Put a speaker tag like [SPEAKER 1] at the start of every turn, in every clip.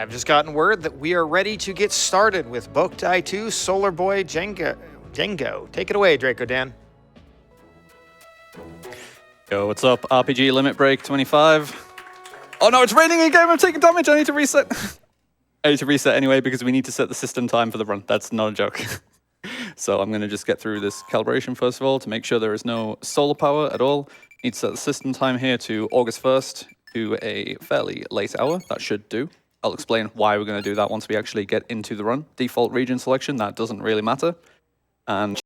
[SPEAKER 1] I've just gotten word that we are ready to get started with Boktai 2 Solar Boy Django. Take it away, Drakodan.
[SPEAKER 2] Yo, what's up? RPG Limit Break 25. Oh no, it's raining again! I'm taking damage! I need to reset. I need to reset anyway because we need to set the system time for the run. That's not a joke. So I'm going to just get through this calibration first of all to make sure there is no solar power at all. Need to set the system time here to August 1st to a fairly late hour. That should do. I'll explain why we're going to do that once we actually get into the run. Default region selection, that doesn't really matter. And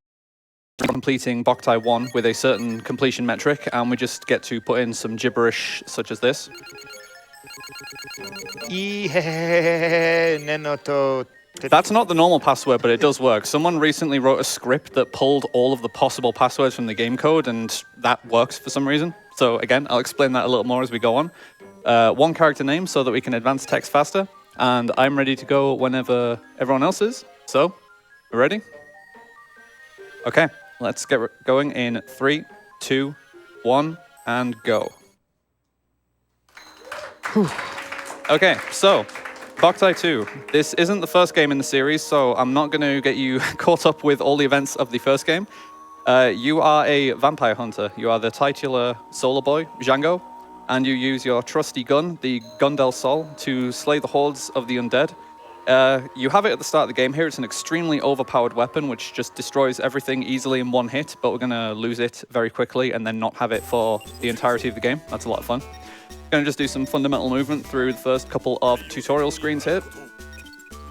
[SPEAKER 2] completing Boktai 1 with a certain completion metric, and we just get to put in some gibberish such as this. That's not the normal password, but it does work. Someone recently wrote a script that pulled all of the possible passwords from the game code, and that works for some reason. So again, I'll explain that a little more as we go on. One character name so that we can advance text faster, and I'm ready to go whenever everyone else is. So, we're ready? Okay, let's get going in 3, 2, 1, and go. Whew. Okay, so Boktai 2. This isn't the first game in the series, so I'm not going to get you caught up with all the events of the first game. You are a vampire hunter. You are the titular solar boy, Django, and you use your trusty gun, the Gun del Sol, to slay the hordes of the undead. You have it at the start of the game here. It's an extremely overpowered weapon, which just destroys everything easily in one hit, but we're going to lose it very quickly and then not have it for the entirety of the game. That's a lot of fun. Going to just do some fundamental movement through the first couple of tutorial screens here,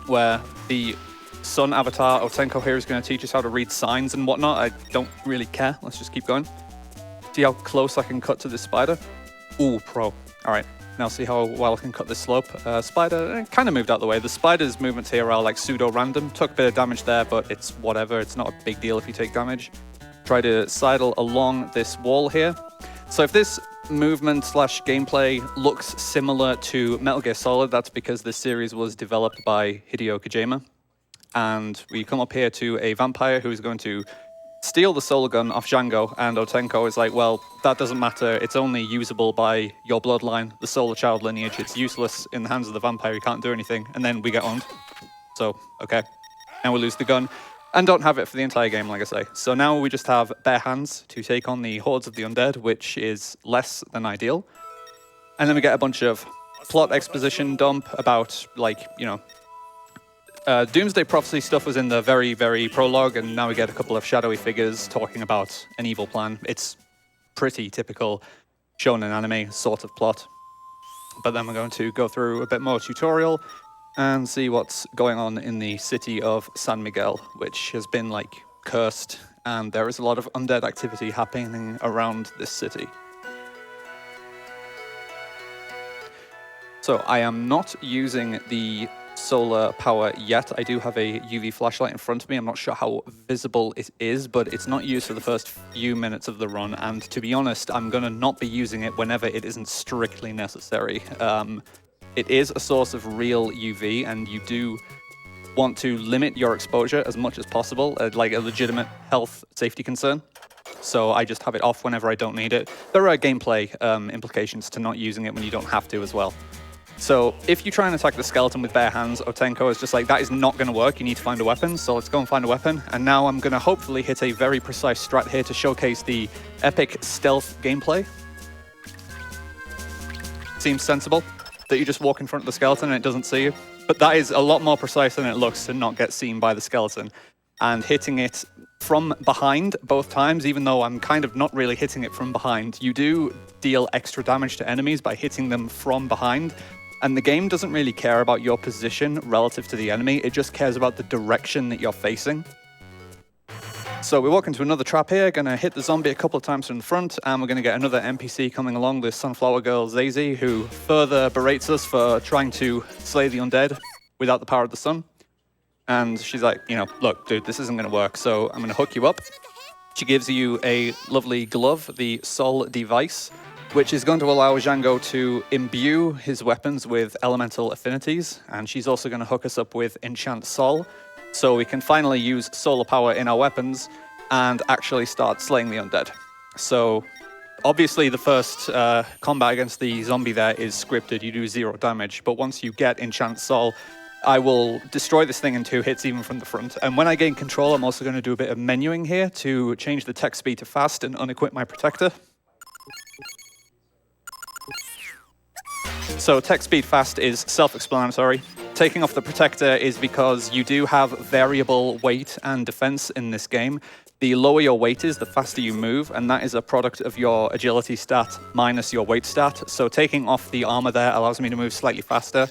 [SPEAKER 2] where the sun avatar Otenko here is going to teach us how to read signs and whatnot. I don't really care. Let's just keep going. See how close I can cut to this spider. Ooh, pro. All right. Now see how well I can cut this slope. Spider kind of moved out the way. The spider's movements here are like pseudo-random. Took a bit of damage there, but it's whatever. It's not a big deal if you take damage. Try to sidle along this wall here. So if this movement slash gameplay looks similar to Metal Gear Solid, that's because this series was developed by Hideo Kojima. And we come up here to a vampire who is going to steal the solar gun off Django, and Otenko is like, well, that doesn't matter. It's only usable by your bloodline, the solar child lineage. It's useless in the hands of the vampire. You can't do anything. And then we get owned. So, okay. Now we lose the gun and don't have it for the entire game, like I say. So now we just have bare hands to take on the hordes of the undead, which is less than ideal. And then we get a bunch of plot exposition dump about, like, you know, Doomsday Prophecy stuff was in the very, very prologue, and now we get a couple of shadowy figures talking about an evil plan. It's pretty typical shonen anime sort of plot. But then we're going to go through a bit more tutorial and see what's going on in the city of San Miguel, which has been, like, cursed, and there is a lot of undead activity happening around this city. So I am not using the solar power yet. I do have a UV flashlight in front of me. I'm not sure how visible it is, but it's not used for the first few minutes of the run, and to be honest, I'm going to not be using it whenever it isn't strictly necessary. It is a source of real UV, and you do want to limit your exposure as much as possible, like a legitimate health safety concern. So I just have it off whenever I don't need it. There are gameplay implications to not using it when you don't have to as well. So if you try and attack the skeleton with bare hands, Otenko is just like, that is not going to work, you need to find a weapon, so let's go and find a weapon. And now I'm going to hopefully hit a very precise strat here to showcase the epic stealth gameplay. Seems sensible that you just walk in front of the skeleton and it doesn't see you. But that is a lot more precise than it looks to not get seen by the skeleton. And hitting it from behind both times, even though I'm kind of not really hitting it from behind, you do deal extra damage to enemies by hitting them from behind. And the game doesn't really care about your position relative to the enemy, it just cares about the direction that you're facing. So we walk into another trap here, gonna hit the zombie a couple of times from the front, and we're gonna get another NPC coming along, this Sunflower Girl Zazie, who further berates us for trying to slay the undead without the power of the sun. And she's like, you know, look, dude, this isn't gonna work, so I'm gonna hook you up. She gives you a lovely glove, the Sol device, which is going to allow Django to imbue his weapons with elemental affinities, and she's also gonna hook us up with Enchant Sol, so we can finally use solar power in our weapons and actually start slaying the undead. So obviously the first combat against the zombie there is scripted. You do 0 damage, but once you get Enchant Soul, I will destroy this thing in 2 hits even from the front. And when I gain control, I'm also going to do a bit of menuing here to change the tech speed to fast and unequip my protector. So tech speed fast is self-explanatory. Taking off the protector is because you do have variable weight and defense in this game. The lower your weight is, the faster you move, and that is a product of your agility stat minus your weight stat. So taking off the armor there allows me to move slightly faster.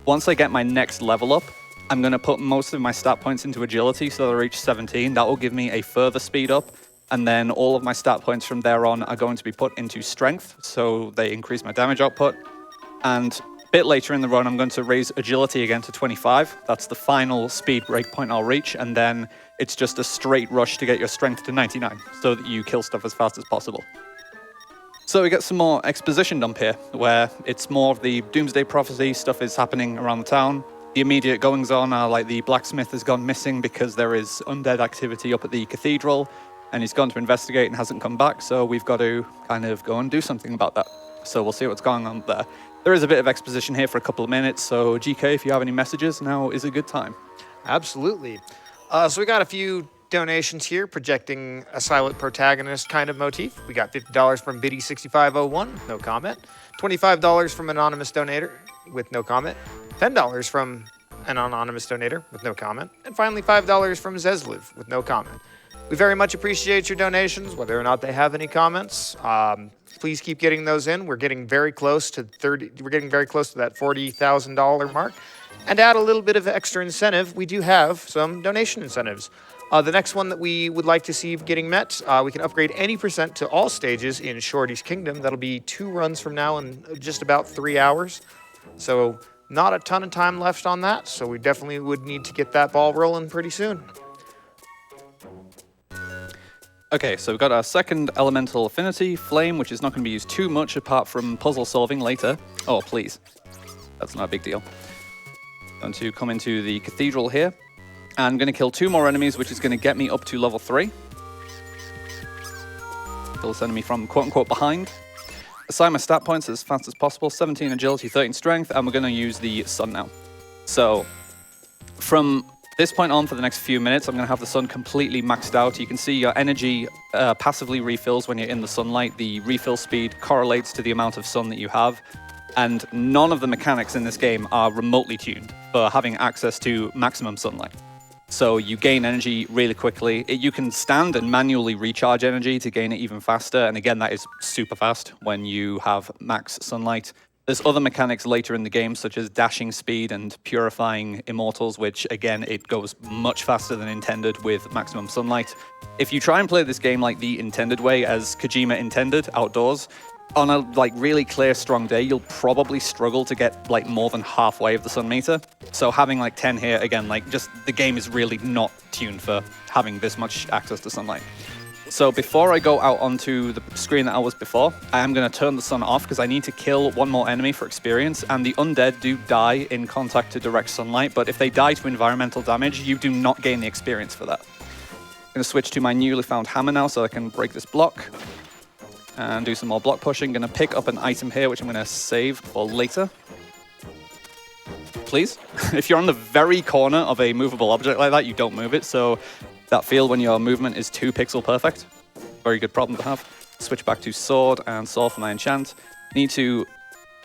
[SPEAKER 2] Once I get my next level up, I'm going to put most of my stat points into agility, so I reach 17. That will give me a further speed up, and then all of my stat points from there on are going to be put into strength, so they increase my damage output. And a bit later in the run, I'm going to raise agility again to 25. That's the final speed breakpoint I'll reach, and then it's just a straight rush to get your strength to 99, so that you kill stuff as fast as possible. So we get some more exposition dump here, where it's more of the Doomsday Prophecy stuff is happening around the town. The immediate goings-on are like the blacksmith has gone missing because there is undead activity up at the cathedral, and he's gone to investigate and hasn't come back, so we've got to kind of go and do something about that. So we'll see what's going on there. There is a bit of exposition here for a couple of minutes, so GK, if you have any messages, now is a good time.
[SPEAKER 1] Absolutely. So we got a few donations here projecting a silent protagonist kind of motif. We got $50 from Biddy6501, no comment. $25 from anonymous donator with no comment. $10 from an anonymous donator with no comment. And finally $5 from Zesliv with no comment. We very much appreciate your donations, whether or not they have any comments. Please keep getting those in. We're getting very close to We're getting very close to that $40,000 mark. And to add a little bit of extra incentive, we do have some donation incentives. The next one that we would like to see getting met, we can upgrade any percent to all stages in Shorty's Kingdom. That'll be 2 runs from now in just about 3 hours. So not a ton of time left on that. So we definitely would need to get that ball rolling pretty soon.
[SPEAKER 2] Okay, so we've got our second elemental affinity, Flame, which is not going to be used too much apart from puzzle solving later. Oh, please. That's not a big deal. Going to come into the cathedral here. And I'm going to kill 2 more enemies, which is going to get me up to level 3. Kill this enemy from quote-unquote behind. Assign my stat points as fast as possible. 17 agility, 13 strength, and we're going to use the sun now. So, from this point on for the next few minutes, I'm going to have the sun completely maxed out. You can see your energy passively refills when you're in the sunlight. The refill speed correlates to the amount of sun that you have. And none of the mechanics in this game are remotely tuned for having access to maximum sunlight. So you gain energy really quickly. You can stand and manually recharge energy to gain it even faster. And again, that is super fast when you have max sunlight. There's other mechanics later in the game, such as dashing speed and purifying immortals, which again, it goes much faster than intended with maximum sunlight. If you try and play this game like the intended way, as Kojima intended, outdoors, on a really clear, strong day, you'll probably struggle to get more than halfway of the sun meter. So having 10 here, again, just the game is really not tuned for having this much access to sunlight. So before I go out onto the screen that I was before, I am going to turn the sun off because I need to kill 1 more enemy for experience, and the undead do die in contact to direct sunlight, but if they die to environmental damage, you do not gain the experience for that. I'm going to switch to my newly found hammer now so I can break this block and do some more block pushing. Going to pick up an item here, which I'm going to save for later. Please. If you're on the very corner of a movable object like that, you don't move it, so that field when your movement is 2 pixel perfect. Very good problem to have. Switch back to sword and sword for my enchant. Need to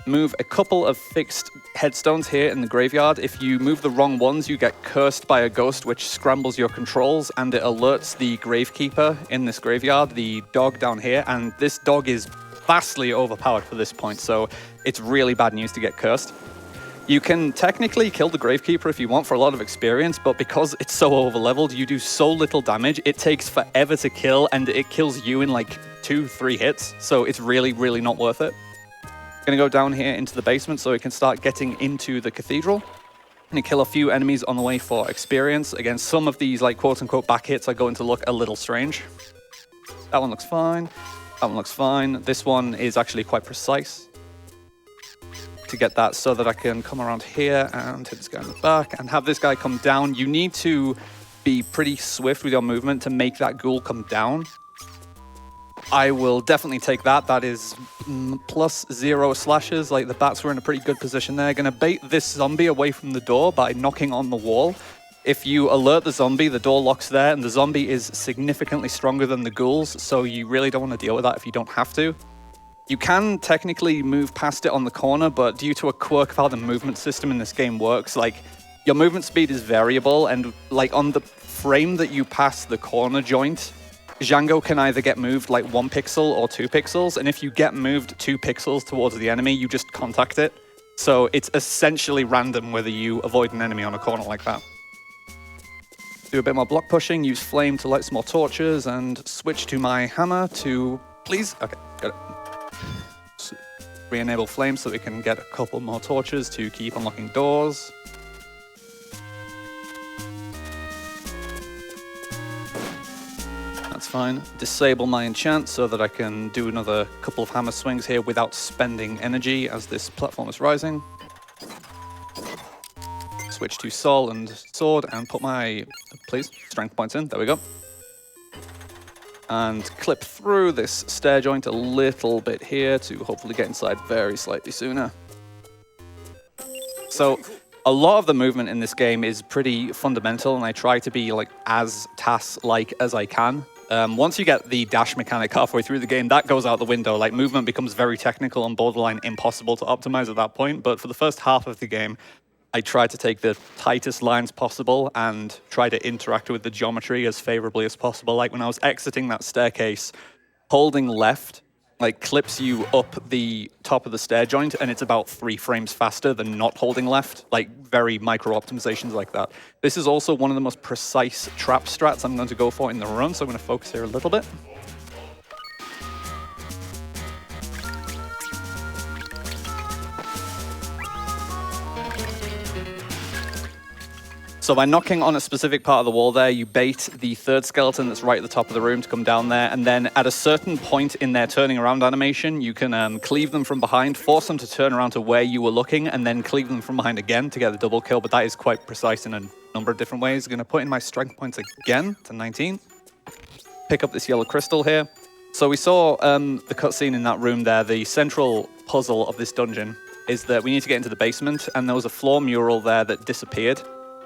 [SPEAKER 2] move a couple of fixed headstones here in the graveyard. If you move the wrong ones, you get cursed by a ghost, which scrambles your controls, and it alerts the gravekeeper in this graveyard, the dog down here, and this dog is vastly overpowered for this point, so it's really bad news to get cursed. You can technically kill the gravekeeper if you want for a lot of experience, but because it's so overleveled, you do so little damage, it takes forever to kill, and it kills you in 2-3 hits, so it's really, really not worth it. Gonna go down here into the basement so we can start getting into the cathedral. Gonna kill a few enemies on the way for experience. Again, some of these quote-unquote back hits are going to look a little strange. That one looks fine. That one looks fine. This one is actually quite precise. To get that so that I can come around here and hit this guy in the back and have this guy come down. You need to be pretty swift with your movement to make that ghoul come down. I will definitely take that. That is +0 slashes. Like, the bats were in a pretty good position there. Gonna bait this zombie away from the door by knocking on the wall. If you alert the zombie, the door locks there, and the zombie is significantly stronger than the ghouls, so you really don't want to deal with that if you don't have to. You can technically move past it on the corner, but due to a quirk of how the movement system in this game works, like, your movement speed is variable, and like on the frame that you pass the corner joint, Django can either get moved like 1 pixel or 2 pixels, and if you get moved 2 pixels towards the enemy, you just contact it. So it's essentially random whether you avoid an enemy on a corner like that. Do a bit more block pushing, use flame to light some more torches, and switch to my hammer to... Please? Okay, got it. Re-enable flame so we can get a couple more torches to keep unlocking doors. That's fine. Disable my enchant so that I can do another couple of hammer swings here without spending energy as this platform is rising. Switch to soul and sword and put my, please, strength points in. There we go. And clip through this stair joint a little bit here to hopefully get inside very slightly sooner. So a lot of the movement in this game is pretty fundamental, and I try to be like as TAS-like as I can. Once you get the dash mechanic halfway through the game, that goes out the window. Like, movement becomes very technical and borderline impossible to optimize at that point. But for the first half of the game, I try to take the tightest lines possible and try to interact with the geometry as favorably as possible. Like when I was exiting that staircase, holding left like clips you up the top of the stair joint, and it's about 3 frames faster than not holding left, like very micro optimizations like that. This is also one of the most precise trap strats I'm going to go for in the run, so I'm going to focus here a little bit. So by knocking on a specific part of the wall there, you bait the third skeleton that's right at the top of the room to come down there, and then at a certain point in their turning around animation, you can cleave them from behind, force them to turn around to where you were looking, and then cleave them from behind again to get the double kill, but that is quite precise in a number of different ways. I'm going to put in my strength points again to 19. Pick up this yellow crystal here. So we saw the cutscene in that room there. The central puzzle of this dungeon is that we need to get into the basement, and there was a floor mural there that disappeared.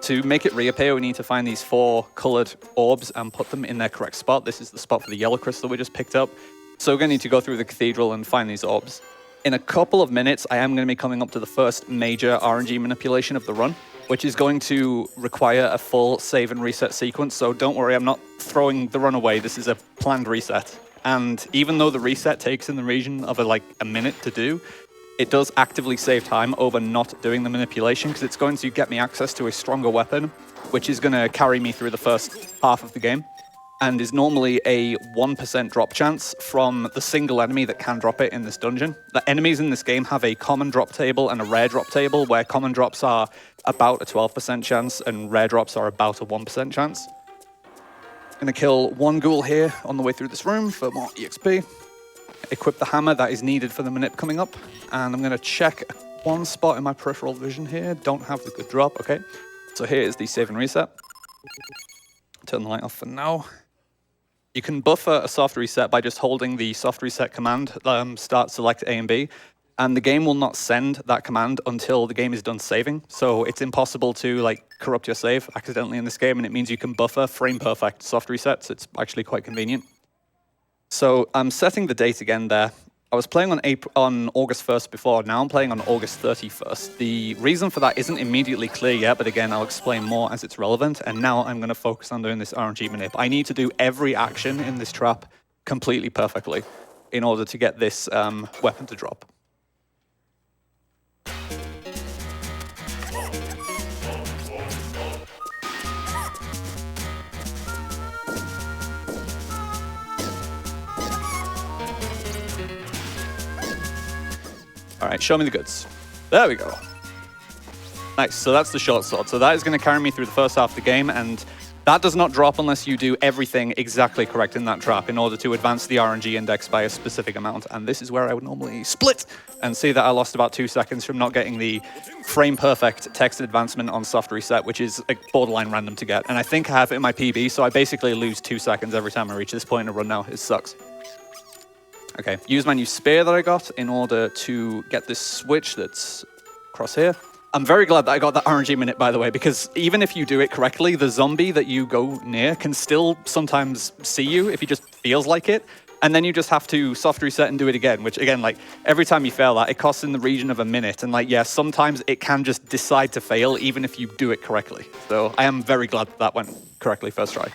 [SPEAKER 2] To make it reappear, we need to find these 4 colored orbs and put them in their correct spot. This is the spot for the yellow crystal we just picked up. So we're going to need to go through the cathedral and find these orbs. In a couple of minutes, I am going to be coming up to the first major RNG manipulation of the run, which is going to require a full save and reset sequence. So don't worry, I'm not throwing the run away. This is a planned reset. And even though the reset takes in the region of like a minute to do, it does actively save time over not doing the manipulation, because it's going to get me access to a stronger weapon, which is going to carry me through the first half of the game, and is normally a 1% drop chance from the single enemy that can drop it in this dungeon. The enemies in this game have a common drop table and a rare drop table, where common drops are about a 12% chance and rare drops are about a 1% chance. I'm going to kill 1 ghoul here on the way through this room for more EXP. Equip the hammer that is needed for the manip coming up, and I'm going to check 1 spot in my peripheral vision here. Don't have the good drop. Okay, so here is the save and reset. Turn the light off for now. You can buffer a soft reset by just holding the soft reset command, start select A and B, and the game will not send that command until the game is done saving. So it's impossible to like corrupt your save accidentally in this game, and it means you can buffer frame perfect soft resets. It's actually quite convenient. So I'm setting the date again there. I was playing on August 1st before, now I'm playing on August 31st. The reason for that isn't immediately clear yet, but again, I'll explain more as it's relevant. And now I'm going to focus on doing this RNG manip. I need to do every action in this trap completely perfectly in order to get this weapon to drop. All right, show me the goods. There we go. Nice, so that's the short sword. So that is going to carry me through the first half of the game, and that does not drop unless you do everything exactly correct in that trap in order to advance the RNG index by a specific amount. And this is where I would normally split and see that I lost about 2 seconds from not getting the frame perfect text advancement on soft reset, which is borderline random to get. And I think I have it in my PB, so I basically lose 2 seconds every time I reach this point in a run now. It sucks. Okay, use my new spear that I got in order to get this switch that's across here. I'm very glad that I got that RNG minute, by the way, because even if you do it correctly, the zombie that you go near can still sometimes see you if he just feels like it. And then you just have to soft reset and do it again, which again, like every time you fail that, it costs in the region of a minute. And like, yeah, sometimes it can just decide to fail even if you do it correctly. So I am very glad that went correctly first try.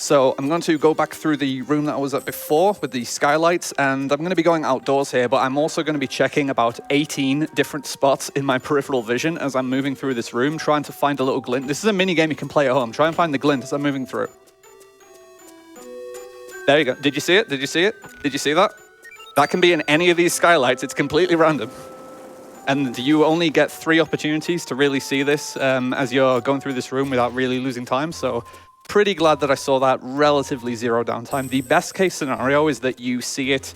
[SPEAKER 2] So I'm going to go back through the room that I was at before with the skylights, and I'm going to be going outdoors here, but I'm also going to be checking about 18 different spots in my peripheral vision as I'm moving through this room, trying to find a little glint. This is a mini game you can play at home. Try and find the glint as I'm moving through. There you go. Did you see it? Did you see it? Did you see that? That can be in any of these skylights. It's completely random. And you only get 3 opportunities to really see this as you're going through this room without really losing time. So pretty glad that I saw that relatively 0 downtime. The best case scenario is that you see it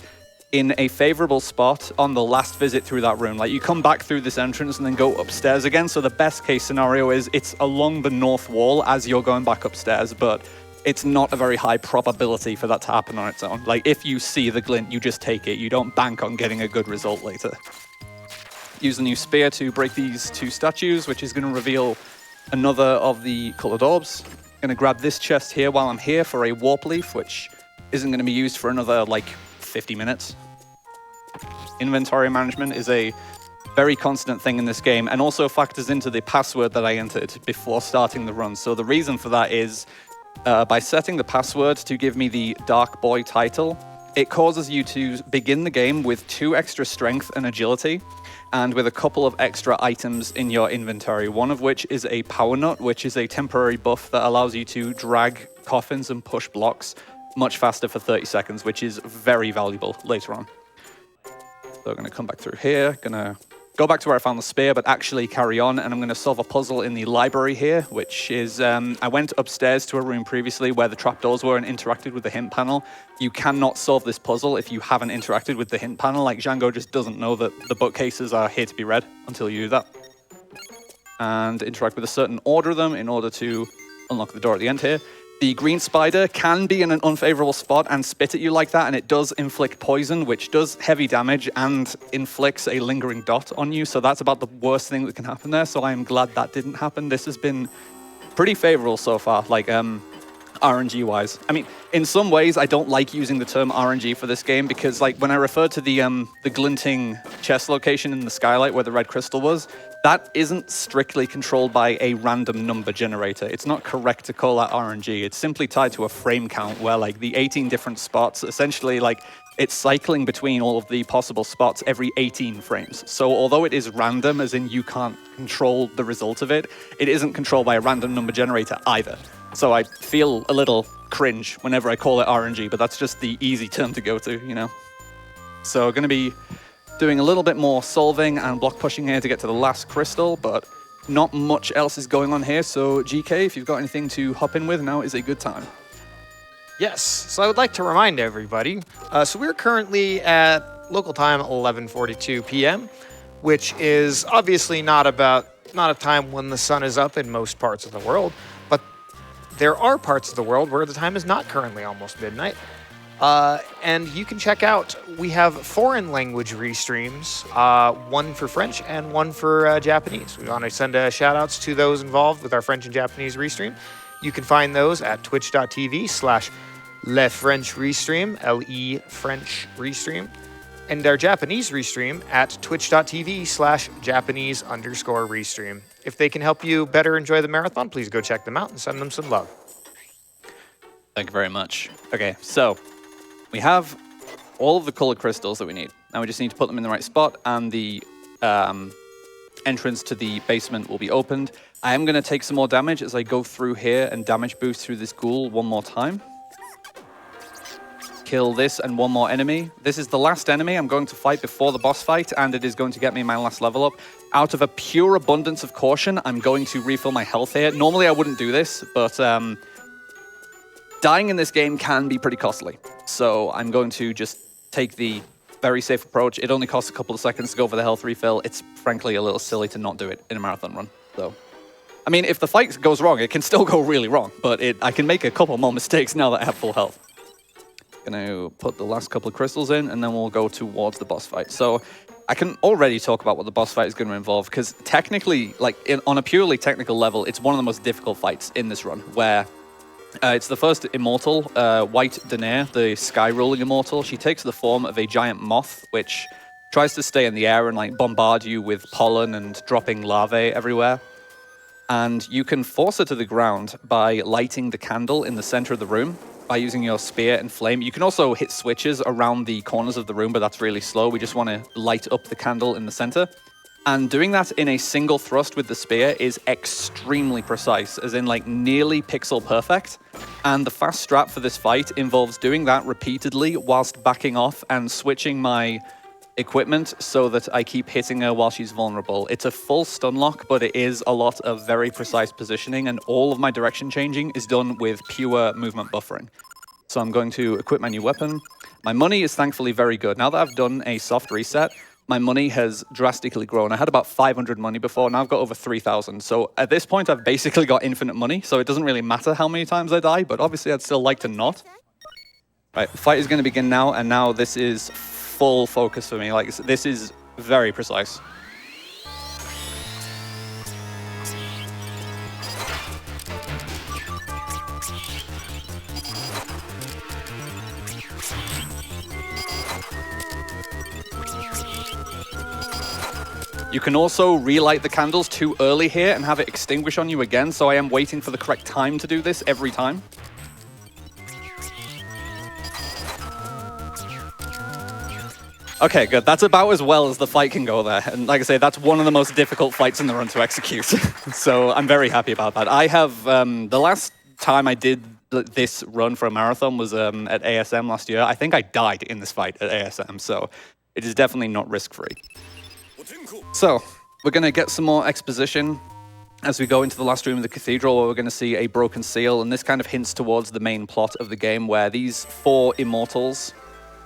[SPEAKER 2] in a favorable spot on the last visit through that room. Like you come back through this entrance and then go upstairs again. So the best case scenario is it's along the north wall as you're going back upstairs, but it's not a very high probability for that to happen on its own. Like if you see the glint, you just take it. You don't bank on getting a good result later. Use the new spear to break these 2 statues, which is going to reveal another of the colored orbs. Going to grab this chest here while I'm here for a warp leaf, which isn't going to be used for another like 50 minutes. Inventory management is a very constant thing in this game and also factors into the password that I entered before starting the run. So the reason for that is by setting the password to give me the Dark Boy title, it causes you to begin the game with 2 extra strength and agility, and with a couple of extra items in your inventory, one of which is a power nut, which is a temporary buff that allows you to drag coffins and push blocks much faster for 30 seconds, which is very valuable later on. So I'm going to come back through here, going to go back to where I found the spear, but actually carry on, and I'm going to solve a puzzle in the library here, which is, I went upstairs to a room previously where the trapdoors were and interacted with the hint panel. You cannot solve this puzzle if you haven't interacted with the hint panel. Like, Django just doesn't know that the bookcases are here to be read until you do that. And interact with a certain order of them in order to unlock the door at the end here. The green spider can be in an unfavorable spot and spit at you like that, and it does inflict poison, which does heavy damage and inflicts a lingering dot on you. So that's about the worst thing that can happen there. So I am glad that didn't happen. This has been pretty favorable so far, like RNG-wise. I mean, in some ways, I don't like using the term RNG for this game because, like, when I refer to the glinting chest location in the skylight where the red crystal was, that isn't strictly controlled by a random number generator. It's not correct to call that RNG. It's simply tied to a frame count where, like, the 18 different spots, essentially, like, it's cycling between all of the possible spots every 18 frames. So although it is random, as in you can't control the result of it, it isn't controlled by a random number generator either. So I feel a little cringe whenever I call it RNG, but that's just the easy term to go to, you know? So going to be doing a little bit more solving and block pushing here to get to the last crystal, but not much else is going on here. So GK, if you've got anything to hop in with, now is a good time.
[SPEAKER 1] Yes, so I would like to remind everybody, so we're currently at local time 11:42 p.m., which is obviously not a time when the sun is up in most parts of the world, but there are parts of the world where the time is not currently almost midnight. And you can check out, we have foreign language restreams, one for French and one for Japanese. We want to send shout outs to those involved with our French and Japanese restream. You can find those at twitch.tv/LeFrenchRestream, L-E French Restream, and our Japanese restream at twitch.tv/Japanese_restream. If they can help you better enjoy the marathon, please go check them out and send them some love.
[SPEAKER 2] Thank you very much. Okay, so we have all of the colored crystals that we need. Now we just need to put them in the right spot, and the entrance to the basement will be opened. I am going to take some more damage as I go through here and damage boost through this ghoul one more time. Kill this and one more enemy. This is the last enemy I'm going to fight before the boss fight, and it is going to get me my last level up. Out of a pure abundance of caution, I'm going to refill my health here. Normally I wouldn't do this, but dying in this game can be pretty costly. So I'm going to just take the very safe approach. It only costs a couple of seconds to go for the health refill. It's frankly a little silly to not do it in a marathon run. So, I mean, if the fight goes wrong, it can still go really wrong, but I can make a couple more mistakes now that I have full health. Gonna put the last couple of crystals in, and then we'll go towards the boss fight. So I can already talk about what the boss fight is going to involve, because technically, like on a purely technical level, it's one of the most difficult fights in this run, where it's the first immortal, White Danae, the sky-ruling immortal. She takes the form of a giant moth, which tries to stay in the air and like bombard you with pollen and dropping larvae everywhere. And you can force her to the ground by lighting the candle in the center of the room, by using your spear and flame. You can also hit switches around the corners of the room, but that's really slow. We just want to light up the candle in the center. And doing that in a single thrust with the spear is extremely precise, as in like nearly pixel perfect. And the fast strat for this fight involves doing that repeatedly whilst backing off and switching my equipment so that I keep hitting her while she's vulnerable. It's a full stun lock, but it is a lot of very precise positioning, and all of my direction changing is done with pure movement buffering. So I'm going to equip my new weapon. My money is thankfully very good. Now that I've done a soft reset, my money has drastically grown. I had about 500 money before, now I've got over 3,000. So at this point, I've basically got infinite money, so it doesn't really matter how many times I die, but obviously I'd still like to not. Right, the fight is going to begin now, and now this is full focus for me. Like, this is very precise. You can also relight the candles too early here and have it extinguish on you again, so I am waiting for the correct time to do this every time. Okay, good. That's about as well as the fight can go there. And like I say, that's one of the most difficult fights in the run to execute. So I'm very happy about that. I have, the last time I did this run for a marathon was at ASM last year. I think I died in this fight at ASM, so it is definitely not risk-free. So we're going to get some more exposition as we go into the last room of the cathedral, where we're going to see a broken seal. And this kind of hints towards the main plot of the game, where these four immortals,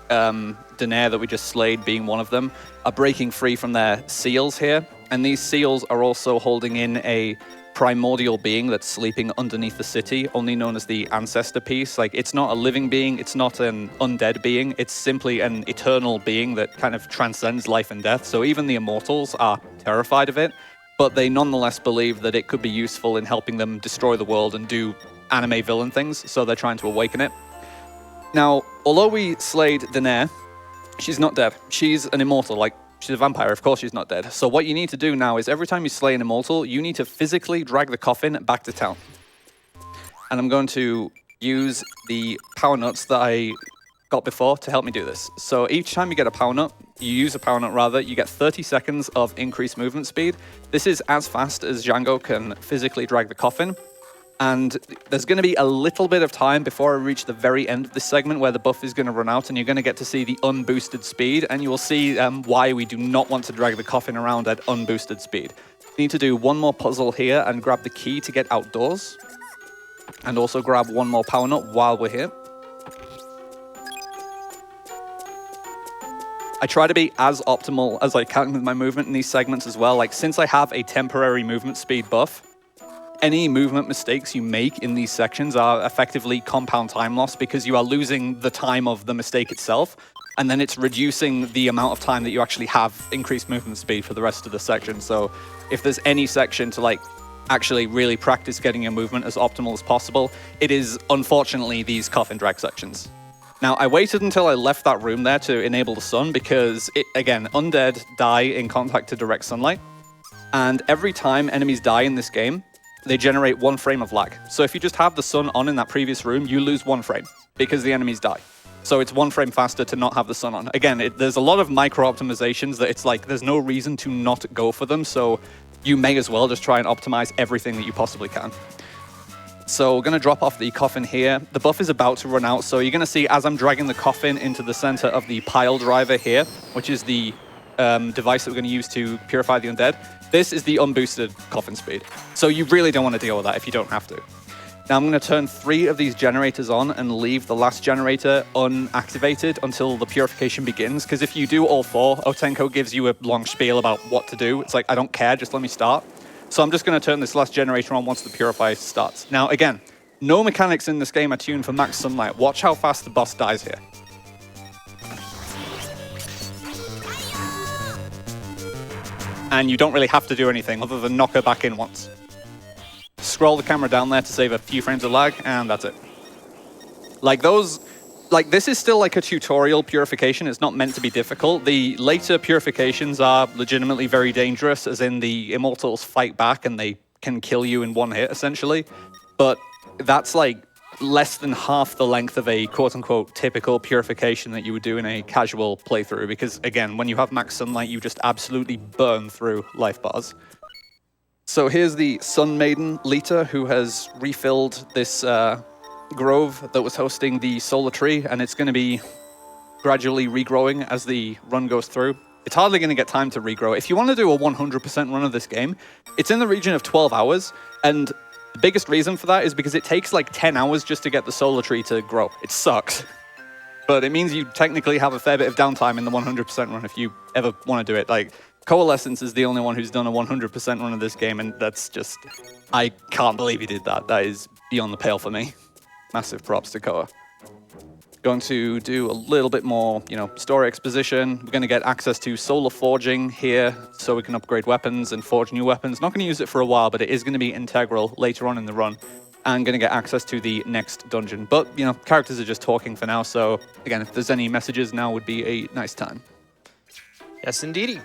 [SPEAKER 2] Danae that we just slayed being one of them, are breaking free from their seals here. And these seals are also holding in a primordial being that's sleeping underneath the city, only known as the ancestor piece. Like, it's not a living being, it's not an undead being, it's simply an eternal being that kind of transcends life and death. So even the immortals are terrified of it, but they nonetheless believe that it could be useful in helping them destroy the world and do anime villain things, so they're trying to awaken it. Now, although we slayed Danae, she's not dead. She's an immortal, like, she's a vampire, of course she's not dead. So what you need to do now is every time you slay an immortal, you need to physically drag the coffin back to town. And I'm going to use the power nuts that I got before to help me do this. So each time you get a power nut, you use a power nut rather, you get 30 seconds of increased movement speed. This is as fast as Django can physically drag the coffin. And there's going to be a little bit of time before I reach the very end of this segment where the buff is going to run out, and you're going to get to see the unboosted speed, and you will see why we do not want to drag the coffin around at unboosted speed. You need to do one more puzzle here and grab the key to get outdoors, and also grab one more power nut while we're here. I try to be as optimal as I can with my movement in these segments as well. Like, since I have a temporary movement speed buff, any movement mistakes you make in these sections are effectively compound time loss, because you are losing the time of the mistake itself, and then it's reducing the amount of time that you actually have increased movement speed for the rest of the section. So if there's any section to like actually really practice getting your movement as optimal as possible, it is unfortunately these coffin drag sections. Now, I waited until I left that room there to enable the sun, because again, undead die in contact to direct sunlight, and every time enemies die in this game, they generate 1 frame of lag. So if you just have the sun on in that previous room, you lose 1 frame because the enemies die. So it's 1 frame faster to not have the sun on. Again, there's a lot of micro optimizations that it's like there's no reason to not go for them. So you may as well just try and optimize everything that you possibly can. So we're going to drop off the coffin here. The buff is about to run out. So you're going to see as I'm dragging the coffin into the center of the pile driver here, which is the device that we're going to use to purify the undead. This is the unboosted coffin speed. So you really don't want to deal with that if you don't have to. Now I'm going to turn 3 of these generators on and leave the last generator unactivated until the purification begins. Because if you do all 4, Otenko gives you a long spiel about what to do. It's like, I don't care, just let me start. So I'm just going to turn this last generator on once the purifier starts. Now again, No mechanics in this game are tuned for max sunlight. Watch how fast the boss dies here. And you don't really have to do anything other than knock her back in once. Scroll the camera down there to save a few frames of lag, and that's it. Like those, like this is still like a tutorial purification. It's not meant to be difficult. The later purifications are legitimately very dangerous, as in the immortals fight back and they can kill you in one hit, essentially. But that's like less than half the length of a quote-unquote typical purification that you would do in a casual playthrough, because again, when you have max sunlight, you just absolutely burn through life bars. So here's the Sun Maiden, Lita, who has refilled this grove that was hosting the solar tree, and it's going to be gradually regrowing as the run goes through. It's hardly going to get time to regrow. If you want to do a 100% run of this game, it's in the region of 12 hours, and the biggest reason for that is because it takes like 10 hours just to get the solar tree to grow. It sucks. But it means you technically have a fair bit of downtime in the 100% run if you ever want to do it. Like, Coalescence is the only one who's done a 100% run of this game, and that's just... I can't believe he did that. That is beyond the pale for me. Massive props to Koa. Going to do a little bit more, story exposition. We're going to get access to solar forging here, so we can upgrade weapons and forge new weapons. Not going to use it for a while, but it is going to be integral later on in the run. And going to get access to the next dungeon. But, characters are just talking for now, so again, if there's any messages, now would be a nice time.
[SPEAKER 1] Yes, indeedy.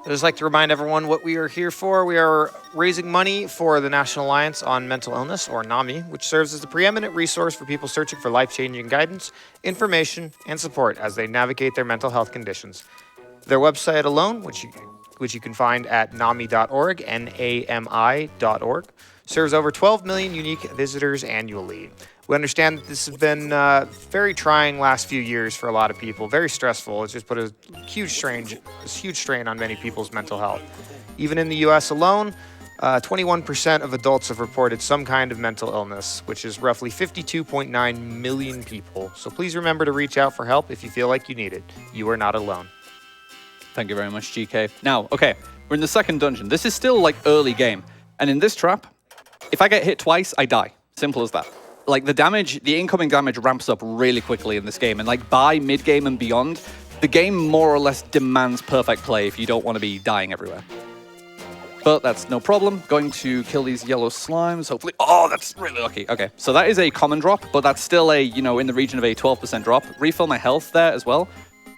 [SPEAKER 1] I'd just like to remind everyone what we are here for. We are raising money for the National Alliance on Mental Illness, or NAMI, which serves as the preeminent resource for people searching for life-changing guidance, information, and support as they navigate their mental health conditions. Their website alone, which you can find at nami.org, NAMI.org, serves over 12 million unique visitors annually. We understand that this has been very trying last few years for a lot of people, very stressful. It's just put a huge strain on many people's mental health. Even in the U.S. alone, 21% of adults have reported some kind of mental illness, which is roughly 52.9 million people. So please remember to reach out for help if you feel like you need it. You are not alone.
[SPEAKER 2] Thank you very much, GK. Now, okay, we're in the second dungeon. This is still like early game. And in this trap, if I get hit twice, I die. Simple as that. Like the incoming damage ramps up really quickly in this game. And like by mid-game and beyond, the game more or less demands perfect play if you don't want to be dying everywhere. But that's no problem. Going to kill these yellow slimes, hopefully. Oh, that's really lucky. Okay, so that is a common drop, but that's still a, in the region of a 12% drop. Refill my health there as well.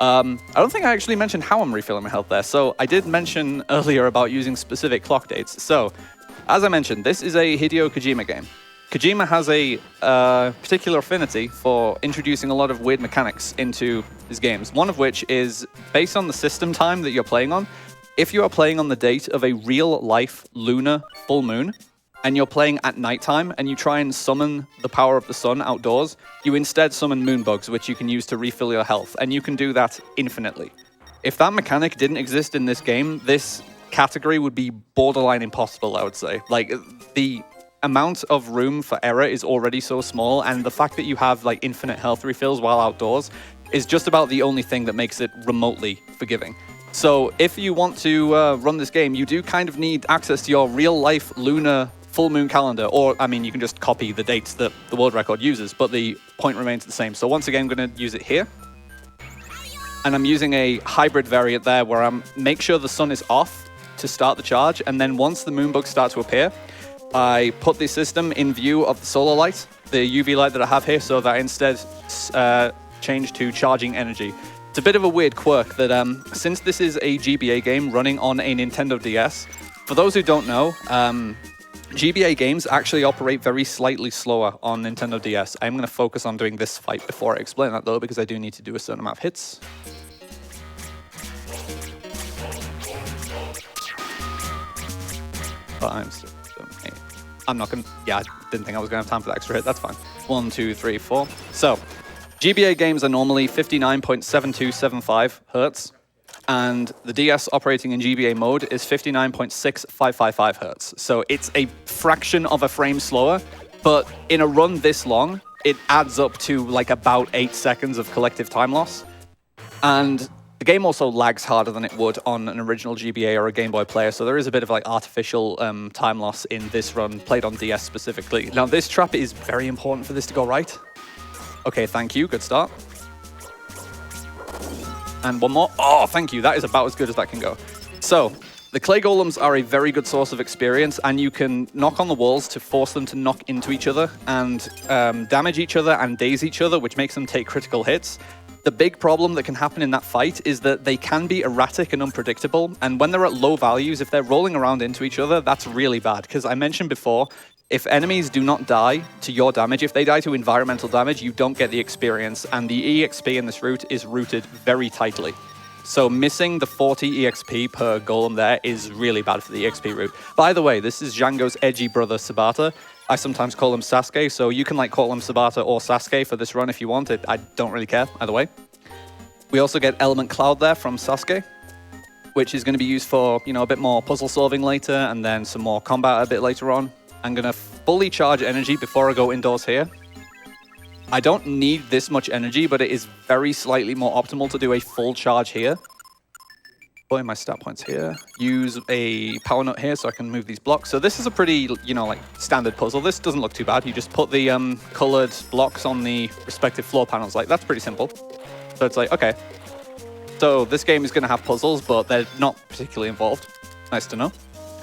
[SPEAKER 2] I don't think I actually mentioned how I'm refilling my health there. So I did mention earlier about using specific clock dates. So as I mentioned, this is a Hideo Kojima game. Kojima has a particular affinity for introducing a lot of weird mechanics into his games, one of which is based on the system time that you're playing on. If you are playing on the date of a real-life lunar full moon, and you're playing at nighttime, and you try and summon the power of the sun outdoors, you instead summon moonbugs, which you can use to refill your health, and you can do that infinitely. If that mechanic didn't exist in this game, this category would be borderline impossible, I would say. Like, the amount of room for error is already so small, and the fact that you have like infinite health refills while outdoors is just about the only thing that makes it remotely forgiving. So if you want to run this game, you do kind of need access to your real-life lunar full moon calendar, or I mean, you can just copy the dates that the world record uses, but the point remains the same. So once again, I'm going to use it here. And I'm using a hybrid variant there where I'm make sure the sun is off to start the charge, and then once the moonbugs start to appear, I put the system in view of the solar light, the UV light that I have here, so that I instead change to charging energy. It's a bit of a weird quirk that since this is a GBA game running on a Nintendo DS, for those who don't know, GBA games actually operate very slightly slower on Nintendo DS. I'm going to focus on doing this fight before I explain that though, because I do need to do a certain amount of hits. I'm not going to... Yeah, I didn't think I was going to have time for the extra hit. That's fine. 1, 2, 3, 4. So, GBA games are normally 59.7275 hertz, and the DS operating in GBA mode is 59.6555 hertz. So it's a fraction of a frame slower, but in a run this long, it adds up to like about 8 seconds of collective time loss. And The game also lags harder than it would on an original GBA or a Game Boy player, so there is a bit of like artificial time loss in this run, played on DS specifically. Now this trap is very important for this to go right. Okay, thank you, good start. And one more. Oh, thank you, that is about as good as that can go. So, the clay golems are a very good source of experience, and you can knock on the walls to force them to knock into each other and damage each other and daze each other, which makes them take critical hits. The big problem that can happen in that fight is that they can be erratic and unpredictable, and when they're at low values, if they're rolling around into each other, that's really bad, because I mentioned before, if enemies do not die to your damage, if they die to environmental damage, you don't get the experience, and the EXP in this route is routed very tightly. So missing the 40 EXP per golem there is really bad for the EXP route. By the way, this is Django's edgy brother, Sabata. I sometimes call him Sasuke, so you can like call him Sabata or Sasuke for this run if you want it. I don't really care, either way. We also get Element Cloud there from Sasuke, which is going to be used for, you know, a bit more puzzle solving later, and then some more combat a bit later on. I'm going to fully charge energy before I go indoors here. I don't need this much energy, but it is very slightly more optimal to do a full charge here. Put in my stat points here. Use a power nut here so I can move these blocks. So this is a pretty, you know, like standard puzzle. This doesn't look too bad. You just put the colored blocks on the respective floor panels. Like, that's pretty simple. So it's like, okay. So this game is going to have puzzles, but they're not particularly involved. Nice to know.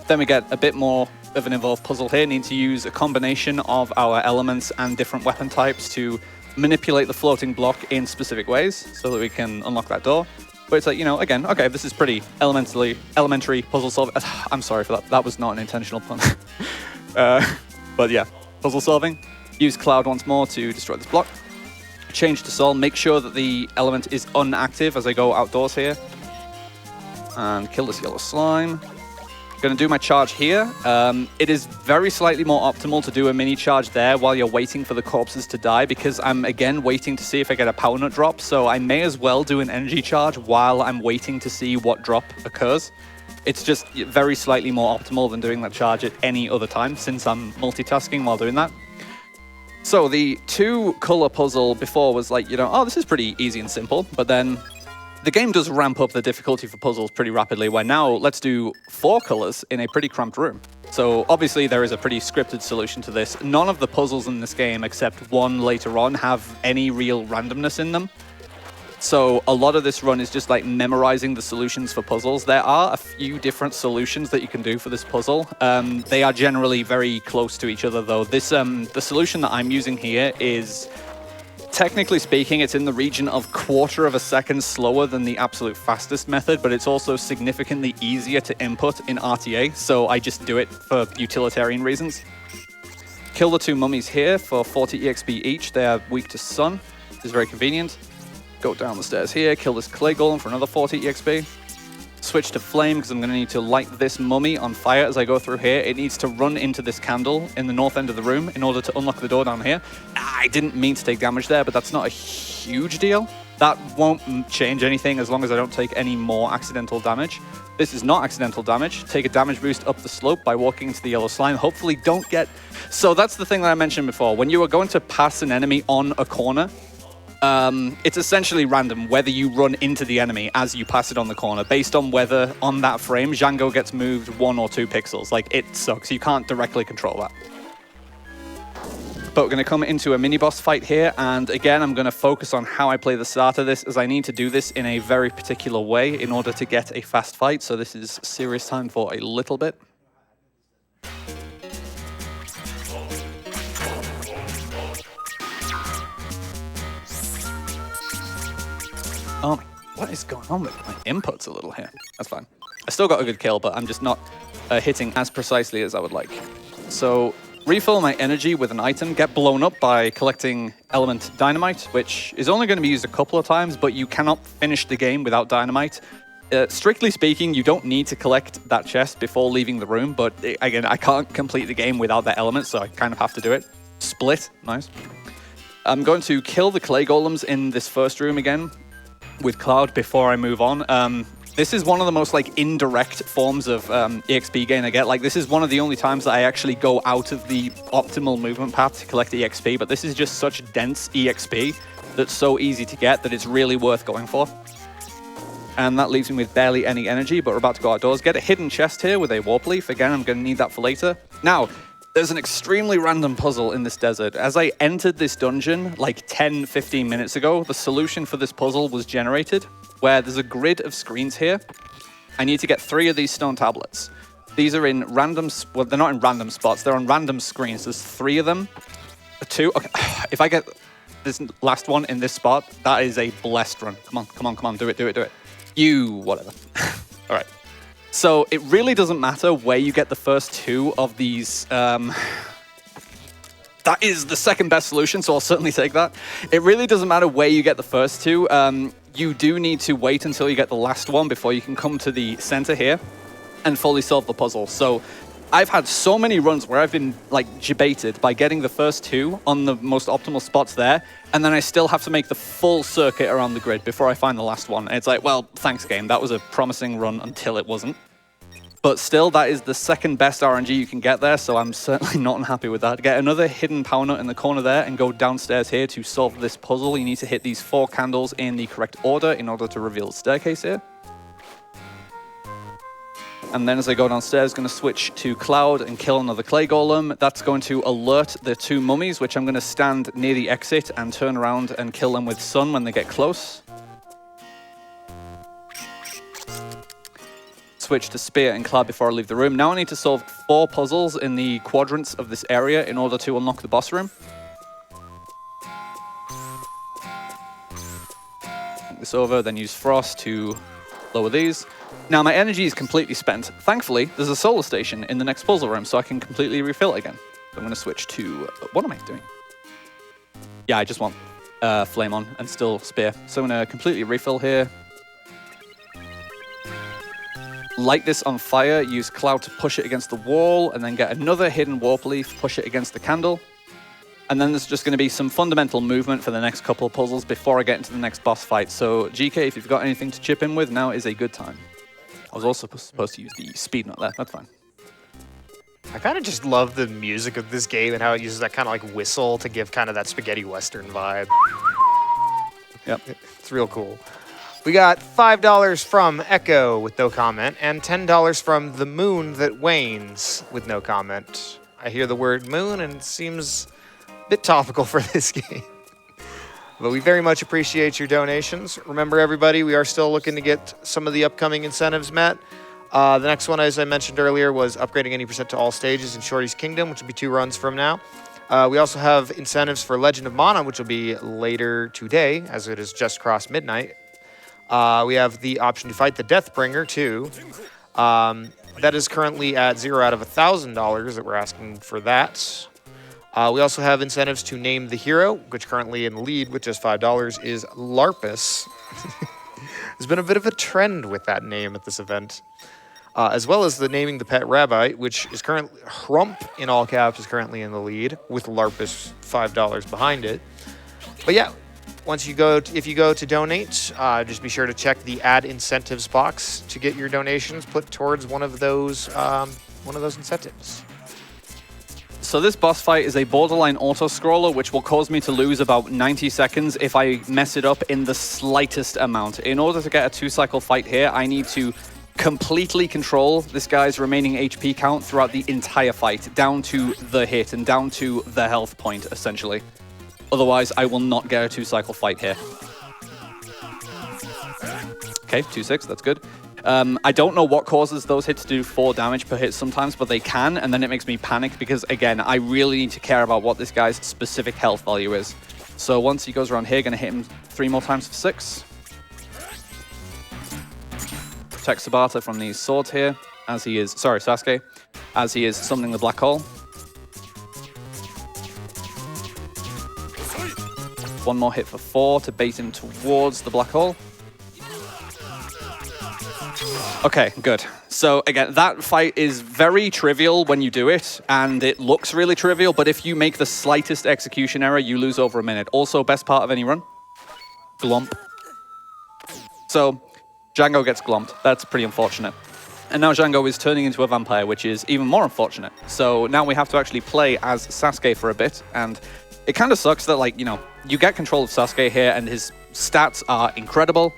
[SPEAKER 2] Then we get a bit more of an involved puzzle here. Need to use a combination of our elements and different weapon types to manipulate the floating block in specific ways so that we can unlock that door. But it's like, you know, again, okay, this is pretty elementary puzzle solving. I'm sorry for that. That was not an intentional pun. But yeah, puzzle solving. Use Cloud once more to destroy this block. Change to Soul. Make sure that the element is unactive as I go outdoors here. And kill this yellow slime. Going to do my charge here. It is very slightly more optimal to do a mini charge there while you're waiting for the corpses to die, because I'm again waiting to see if I get a power nut drop, so I may as well do an energy charge while I'm waiting to see what drop occurs. It's just very slightly more optimal than doing that charge at any other time, since I'm multitasking while doing that. So the 2-color puzzle before was like, you know, oh, this is pretty easy and simple, but then the game does ramp up the difficulty for puzzles pretty rapidly, where now let's do 4 colors in a pretty cramped room. So obviously there is a pretty scripted solution to this. None of the puzzles in this game, except one later on, have any real randomness in them. So a lot of this run is just like memorizing the solutions for puzzles. There are a few different solutions that you can do for this puzzle. They are generally very close to each other though. This the solution that I'm using here is, technically speaking, it's in the region of 1/4 of a second slower than the absolute fastest method, but it's also significantly easier to input in RTA, so I just do it for utilitarian reasons. Kill the 2 mummies here for 40 EXP each. They are weak to sun. This is very convenient. Go down the stairs here, kill this clay golem for another 40 EXP. Switch to flame, because I'm going to need to light this mummy on fire as I go through here. It needs to run into this candle in the north end of the room in order to unlock the door down here. I didn't mean to take damage there, but that's not a huge deal. That won't change anything as long as I don't take any more accidental damage. This is not accidental damage. Take a damage boost up the slope by walking into the yellow slime. Hopefully don't get... So that's the thing that I mentioned before. When you are going to pass an enemy on a corner, it's essentially random whether you run into the enemy as you pass it on the corner, based on whether on that frame Django gets moved 1 or 2 pixels. Like, it sucks. You can't directly control that. But we're going to come into a mini-boss fight here, and again, I'm going to focus on how I play the start of this, as I need to do this in a very particular way in order to get a fast fight, so this is serious time for a little bit. Oh, what is going on with my inputs a little here? That's fine. I still got a good kill, but I'm just not hitting as precisely as I would like. So, refill my energy with an item, get blown up by collecting element dynamite, which is only going to be used a couple of times, but you cannot finish the game without dynamite. Strictly speaking, you don't need to collect that chest before leaving the room, but again, I can't complete the game without that element, so I kind of have to do it. Split, nice. I'm going to kill the clay golems in this first room again with Cloud before I move on. This is one of the most like indirect forms of EXP gain I get. Like, this is one of the only times that I actually go out of the optimal movement path to collect EXP, but this is just such dense EXP that's so easy to get that it's really worth going for. And that leaves me with barely any energy, but we're about to go outdoors. Get a hidden chest here with a warp leaf. Again, I'm going to need that for later. Now, there's an extremely random puzzle in this desert. As I entered this dungeon like 10, 15 minutes ago, the solution for this puzzle was generated, where there's a grid of screens here. I need to get 3 of these stone tablets. These are in random, well, they're not in random spots, they're on random screens. There's 3 of them. 2, okay. If I get this last one in this spot, that is a blessed run. Come on, come on, come on, do it, do it, do it. You, whatever. All right. So it really doesn't matter where you get the first 2 of these. That is the second best solution, so I'll certainly take that. It really doesn't matter where you get the first 2. You do need to wait until you get the last one before you can come to the center here and fully solve the puzzle. So I've had so many runs where I've been like debated by getting the first 2 on the most optimal spots there, and then I still have to make the full circuit around the grid before I find the last one. And it's like, well, thanks game, that was a promising run until it wasn't. But still, that is the second best RNG you can get there, so I'm certainly not unhappy with that. Get another hidden power nut in the corner there and go downstairs here to solve this puzzle. You need to hit these 4 candles in the correct order in order to reveal the staircase here. And then as I go downstairs, going to switch to Cloud and kill another clay golem. That's going to alert the 2 mummies, which I'm going to stand near the exit and turn around and kill them with Sun when they get close. Switch to Spear and Cloud before I leave the room. Now I need to solve 4 puzzles in the quadrants of this area in order to unlock the boss room. Take this over, then use Frost to lower these. Now my energy is completely spent. Thankfully, there's a solar station in the next puzzle room, so I can completely refill it again. So I'm going to switch to... What am I doing? Yeah, I just want Flame on and still Spear. So I'm going to completely refill here. Light this on fire, use Cloud to push it against the wall, and then get another hidden warp leaf, push it against the candle. And then there's just going to be some fundamental movement for the next couple of puzzles before I get into the next boss fight. So GK, if you've got anything to chip in with, now is a good time. I was also supposed to use the speed nut there, that's fine.
[SPEAKER 1] I kind of just love the music of this game and how it uses that kind of like whistle to give kind of that spaghetti western vibe.
[SPEAKER 2] Yep.
[SPEAKER 1] It's real cool. We got $5 from Echo with no comment, and $10 from The Moon That Wanes with no comment. I hear the word moon, and it seems a bit topical for this game. But we very much appreciate your donations. Remember, everybody, we are still looking to get some of the upcoming incentives met. The next one, as I mentioned earlier, was upgrading any % to all stages in Shorty's Kingdom, which will be 2 runs from now. We also have incentives for Legend of Mana, which will be later today, as it is just crossed midnight. We have the option to fight the Deathbringer, too. That is currently at 0 out of $1,000 that we're asking for that. We also have incentives to name the hero, which currently in the lead with just $5 is Larpus. There's been a bit of a trend with that name at this event. As well as the naming the pet rabbi, which is currently, Hrump in all caps is currently in the lead with Larpus $5 behind it. But yeah, if you go to donate, just be sure to check the add incentives box to get your donations put towards one of those incentives.
[SPEAKER 2] So this boss fight is a borderline auto-scroller, which will cause me to lose about 90 seconds if I mess it up in the slightest amount. In order to get a 2-cycle fight here, I need to completely control this guy's remaining HP count throughout the entire fight, down to the hit and down to the health point, essentially. Otherwise, I will not get a 2-cycle fight here. Okay, 2-6, that's good. I don't know what causes those hits to do 4 damage per hit sometimes, but they can, and then it makes me panic because, again, I really need to care about what this guy's specific health value is. So once he goes around here, going to hit him 3 more times for 6. Protect Sabata from these swords here, as he is, sorry, Sasuke, as he is summoning the black hole. 1 more hit for 4 to bait him towards the black hole. Okay, good. So again, that fight is very trivial when you do it, and it looks really trivial, but if you make the slightest execution error, you lose over a minute. Also, best part of any run, glomp. So Django gets glomped. That's pretty unfortunate. And now Django is turning into a vampire, which is even more unfortunate. So now we have to actually play as Sasuke for a bit, and it kind of sucks that, like, you know, you get control of Sasuke here, and his stats are incredible.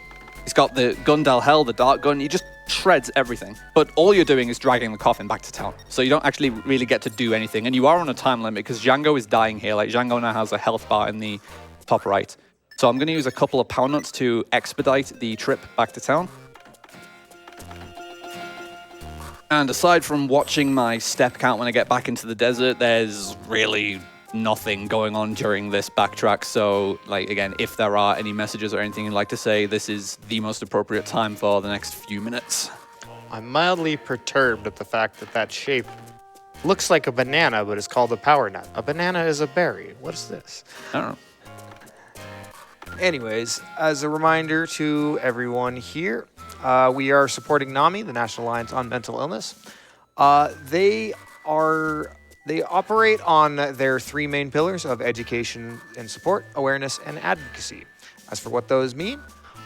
[SPEAKER 2] He's got the Gundel Hell, the Dark Gun. He just shreds everything. But all you're doing is dragging the coffin back to town. So you don't actually really get to do anything. And you are on a time limit because Django is dying here. Like, Django now has a health bar in the top right. So I'm going to use a couple of power nuts to expedite the trip back to town. And aside from watching my step count when I get back into the desert, there's really nothing going on during this backtrack. So, like, again, if there are any messages or anything you'd like to say, this is the most appropriate time for the next few minutes.
[SPEAKER 1] I'm mildly perturbed at the fact that that shape looks like a banana, but is called a power nut. A banana is a berry. What is this?
[SPEAKER 2] I don't know.
[SPEAKER 1] Anyways, as a reminder to everyone here, we are supporting NAMI, the National Alliance on Mental Illness. They operate on their three main pillars of education and support, awareness, and advocacy. As for what those mean,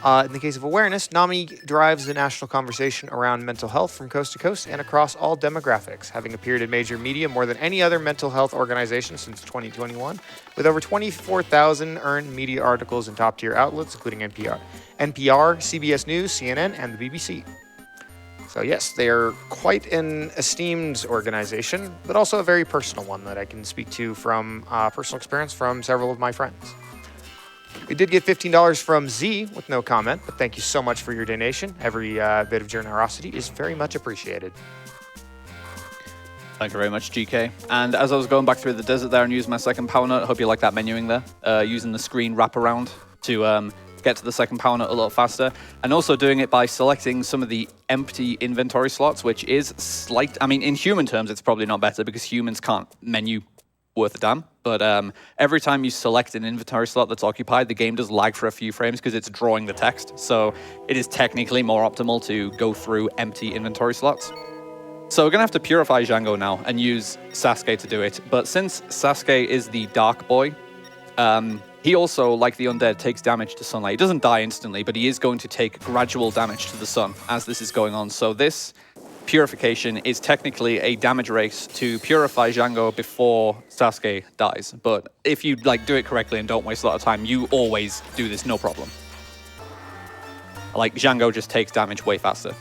[SPEAKER 1] in the case of awareness, NAMI drives the national conversation around mental health from coast to coast and across all demographics, having appeared in major media more than any other mental health organization since 2021, with over 24,000 earned media articles in top-tier outlets, including NPR, CBS News, CNN, and the BBC. So yes, they are quite an esteemed organization, but also a very personal one that I can speak to from personal experience from several of my friends. We did get $15 from Z with no comment, but thank you so much for your donation. Every bit of generosity is very much appreciated.
[SPEAKER 2] Thank you very much, GK. And as I was going back through the desert there and using my second power nut, I hope you like that menuing there, using the screen wraparound to get to the second power nut a little faster, and also doing it by selecting some of the empty inventory slots, which is slight. I mean, in human terms, it's probably not better because humans can't menu worth a damn. But every time you select an inventory slot that's occupied, the game does lag for a few frames because it's drawing the text. So it is technically more optimal to go through empty inventory slots. So we're going to have to purify Django now and use Sasuke to do it. But since Sasuke is the Dark Boy, he also, like the undead, takes damage to sunlight. He doesn't die instantly, but he is going to take gradual damage to the sun as this is going on. So this purification is technically a damage race to purify Django before Sasuke dies. But if you do it correctly and don't waste a lot of time, you always do this no problem. Like, Django just takes damage way faster.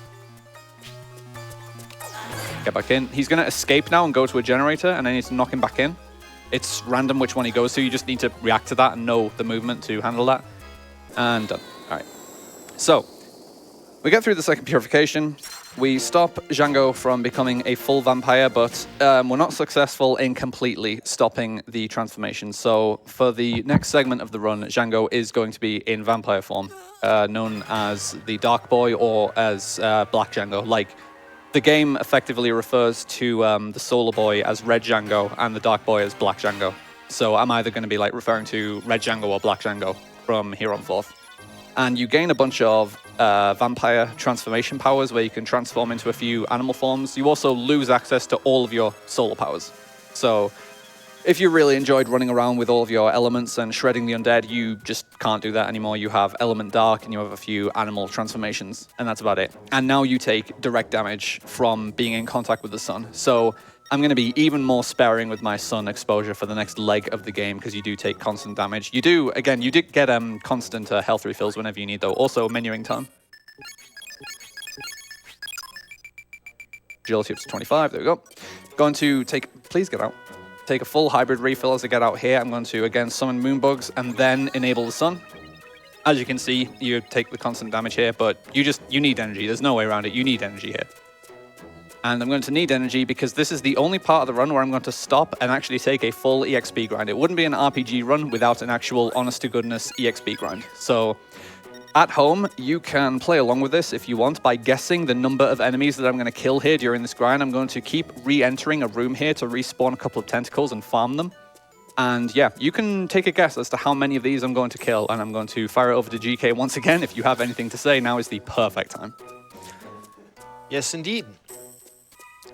[SPEAKER 2] Get back in. He's going to escape now and go to a generator, and I need to knock him back in. It's random which one he goes to. You just need to react to that and know the movement to handle that. And done. All right. So we get through the second purification. We stop Django from becoming a full vampire, but we're not successful in completely stopping the transformation. So for the next segment of the run, Django is going to be in vampire form, known as the Dark Boy or as Black Django. Like, the game effectively refers to the Solar Boy as Red Django and the Dark Boy as Black Django. So I'm either going to be referring to Red Django or Black Django from here on forth. And you gain a bunch of vampire transformation powers where you can transform into a few animal forms. You also lose access to all of your solar powers. So if you really enjoyed running around with all of your elements and shredding the undead, you just can't do that anymore. You have Element Dark and you have a few animal transformations, and that's about it. And now you take direct damage from being in contact with the sun. So I'm going to be even more sparing with my sun exposure for the next leg of the game because you do take constant damage. You do get constant health refills whenever you need, though. Also, menuing time. Agility up to 25. There we go. Going to take... Please get out. Take a full hybrid refill as I get out here. I'm going to, again, summon moonbugs and then enable the sun. As you can see, you take the constant damage here, but you need energy. There's no way around it. You need energy here. And I'm going to need energy because this is the only part of the run where I'm going to stop and actually take a full EXP grind. It wouldn't be an RPG run without an actual honest-to-goodness EXP grind. So at home, you can play along with this if you want by guessing the number of enemies that I'm going to kill here during this grind. I'm going to keep re-entering a room here to respawn a couple of tentacles and farm them. And yeah, you can take a guess as to how many of these I'm going to kill. And I'm going to fire it over to GK once again. If you have anything to say, now is the perfect time.
[SPEAKER 1] Yes, indeed.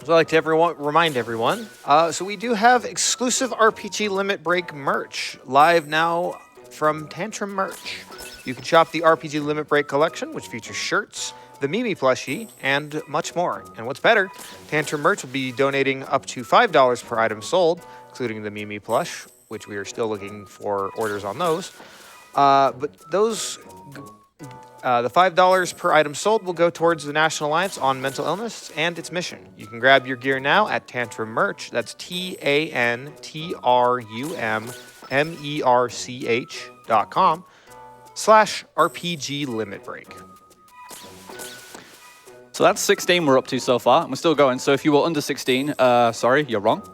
[SPEAKER 1] So I'd like to remind everyone, so we do have exclusive RPG Limit Break merch live now from Tantrum Merch. You can shop the RPG Limit Break collection, which features shirts, the Mimi plushie, and much more. And what's better, Tantrum Merch will be donating up to $5 per item sold, including the Mimi plush, which we are still looking for orders on those. But those The $5 per item sold will go towards the National Alliance on Mental Illness and its mission. You can grab your gear now at Tantrum Merch. That's TANTRUMMERCH.com/RPG Limit Break.
[SPEAKER 2] So that's 16 we're up to so far, and we're still going. So if you were under 16, sorry, you're wrong.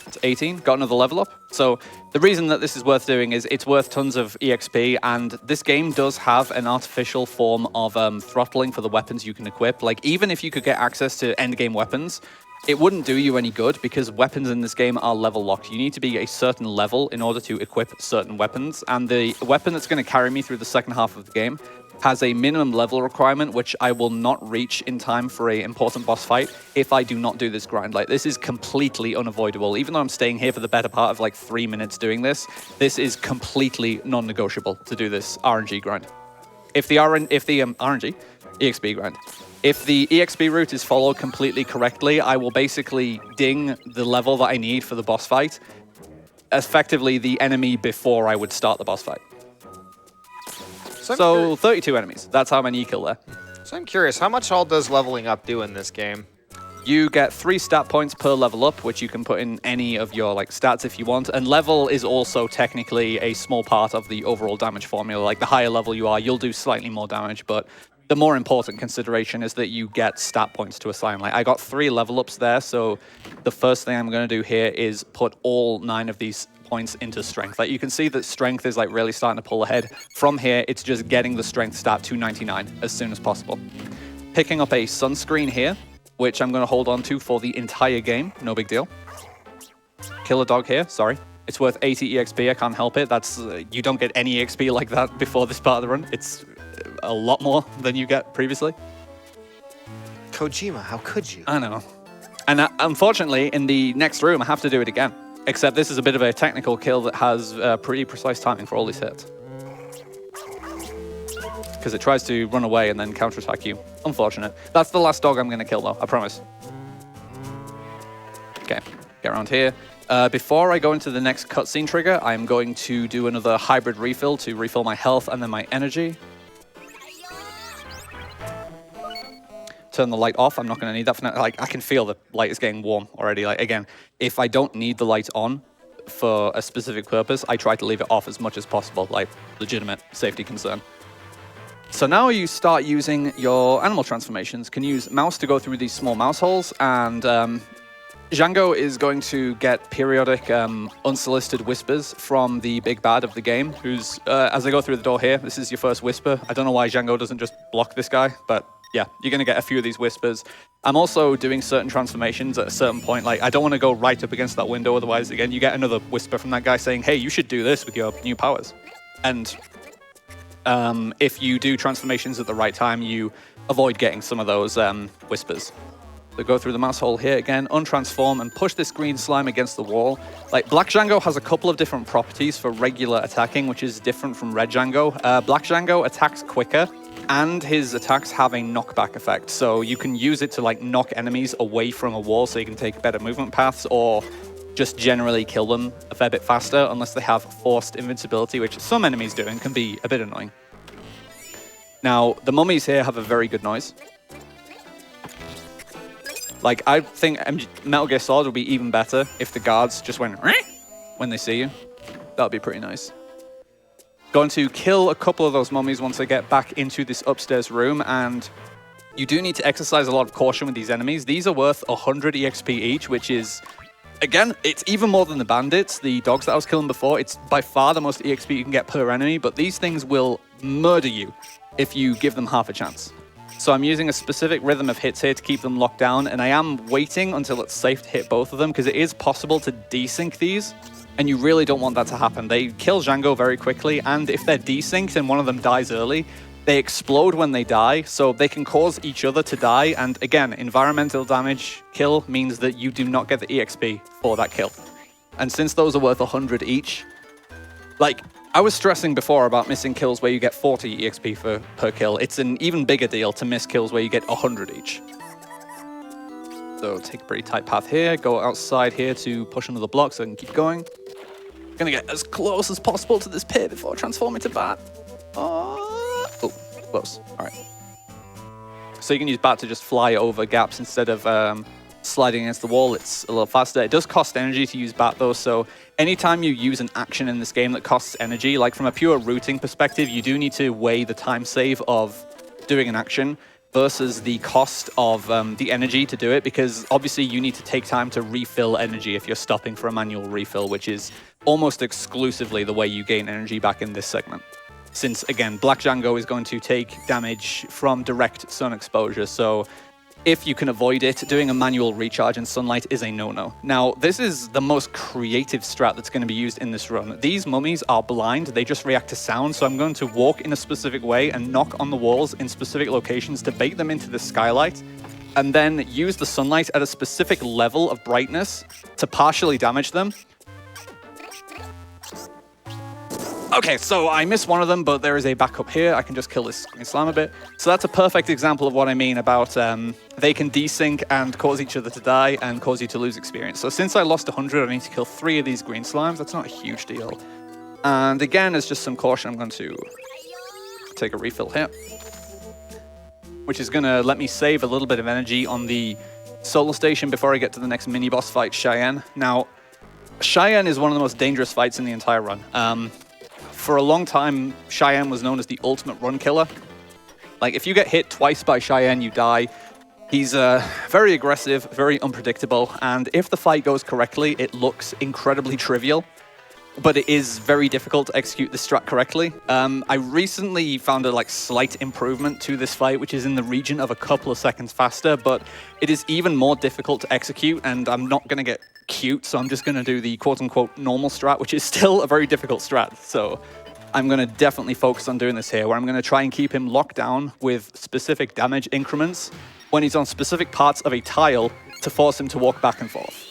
[SPEAKER 2] It's 18, got another level up. So the reason that this is worth doing is it's worth tons of EXP, and this game does have an artificial form of throttling for the weapons you can equip. Like, even if you could get access to endgame weapons, it wouldn't do you any good because weapons in this game are level locked. You need to be a certain level in order to equip certain weapons, and the weapon that's going to carry me through the second half of the game has a minimum level requirement, which I will not reach in time for a important boss fight if I do not do this grind. Like, this is completely unavoidable. Even though I'm staying here for the better part of like 3 minutes doing this, this is completely non-negotiable to do this RNG grind. If the RNG, EXP grind. If the EXP route is followed completely correctly, I will basically ding the level that I need for the boss fight, effectively the enemy before I would start the boss fight. So 32 enemies. That's how many you kill there.
[SPEAKER 1] So I'm curious, how much all does leveling up do in this game?
[SPEAKER 2] You get 3 stat points per level up, which you can put in any of your like stats if you want. And level is also technically a small part of the overall damage formula. Like, the higher level you are, you'll do slightly more damage, but the more important consideration is that you get stat points to assign. Like, I got 3 level ups there, so the first thing I'm going to do here is put all 9 of these points into strength. Like, you can see that strength is like really starting to pull ahead. From here, it's just getting the strength stat to 99 as soon as possible. Picking up a sunscreen here, which I'm going to hold on to for the entire game. No big deal. Kill a dog here. Sorry. It's worth 80 EXP. I can't help it. That's you don't get any EXP like that before this part of the run. It's a lot more than you get previously.
[SPEAKER 1] Kojima, how could you?
[SPEAKER 2] I know. And unfortunately, in the next room, I have to do it again. Except this is a bit of a technical kill that has pretty precise timing for all these hits. Because it tries to run away and then counterattack you. Unfortunate. That's the last dog I'm going to kill, though. I promise. Okay, get around here. Before I go into the next cutscene trigger, I'm going to do another hybrid refill to refill my health and then my energy. Turn the light off. I'm not going to need that for now. Like, I can feel the light is getting warm already. Like, again, if I don't need the light on for a specific purpose, I try to leave it off as much as possible. Like, legitimate safety concern. So now you start using your animal transformations. You can use mouse to go through these small mouse holes, and Django is going to get periodic unsolicited whispers from the big bad of the game, who's, as I go through the door here, this is your first whisper. I don't know why Django doesn't just block this guy, but yeah, you're going to get a few of these whispers. I'm also doing certain transformations at a certain point. Like, I don't want to go right up against that window, otherwise, again, you get another whisper from that guy saying, hey, you should do this with your new powers. And if you do transformations at the right time, you avoid getting some of those whispers. So go through the mouse hole here again, untransform, and push this green slime against the wall. Like, Black Django has a couple of different properties for regular attacking, which is different from Red Django. Black Django attacks quicker, and his attacks have a knockback effect. So you can use it to like knock enemies away from a wall so you can take better movement paths, or just generally kill them a fair bit faster, unless they have forced invincibility, which some enemies do and can be a bit annoying. Now, the mummies here have a very good noise. Like, I think Metal Gear Solid would be even better if the guards just went when they see you. That would be pretty nice. Going to kill a couple of those mummies once I get back into this upstairs room, and you do need to exercise a lot of caution with these enemies. These are worth 100 EXP each, which is, again, it's even more than the bandits, the dogs that I was killing before. It's by far the most EXP you can get per enemy, but these things will murder you if you give them half a chance. So I'm using a specific rhythm of hits here to keep them locked down, and I am waiting until it's safe to hit both of them, because it is possible to desync these, and you really don't want that to happen. They kill Django very quickly, and if they're desynced and one of them dies early, they explode when they die, so they can cause each other to die, and again, environmental damage kill means that you do not get the EXP for that kill. And since those are worth 100 each, like, I was stressing before about missing kills where you get 40 EXP per kill. It's an even bigger deal to miss kills where you get 100 each. So take a pretty tight path here, go outside here to push another block so I can keep going. Gonna get as close as possible to this pit before transforming to bat. Oh, close. All right. So you can use Bat to just fly over gaps instead of sliding against the wall. It's a little faster. It does cost energy to use Bat though, so anytime you use an action in this game that costs energy, like from a pure routing perspective, you do need to weigh the time save of doing an action versus the cost of the energy to do it, because obviously you need to take time to refill energy if you're stopping for a manual refill, which is almost exclusively the way you gain energy back in this segment. Since, again, Black Django is going to take damage from direct sun exposure, so if you can avoid it, doing a manual recharge in sunlight is a no-no. Now, this is the most creative strat that's going to be used in this run. These mummies are blind, they just react to sound, so I'm going to walk in a specific way and knock on the walls in specific locations to bait them into the skylight, and then use the sunlight at a specific level of brightness to partially damage them. Okay, so I missed one of them, but there is a backup here. I can just kill this green slime a bit. So that's a perfect example of what I mean about they can desync and cause each other to die and cause you to lose experience. So since I lost 100, I need to kill 3 of these green slimes. That's not a huge deal. And again, as just some caution, I'm going to take a refill here, which is going to let me save a little bit of energy on the solar station before I get to the next mini-boss fight, Cheyenne. Now, Cheyenne is one of the most dangerous fights in the entire run. For a long time, Cheyenne was known as the ultimate run killer. Like, if you get hit twice by Cheyenne, you die. He's very aggressive, very unpredictable, and if the fight goes correctly, it looks incredibly trivial, but it is very difficult to execute the strat correctly. I recently found a slight improvement to this fight, which is in the region of a couple of seconds faster, but it is even more difficult to execute, and I'm not going to get cute, so I'm just going to do the quote-unquote normal strat, which is still a very difficult strat. So I'm going to definitely focus on doing this here, where I'm going to try and keep him locked down with specific damage increments when he's on specific parts of a tile to force him to walk back and forth.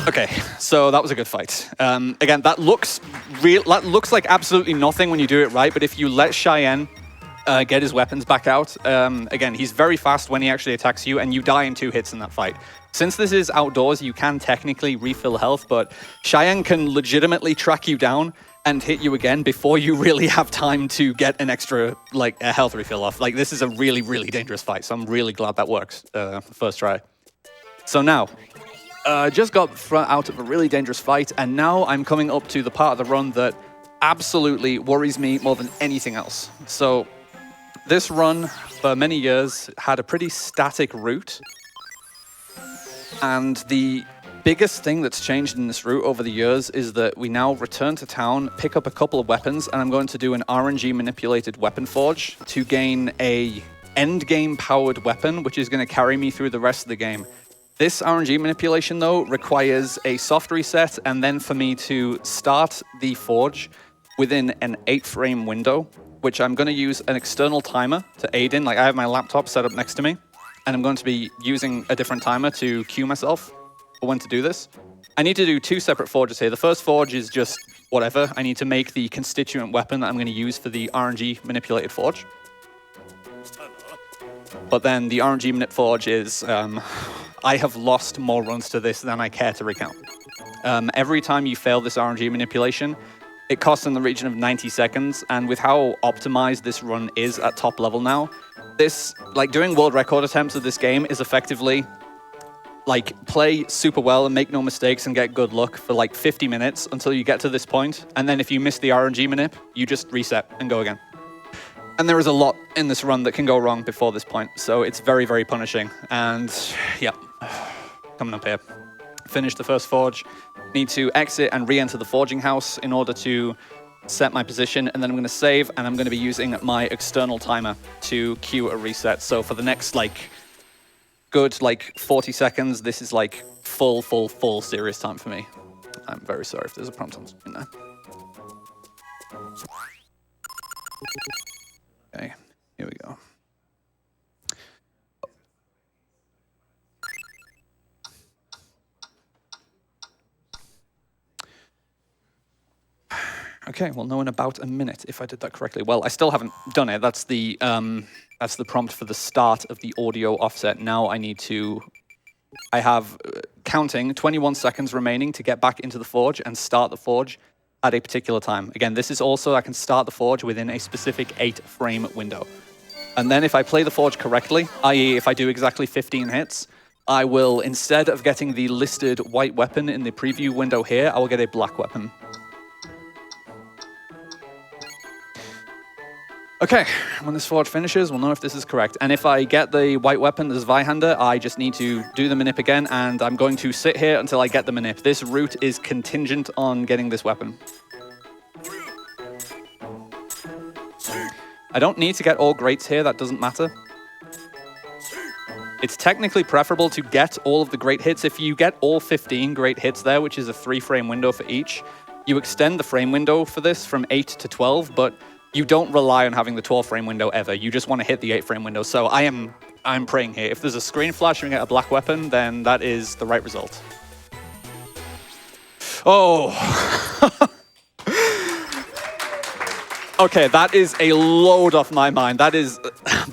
[SPEAKER 2] Okay, so that was a good fight. Again, that looks like absolutely nothing when you do it right, but if you let Cheyenne get his weapons back out, again, he's very fast when he actually attacks you, and you die in 2 hits in that fight. Since this is outdoors, you can technically refill health, but Cheyenne can legitimately track you down and hit you again before you really have time to get an extra, a health refill off. This is a really, really dangerous fight, so I'm really glad that works first try. So now, just got out of a really dangerous fight, and now I'm coming up to the part of the run that absolutely worries me more than anything else. So this run, for many years, had a pretty static route, and the biggest thing that's changed in this route over the years is that we now return to town, pick up a couple of weapons, and I'm going to do an RNG manipulated weapon forge to gain a end game powered weapon, which is going to carry me through the rest of the game. This RNG manipulation, though, requires a soft reset, and then for me to start the forge within an 8-frame window, which I'm going to use an external timer to aid in. I have my laptop set up next to me, and I'm going to be using a different timer to cue myself for when to do this. I need to do 2 separate forges here. The first forge is just whatever. I need to make the constituent weapon that I'm going to use for the RNG manipulated forge. But then the RNG manip forge is... I have lost more runs to this than I care to recount. Every time you fail this RNG manipulation, it costs in the region of 90 seconds, and with how optimized this run is at top level now, this, doing world record attempts of this game is effectively, play super well and make no mistakes and get good luck for 50 minutes until you get to this point, and then if you miss the RNG manip, you just reset and go again. And there is a lot in this run that can go wrong before this point, so it's very, very punishing. And yeah, coming up here. Finish the first forge. Need to exit and re-enter the forging house in order to set my position, and then I'm going to save, and I'm going to be using my external timer to cue a reset. So for the next, good, 40 seconds, this is, full serious time for me. I'm very sorry if there's a prompt in there. Okay, here we go. Okay, we'll know in about a minute if I did that correctly. Well, I still haven't done it. That's the prompt for the start of the audio offset. Now I need to... I have counting 21 seconds remaining to get back into the forge and start the forge at a particular time. Again, this is also, I can start the forge within a specific 8-frame window. And then if I play the forge correctly, i.e. if I do exactly 15 hits, I will, instead of getting the listed white weapon in the preview window here, I will get a black weapon. Okay, when this forge finishes, we'll know if this is correct. And if I get the white weapon as Zweihander, I just need to do the manip again, and I'm going to sit here until I get the manip. This route is contingent on getting this weapon. I don't need to get all greats here, that doesn't matter. It's technically preferable to get all of the great hits. If you get all 15 great hits there, which is a 3-frame window for each, you extend the frame window for this from 8 to 12, but you don't rely on having the 12-frame window ever. You just want to hit the 8-frame window. So I'm praying here. If there's a screen flash and we get a black weapon, then that is the right result. Oh. Okay, that is a load off my mind. That is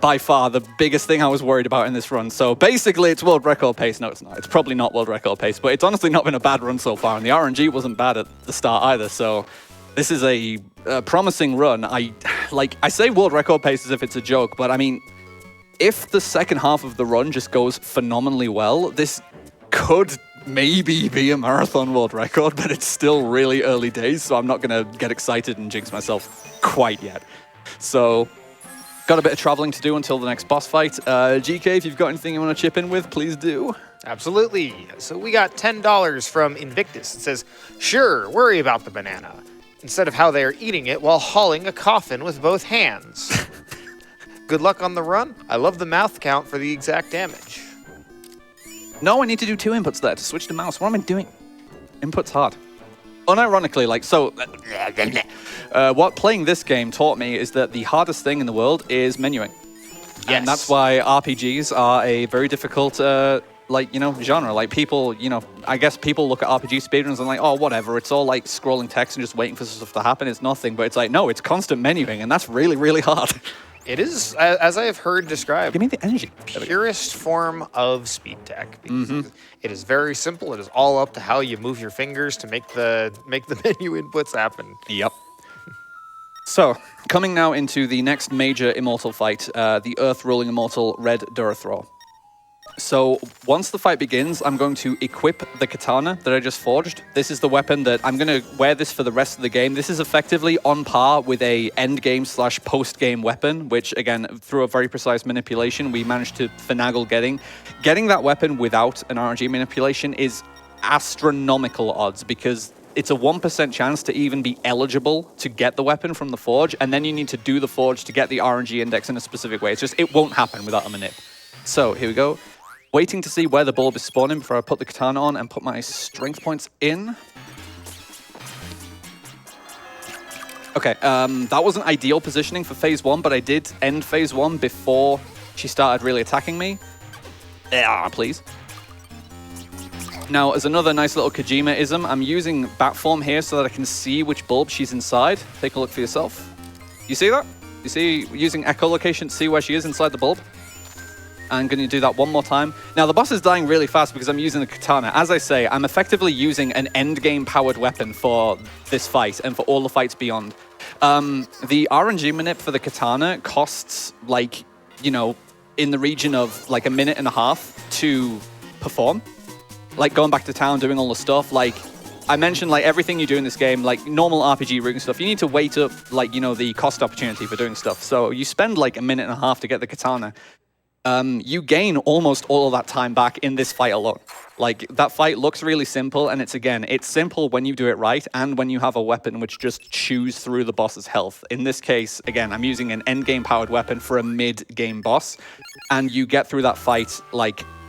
[SPEAKER 2] by far the biggest thing I was worried about in this run. So basically, it's world record pace. No, it's not. It's probably not world record pace, but it's honestly not been a bad run so far. And the RNG wasn't bad at the start either. So this is a promising run. I say world record pace as if it's a joke, but I mean, if the second half of the run just goes phenomenally well, this could maybe be a marathon world record, but it's still really early days, so I'm not going to get excited and jinx myself quite yet. So, got a bit of traveling to do until the next boss fight. GK, if you've got anything you want to chip in with, please do.
[SPEAKER 1] Absolutely. So we got $10 from Invictus. It says, sure, worry about the banana, instead of how they are eating it while hauling a coffin with both hands. Good luck on the run. I love the mouth count for the exact damage.
[SPEAKER 2] No, I need to do 2 inputs there to switch to mouse. What am I doing? Input's hard. Unironically, what playing this game taught me is that the hardest thing in the world is menuing.
[SPEAKER 1] Yes.
[SPEAKER 2] And that's why RPGs are a very difficult, genre. Like people, I guess people look at RPG speedruns and like, oh, whatever. It's all like scrolling text and just waiting for stuff to happen. It's nothing. But it's like, no, it's constant menuing, and that's really, really hard.
[SPEAKER 1] It is, as I have heard described,
[SPEAKER 2] Give me the energy.
[SPEAKER 1] purest form of speed tech. Because it is very simple. It is all up to how you move your fingers to make the menu inputs happen.
[SPEAKER 2] Yep. So, coming now into the next major immortal fight, the Earth-ruling immortal Red Durathror. So, once the fight begins, I'm going to equip the katana that I just forged. This is the weapon that I'm going to wear this for the rest of the game. This is effectively on par with a endgame / post-game weapon, which, again, through a very precise manipulation, we managed to finagle getting. Getting that weapon without an RNG manipulation is astronomical odds, because it's a 1% chance to even be eligible to get the weapon from the forge, and then you need to do the forge to get the RNG index in a specific way. It's just, it won't happen without a manip. So, here we go. Waiting to see where the bulb is spawning before I put the katana on and put my strength points in. Okay, that wasn't ideal positioning for phase 1, but I did end phase 1 before she started really attacking me. Please. Now, as another nice little Kojima-ism, I'm using bat form here so that I can see which bulb she's inside. Take a look for yourself. You see that? You see using echolocation to see where she is inside the bulb? I'm going to do that one more time. Now, the boss is dying really fast because I'm using the katana. As I say, I'm effectively using an endgame powered weapon for this fight and for all the fights beyond. The RNG manip for the katana costs, in the region of, a minute and a half to perform. Like, going back to town, doing all the stuff. Like, I mentioned, everything you do in this game, normal RPG route and stuff, you need to wait up, the cost opportunity for doing stuff. So you spend, a minute and a half to get the katana. You gain almost all of that time back in this fight alone. That fight looks really simple, and it's simple when you do it right, and when you have a weapon which just chews through the boss's health. In this case, again, I'm using an endgame powered weapon for a mid-game boss, and you get through that fight,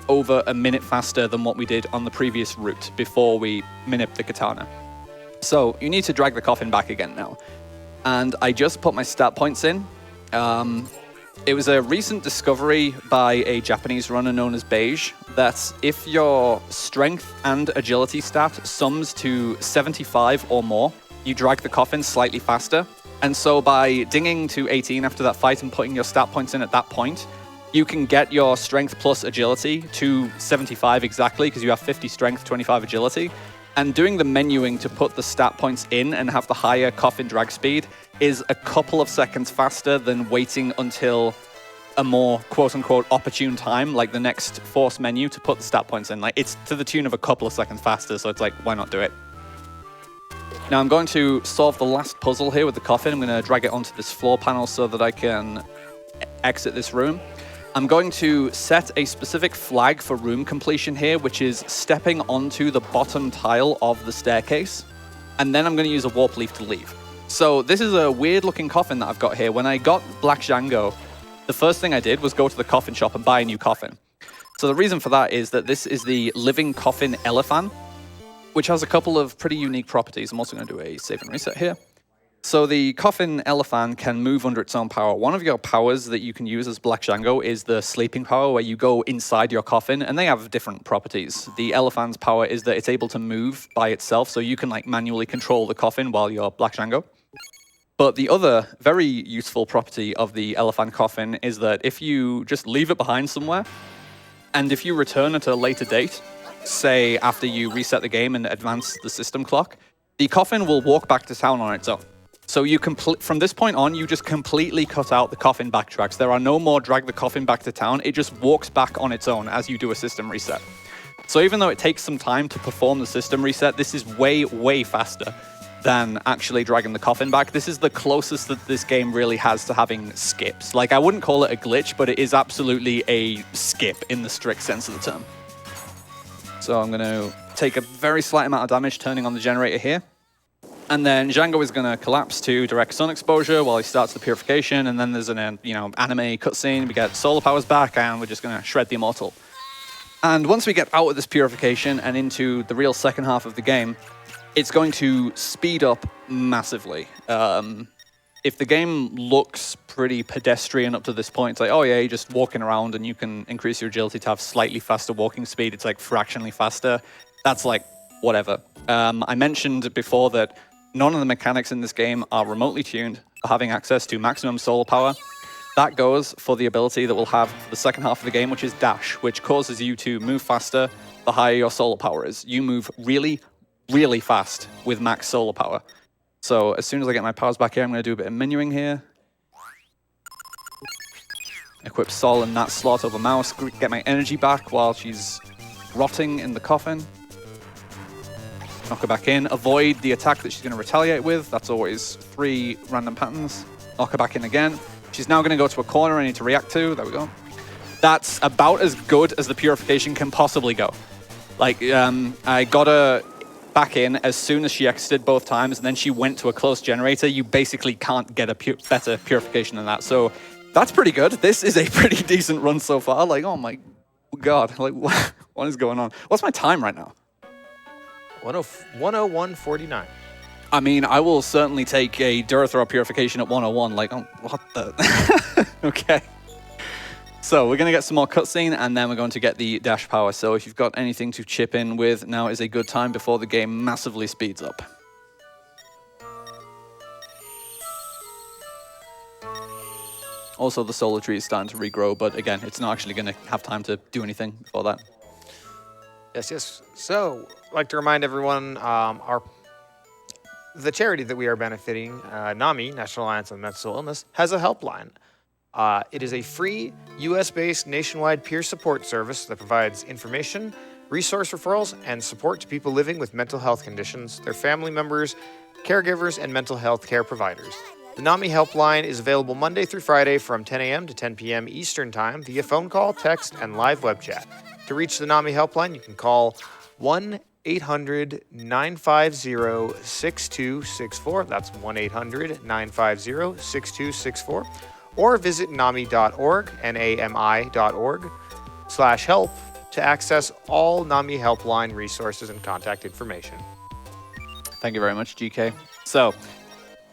[SPEAKER 2] over a minute faster than what we did on the previous route before we manip the katana. So, you need to drag the coffin back again now. And I just put my stat points in. It was a recent discovery by a Japanese runner known as Beige that if your strength and agility stat sums to 75 or more, you drag the coffin slightly faster. And so by dinging to 18 after that fight and putting your stat points in at that point, you can get your strength plus agility to 75 exactly, because you have 50 strength, 25 agility. And doing the menuing to put the stat points in and have the higher coffin drag speed is a couple of seconds faster than waiting until a more quote-unquote opportune time, like the next force menu, to put the stat points in. Like, it's to the tune of a couple of seconds faster, so it's like, why not do it? Now I'm going to solve the last puzzle here with the coffin. I'm going to drag it onto this floor panel so that I can exit this room. I'm going to set a specific flag for room completion here, which is stepping onto the bottom tile of the staircase. And then I'm going to use a warp leaf to leave. So this is a weird looking coffin that I've got here. When I got Black Django, the first thing I did was go to the coffin shop and buy a new coffin. So the reason for that is that this is the living coffin elephant, which has a couple of pretty unique properties. I'm also going to do a save and reset here. So the coffin elephant can move under its own power. One of your powers that you can use as Black Django is the sleeping power, where you go inside your coffin, and they have different properties. The elephant's power is that it's able to move by itself, so you can like manually control the coffin while you're Black Django. But the other very useful property of the elephant coffin is that if you just leave it behind somewhere, and if you return at a later date, say after you reset the game and advance the system clock, the coffin will walk back to town on its own. So you from this point on, you just completely cut out the coffin backtracks. There are no more drag the coffin back to town. It just walks back on its own as you do a system reset. So even though it takes some time to perform the system reset, this is way, way faster than actually dragging the coffin back. This is the closest that this game really has to having skips. Like, I wouldn't call it a glitch, but it is absolutely a skip in the strict sense of the term. So I'm going to take a very slight amount of damage turning on the generator here. And then Django is going to collapse to direct sun exposure while he starts the purification. And then there's an anime cutscene. We get solar powers back, and we're just going to shred the immortal. And once we get out of this purification and into the real second half of the game, it's going to speed up massively. If the game looks pretty pedestrian up to this point, it's like, oh yeah, you're just walking around and you can increase your agility to have slightly faster walking speed. It's like fractionally faster. That's like, whatever. I mentioned before that none of the mechanics in this game are remotely tuned for having access to maximum solar power. That goes for the ability that we'll have for the second half of the game, which is Dash, which causes you to move faster the higher your solar power is. You move really, really fast with max solar power. So as soon as I get my powers back here, I'm going to do a bit of menuing here. Equip Sol in that slot over mouse, get my energy back while she's rotting in the coffin. Knock her back in, avoid the attack that she's going to retaliate with. That's always 3 random patterns. Knock her back in again. She's now going to go to a corner I need to react to. There we go. That's about as good as the purification can possibly go. Like, I got her back in as soon as she exited both times, and then she went to a close generator. You basically can't get a better purification than that. So that's pretty good. This is a pretty decent run so far. Like, oh my God. Like, what is going on? What's my time right now?
[SPEAKER 1] 101.49.
[SPEAKER 2] I mean, I will certainly take a Durithrow purification at 101. Like, oh, what the? Okay. So we're going to get some more cutscene, and then we're going to get the dash power. So if you've got anything to chip in with, now is a good time before the game massively speeds up. Also, the solar tree is starting to regrow, but again, it's not actually going to have time to do anything before that.
[SPEAKER 1] Yes. So, I'd like to remind everyone, the charity that we are benefiting, NAMI, National Alliance on Mental Illness, has a helpline. It is a free, US-based nationwide peer support service that provides information, resource referrals, and support to people living with mental health conditions, their family members, caregivers, and mental health care providers. The NAMI helpline is available Monday through Friday from 10 a.m. to 10 p.m. Eastern Time via phone call, text, and live web chat. To reach the NAMI helpline, you can call 1-800-950-6264. That's 1-800-950-6264. Or visit NAMI.org, NAMI.org/help to access all NAMI helpline resources and contact information.
[SPEAKER 2] Thank you very much, GK. So,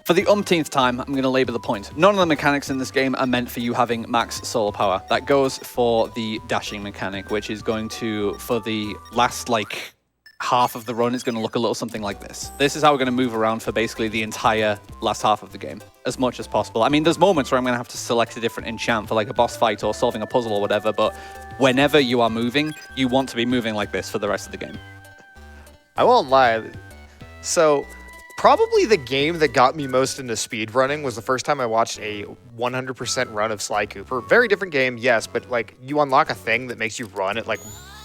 [SPEAKER 2] for the umpteenth time, I'm going to labor the point. None of the mechanics in this game are meant for you having max solar power. That goes for the dashing mechanic, which is going to, for the last, like, half of the run is going to look a little something like this. This is how we're going to move around for basically the entire last half of the game, as much as possible. I mean, there's moments where I'm going to have to select a different enchant for like a boss fight or solving a puzzle or whatever, but whenever you are moving, you want to be moving like this for the rest of the game.
[SPEAKER 1] I won't lie. So, probably the game that got me most into speedrunning was the first time I watched a 100% run of Sly Cooper. Very different game, yes, but like you unlock a thing that makes you run at like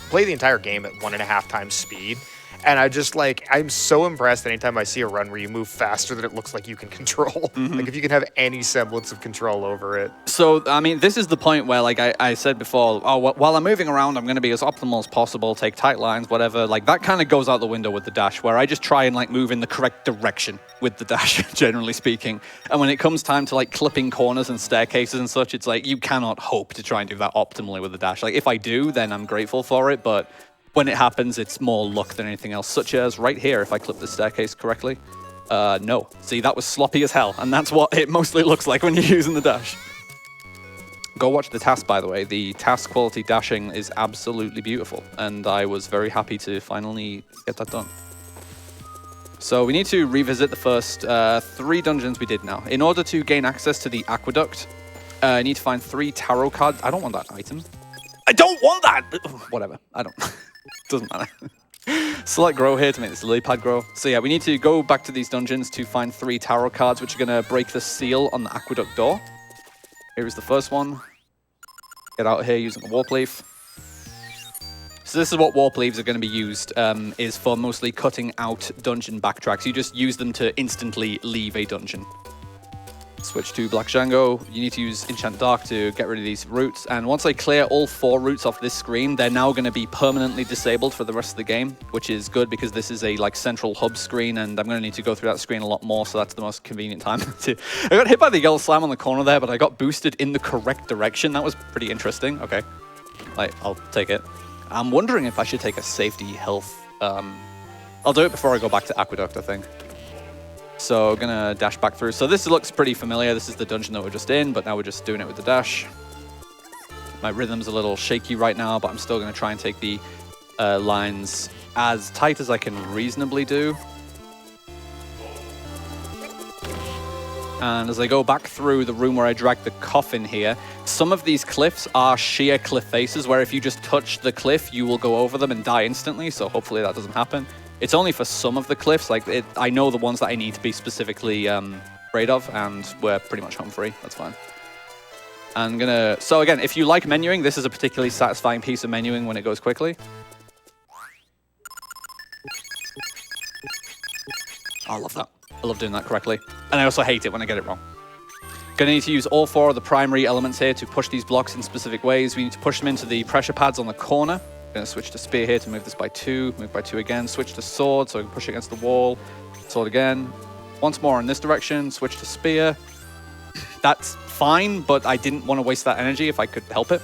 [SPEAKER 1] play the entire game at 1.5 times speed. And I just like, I'm so impressed anytime I see a run where you move faster than it looks like you can control. Like if you can have any semblance of control over it.
[SPEAKER 2] So, I mean, this is the point where, like I said before, while I'm moving around, I'm going to be as optimal as possible, take tight lines, whatever. Like, that kind of goes out the window with the dash, where I just try and, like, move in the correct direction with the dash, generally speaking. And when it comes time to, like, clipping corners and staircases and such, it's like, you cannot hope to try and do that optimally with the dash. Like, if I do, then I'm grateful for it, but when it happens, it's more luck than anything else, such as right here, if I clip the staircase correctly. No. See, that was sloppy as hell, and that's what it mostly looks like when you're using the dash. Go watch the task, by the way. The task quality dashing is absolutely beautiful, and I was very happy to finally get that done. So we need to revisit the first 3 dungeons we did now. In order to gain access to the aqueduct, I need to find 3 tarot cards. I don't want that item. I don't want that! Whatever, I don't. Doesn't matter. Select grow here to make this lily pad grow. So yeah, we need to go back to these dungeons to find 3 tarot cards, which are going to break the seal on the aqueduct door. Here is the first one. Get out of here using a warp leaf. So this is what warp leaves are going to be used, is for mostly cutting out dungeon backtracks. You just use them to instantly leave a dungeon. Switch to Black Django. You need to use Enchant Dark to get rid of these roots. And once I clear all 4 roots off this screen, they're now going to be permanently disabled for the rest of the game, which is good because this is a like central hub screen, and I'm going to need to go through that screen a lot more, so that's the most convenient time. I got hit by the yellow slime on the corner there, but I got boosted in the correct direction. That was pretty interesting. Okay, I'll take it. I'm wondering if I should take a safety health. I'll do it before I go back to Aqueduct, I think. So I'm gonna dash back through. So this looks pretty familiar. This is the dungeon that we're just in, but now we're just doing it with the dash. My rhythm's a little shaky right now, but I'm still gonna try and take the lines as tight as I can reasonably do. And as I go back through the room where I dragged the coffin here, some of these cliffs are sheer cliff faces where if you just touch the cliff, you will go over them and die instantly. So hopefully that doesn't happen. It's only for some of the cliffs. Like I know the ones that I need to be specifically afraid of, and we're pretty much home free. That's fine. I'm gonna. So again, if you like menuing, this is a particularly satisfying piece of menuing when it goes quickly. I love that. I love doing that correctly, and I also hate it when I get it wrong. Gonna need to use all 4 of the primary elements here to push these blocks in specific ways. We need to push them into the pressure pads on the corner. Going to switch to spear here to move this by 2, move by 2 again, switch to sword so I can push against the wall, sword again. Once more in this direction, switch to spear. That's fine, but I didn't want to waste that energy if I could help it.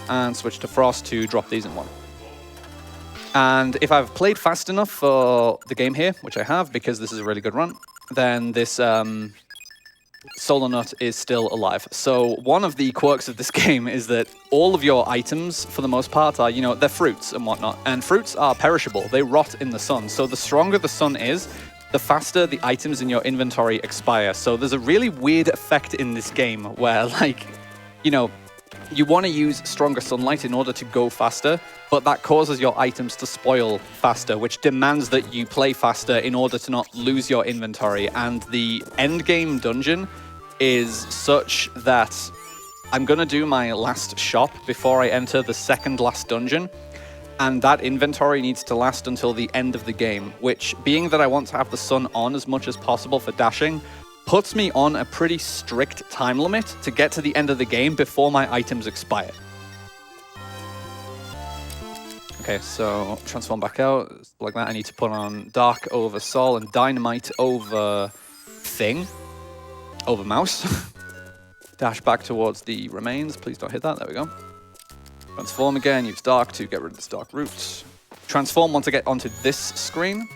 [SPEAKER 2] And switch to frost to drop these in 1. And if I've played fast enough for the game here, which I have because this is a really good run, then this Solar Nut is still alive. So one of the quirks of this game is that all of your items, for the most part, are, they're fruits and whatnot. And fruits are perishable. They rot in the sun. So the stronger the sun is, the faster the items in your inventory expire. So there's a really weird effect in this game where, like, you want to use stronger sunlight in order to go faster, but that causes your items to spoil faster, which demands that you play faster in order to not lose your inventory. And the end game dungeon is such that I'm going to do my last shop before I enter the second last dungeon, and that inventory needs to last until the end of the game, which, being that I want to have the sun on as much as possible for dashing, puts me on a pretty strict time limit to get to the end of the game before my items expire. Okay, so transform back out like that. I need to put on Dark over Sol and Dynamite over Thing, over Mouse. Dash back towards the remains. Please don't hit that. There we go. Transform again. Use Dark to get rid of this Dark root. Transform once I get onto this screen.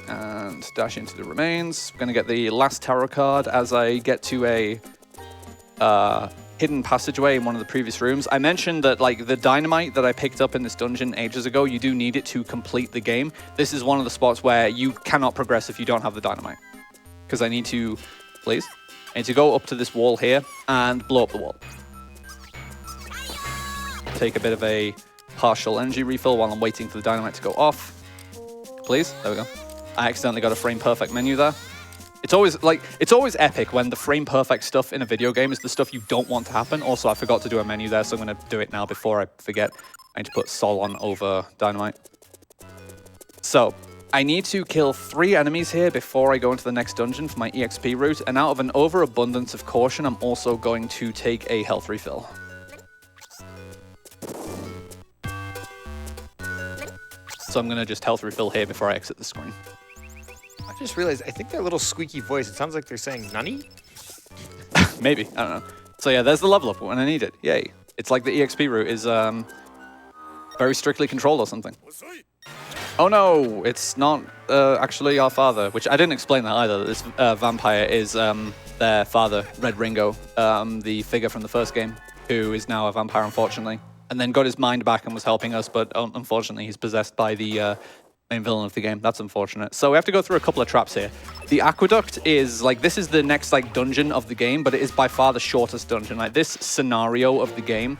[SPEAKER 2] And dash into the remains. We're going to get the last tarot card as I get to a hidden passageway in one of the previous rooms. I mentioned that like the dynamite that I picked up in this dungeon ages ago, you do need it to complete the game. This is one of the spots where you cannot progress if you don't have the dynamite. Because I need to, please, I need to go up to this wall here and blow up the wall. Take a bit of a partial energy refill while I'm waiting for the dynamite to go off. Please, there we go. I accidentally got a frame perfect menu there. It's always epic when the frame perfect stuff in a video game is the stuff you don't want to happen. Also, I forgot to do a menu there, so I'm going to do it now before I forget. I need to put Sol on over Dynamite. So, I need to kill 3 enemies here before I go into the next dungeon for my EXP route. And out of an overabundance of caution, I'm also going to take a health refill. So I'm going to just health refill here before I exit the screen.
[SPEAKER 1] I just realized, I think their little squeaky voice, it sounds like they're saying nunny?
[SPEAKER 2] Maybe, I don't know. So yeah, there's the level up when I need it. Yay. It's like the EXP route is very strictly controlled or something. Oh no, it's not actually our father, which I didn't explain that either. This vampire is their father, Red Ringo, the figure from the first game, who is now a vampire, unfortunately. And then got his mind back and was helping us, but unfortunately he's possessed by the main villain of the game. That's unfortunate. So we have to go through a couple of traps here. The aqueduct is like, this is the next like dungeon of the game, but it is by far the shortest dungeon. Like this scenario of the game,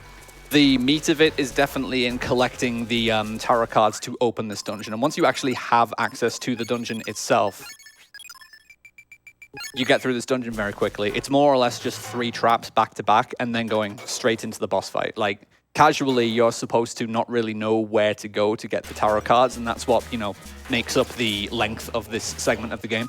[SPEAKER 2] the meat of it is definitely in collecting the tarot cards to open this dungeon. And once you actually have access to the dungeon itself, you get through this dungeon very quickly. It's more or less just 3 traps back to back and then going straight into the boss fight. Like, casually, you're supposed to not really know where to go to get the tarot cards, and that's what, you know, makes up the length of this segment of the game.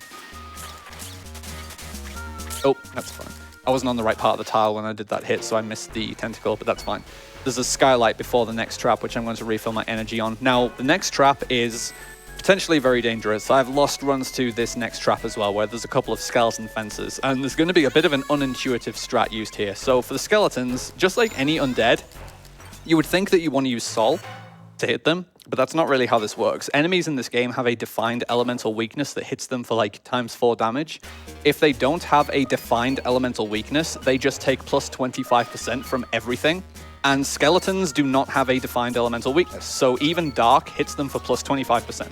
[SPEAKER 2] Oh, that's fine. I wasn't on the right part of the tile when I did that hit, so I missed the tentacle, but that's fine. There's a skylight before the next trap, which I'm going to refill my energy on. Now, the next trap is potentially very dangerous. I've lost runs to this next trap as well, where there's a couple of skeleton fences, and there's going to be a bit of an unintuitive strat used here. So for the skeletons, just like any undead, you would think that you want to use Sol to hit them, but that's not really how this works. Enemies in this game have a defined elemental weakness that hits them for like ×4 damage. If they don't have a defined elemental weakness, they just take plus 25% from everything. And skeletons do not have a defined elemental weakness, so even Dark hits them for plus 25%.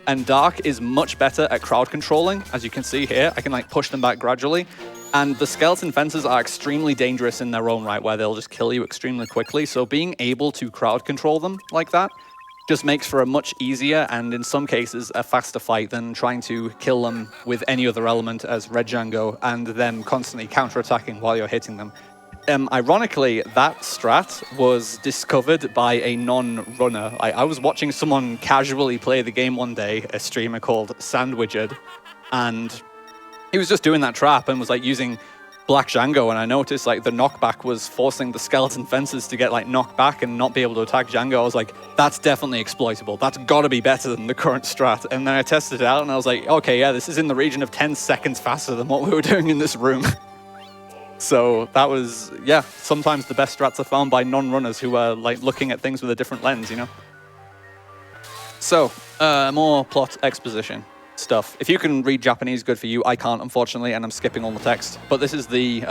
[SPEAKER 2] And Dark is much better at crowd controlling. As you can see here, I can like push them back gradually. And the skeleton fences are extremely dangerous in their own right, where they'll just kill you extremely quickly. So being able to crowd control them like that just makes for a much easier and in some cases a faster fight than trying to kill them with any other element as Red Django and them constantly counterattacking while you're hitting them. Ironically, that strat was discovered by a non-runner. I was watching someone casually play the game one day, a streamer called Sandwidged, and he was just doing that trap and was like using Black Django, and I noticed like the knockback was forcing the skeleton fences to get like knocked back and not be able to attack Django. I was like, that's definitely exploitable. That's got to be better than the current strat. And then I tested it out and I was like, okay, yeah, this is in the region of 10 seconds faster than what we were doing in this room. So that was, yeah, sometimes the best strats are found by non-runners who are like looking at things with a different lens, you know? So, more plot exposition stuff. If you can read Japanese, good for you. I can't, unfortunately, and I'm skipping all the text. But this is the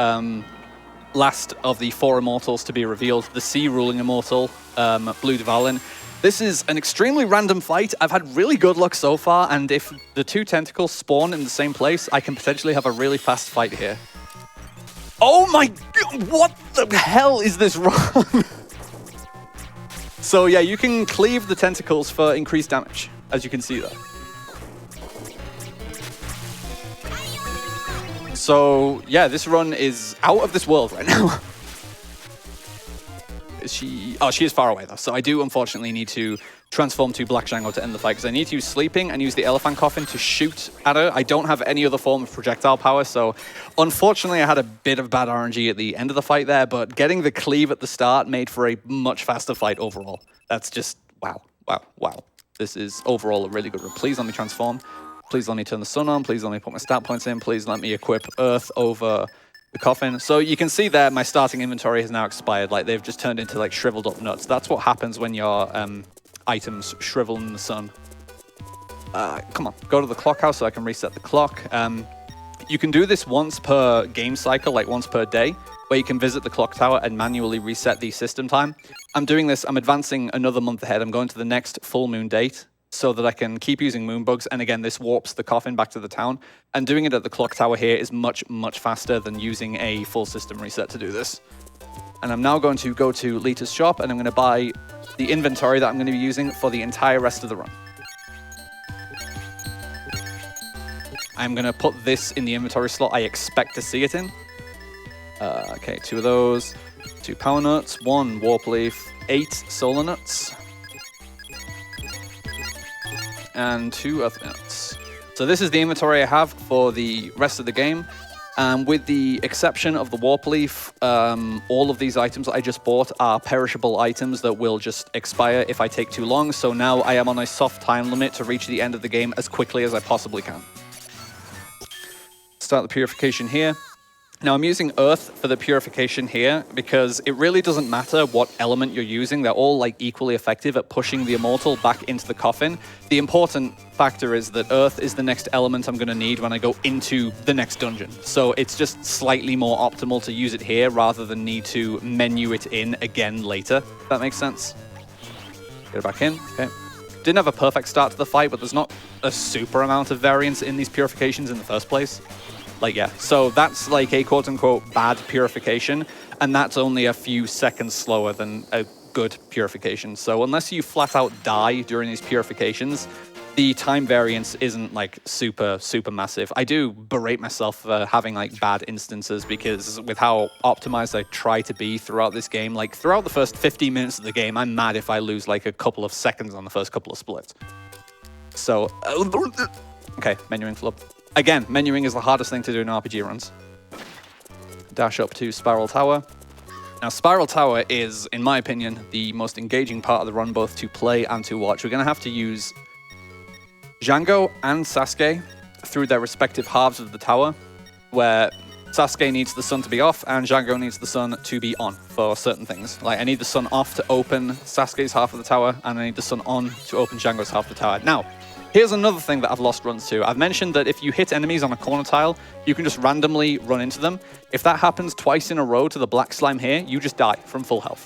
[SPEAKER 2] last of the 4 immortals to be revealed. The sea-ruling immortal, Blue Dvalin. This is an extremely random fight. I've had really good luck so far, and if the 2 tentacles spawn in the same place, I can potentially have a really fast fight here. Oh my god, what the hell is this run? So yeah, you can cleave the tentacles for increased damage, as you can see there. So yeah, this run is out of this world right now. Is she? Oh, she is far away though. So I do unfortunately need to transform to Black Django to end the fight because I need to use Sleeping and use the Elephant Coffin to shoot at her. I don't have any other form of projectile power, so unfortunately I had a bit of bad RNG at the end of the fight there, but getting the cleave at the start made for a much faster fight overall. That's just wow, wow, wow. This is overall a really good run. Please let me transform. Please let me turn the sun on. Please let me put my stat points in. Please let me equip Earth over the coffin. So you can see there my starting inventory has now expired. Like they've just turned into like shriveled up nuts. That's what happens when your items shrivel in the sun. Come on, go to the clock house so I can reset the clock. You can do this once per game cycle, like once per day. where you can visit the clock tower and manually reset the system time. I'm doing this, I'm advancing another month ahead. I'm going to the next full moon date so that I can keep using moonbugs. And again, this warps the coffin back to the town. And doing it at the clock tower here is much, much faster than using a full system reset to do this. And I'm now going to go to Lita's shop and I'm going to buy the inventory that I'm going to be using for the entire rest of the run. I'm going to put this in the inventory slot I expect to see it in. Okay, 2 of those, 2 power nuts, 1 warp leaf, 8 solar nuts, and 2 earth nuts. So this is the inventory I have for the rest of the game. With the exception of the warp leaf, all of these items that I just bought are perishable items that will just expire if I take too long. So now I am on a soft time limit to reach the end of the game as quickly as I possibly can. Start the purification here. Now I'm using earth for the purification here because it really doesn't matter what element you're using. They're all like equally effective at pushing the immortal back into the coffin. The important factor is that earth is the next element I'm going to need when I go into the next dungeon. So it's just slightly more optimal to use it here rather than need to menu it in again later. If that makes sense. Get it back in. Okay. Didn't have a perfect start to the fight, but there's not a super amount of variance in these purifications in the first place. Like, yeah, so that's like a quote-unquote bad purification, and that's only a few seconds slower than a good purification. So unless you flat out die during these purifications, the time variance isn't like super, super massive. I do berate myself for having like bad instances because with how optimized I try to be throughout this game, like throughout the first 15 minutes of the game, I'm mad if I lose like a couple of seconds on the first couple of splits. So, okay, menuing flub. Again, menuing is the hardest thing to do in RPG runs. Dash up to Spiral Tower. Now, Spiral Tower is, in my opinion, the most engaging part of the run, both to play and to watch. We're going to have to use Django and Sasuke through their respective halves of the tower, where Sasuke needs the sun to be off and Django needs the sun to be on for certain things. Like, I need the sun off to open Sasuke's half of the tower, and I need the sun on to open Django's half of the tower. Now, here's another thing that I've lost runs to. I've mentioned that if you hit enemies on a corner tile, you can just randomly run into them. If that happens twice in a row to the black slime here, you just die from full health.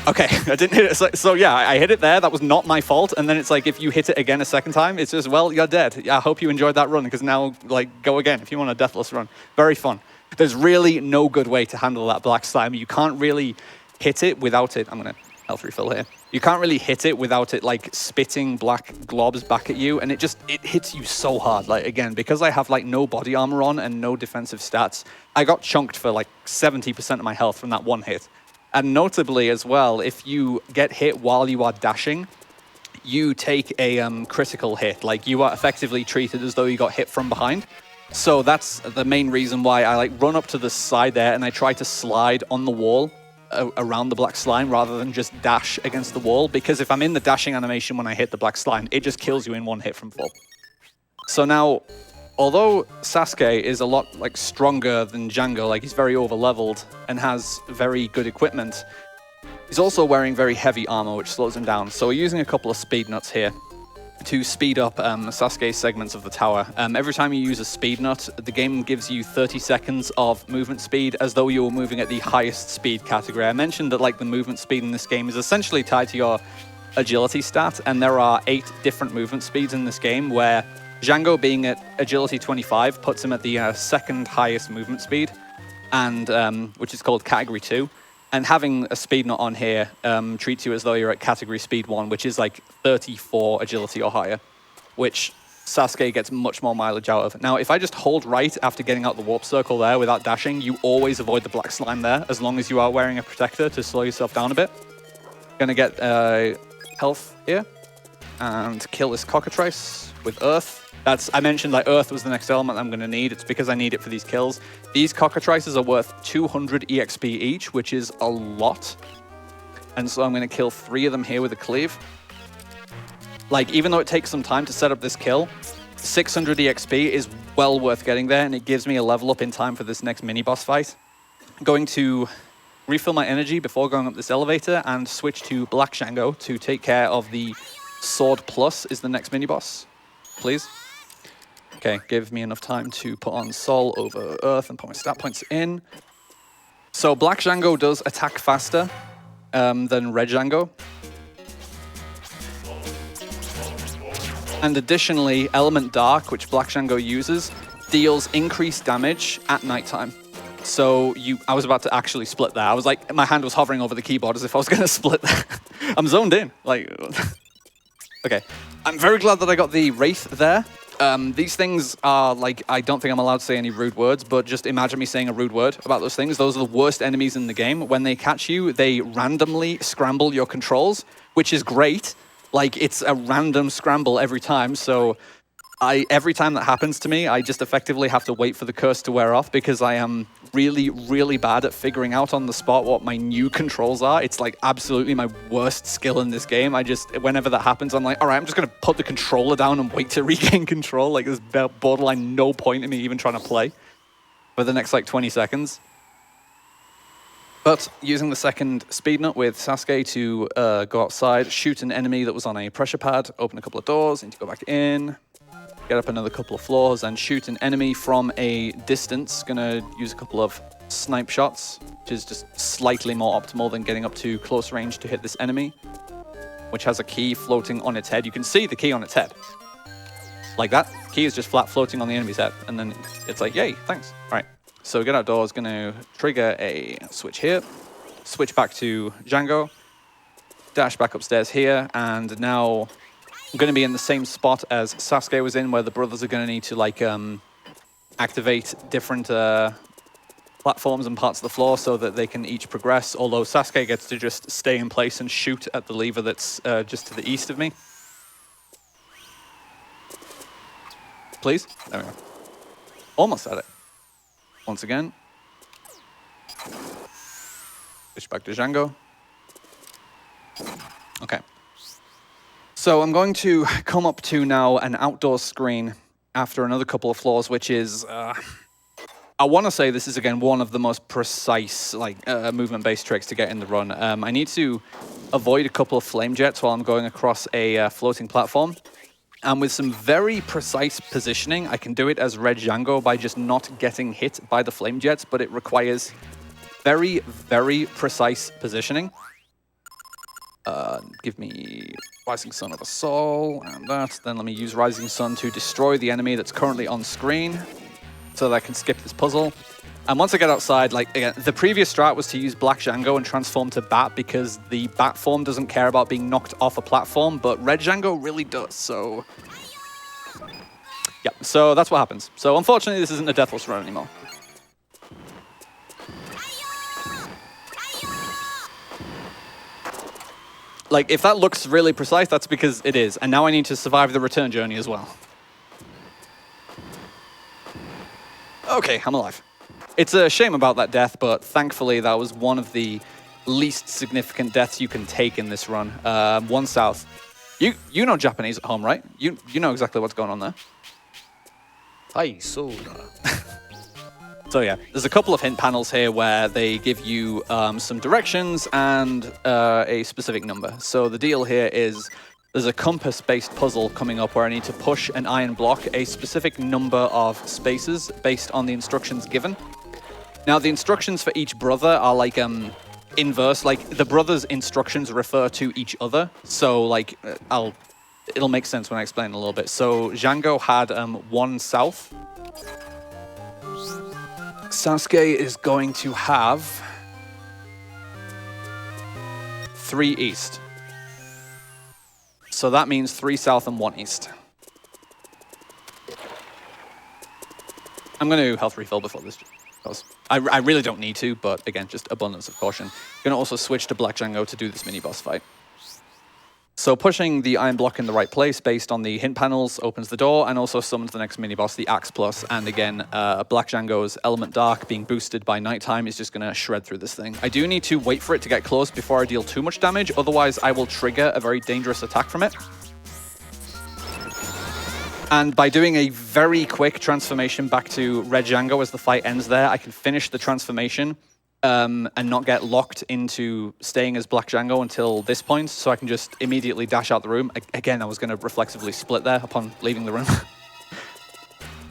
[SPEAKER 2] Okay, I didn't hit it. So yeah, I hit it there. That was not my fault. And then it's like, if you hit it again a second time, it's just, well, you're dead. I hope you enjoyed that run, because now, like, go again if you want a deathless run. Very fun. There's really no good way to handle that black slime. You can't really hit it without it. I'm going to health refill here. You can't really hit it without it like spitting black globs back at you, and it hits you so hard. Like, again, because I have like no body armor on and no defensive stats, I got chunked for like 70% of my health from that one hit. And notably as well, if you get hit while you are dashing, you take a critical hit. Like, you are effectively treated as though you got hit from behind. So that's the main reason why I like run up to the side there and I try to slide on the wall around the black slime rather than just dash against the wall, because if I'm in the dashing animation when I hit the black slime, it just kills you in one hit from full. So now, although Sasuke is a lot like stronger than Django, like he's very over-leveled and has very good equipment, he's also wearing very heavy armor, which slows him down. So we're using a couple of speed nuts here to speed up Sasuke's segments of the tower. Every time you use a speed nut, the game gives you 30 seconds of movement speed as though you were moving at the highest speed category. I mentioned that like the movement speed in this game is essentially tied to your agility stat, and there are 8 different movement speeds in this game, where Django being at agility 25 puts him at the second highest movement speed, and which is called category 2. And having a speed nut on here treats you as though you're at category speed 1, which is like 34 agility or higher, which Sasuke gets much more mileage out of. Now, if I just hold right after getting out the warp circle there without dashing, you always avoid the black slime there, as long as you are wearing a protector to slow yourself down a bit. Gonna get health here and kill this cockatrice with earth. I mentioned like earth was the next element I'm going to need. It's because I need it for these kills. These cockatrices are worth 200 EXP each, which is a lot. And so I'm going to kill 3 of them here with a cleave. Like, even though it takes some time to set up this kill, 600 EXP is well worth getting there, and it gives me a level up in time for this next mini-boss fight. I'm going to refill my energy before going up this elevator and switch to Black Django to take care of the Sword Plus is the next mini-boss. Please. Okay, give me enough time to put on Soul over Earth and put my stat points in. So Black Django does attack faster than Red Django. And additionally, Element Dark, which Black Django uses, deals increased damage at nighttime. So I was about to actually split there. I was like, my hand was hovering over the keyboard as if I was going to split there. I'm zoned in. Like, okay. I'm very glad that I got the Wraith there. These things are like, I don't think I'm allowed to say any rude words, but just imagine me saying a rude word about those things. Those are the worst enemies in the game. When they catch you, they randomly scramble your controls, which is great. Like, it's a random scramble every time. So every time that happens to me, I just effectively have to wait for the curse to wear off because I am really, really bad at figuring out on the spot what my new controls are. It's like absolutely my worst skill in this game. Whenever that happens, I'm like, all right, I'm just going to put the controller down and wait to regain control. Like, there's borderline no point in me even trying to play for the next like 20 seconds. But using the second speed nut with Sasuke to go outside, shoot an enemy that was on a pressure pad, open a couple of doors, need to go back in, get up another couple of floors, and shoot an enemy from a distance. Gonna use a couple of snipe shots, which is just slightly more optimal than getting up to close range to hit this enemy, which has a key floating on its head. You can see the key on its head. Like that. Key is just flat floating on the enemy's head, and then it's like, yay, thanks. All right. So get outdoors, gonna trigger a switch here, switch back to Django, dash back upstairs here, and now I'm gonna be in the same spot as Sasuke was in, where the brothers are gonna need to like activate different platforms and parts of the floor so that they can each progress, although Sasuke gets to just stay in place and shoot at the lever that's just to the east of me. Please? There we go. Almost at it. Once again. Switch back to Django. Okay. So I'm going to come up to now an outdoor screen after another couple of floors, which is, I want to say this is, again, one of the most precise like movement-based tricks to get in the run. I need to avoid a couple of flame jets while I'm going across a floating platform. And with some very precise positioning, I can do it as Red Django by just not getting hit by the flame jets, but it requires very, very precise positioning. Give me Rising Sun of a Soul and that. Then let me use Rising Sun to destroy the enemy that's currently on screen so that I can skip this puzzle. And once I get outside, like, again, the previous strat was to use Black Django and transform to Bat because the Bat form doesn't care about being knocked off a platform, but Red Django really does, so... yeah, so that's what happens. So unfortunately, this isn't a Deathless run anymore. Like, if that looks really precise, that's because it is. And now I need to survive the return journey as well. Okay, I'm alive. It's a shame about that death, but thankfully that was one of the least significant deaths you can take in this run. One south. You know Japanese at home, right? You know exactly what's going on there.
[SPEAKER 1] Hi, soda.
[SPEAKER 2] So yeah, there's a couple of hint panels here where they give you some directions and a specific number. So the deal here is there's a compass-based puzzle coming up where I need to push an iron block a specific number of spaces based on the instructions given. Now, the instructions for each brother are like inverse. Like, the brothers' instructions refer to each other. So, like, it'll make sense when I explain a little bit. So, Django had 1 south. Sasuke is going to have 3 east. So that means 3 south and 1 east. I'm going to health refill before this goes. I really don't need to, but again, just abundance of caution. I'm going to also switch to Black Django to do this mini-boss fight. So pushing the iron block in the right place based on the hint panels opens the door and also summons the next mini-boss, the Axe Plus. And again, Black Django's Element Dark being boosted by nighttime is just going to shred through this thing. I do need to wait for it to get close before I deal too much damage, otherwise I will trigger a very dangerous attack from it. And by doing a very quick transformation back to Red Django as the fight ends there, I can finish the transformation and not get locked into staying as Black Django until this point, so I can just immediately dash out the room. Again, I was going to reflexively split there upon leaving the room.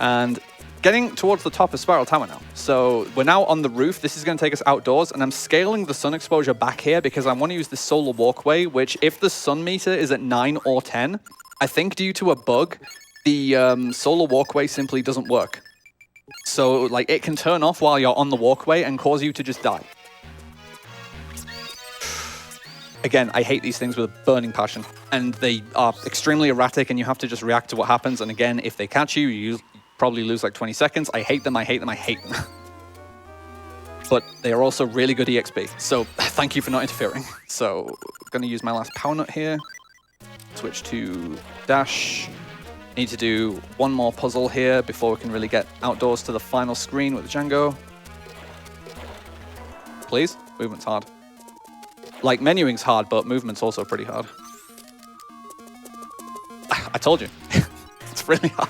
[SPEAKER 2] And getting towards the top of Spiral Tower now. So we're now on the roof. This is going to take us outdoors, and I'm scaling the sun exposure back here because I want to use this solar walkway, which if the sun meter is at 9 or 10, I think due to a bug, the solar walkway simply doesn't work. So like it can turn off while you're on the walkway and cause you to just die. Again, I hate these things with a burning passion, and they are extremely erratic, and you have to just react to what happens. And again, if they catch you, you probably lose like 20 seconds. I hate them, I hate them, I hate them. But they are also really good EXP, so thank you for not interfering. So, gonna use my last power nut here. Switch to dash. Need to do one more puzzle here before we can really get outdoors to the final screen with Django. Please, movement's hard. Like, menuing's hard, but movement's also pretty hard. I told you, it's really hard.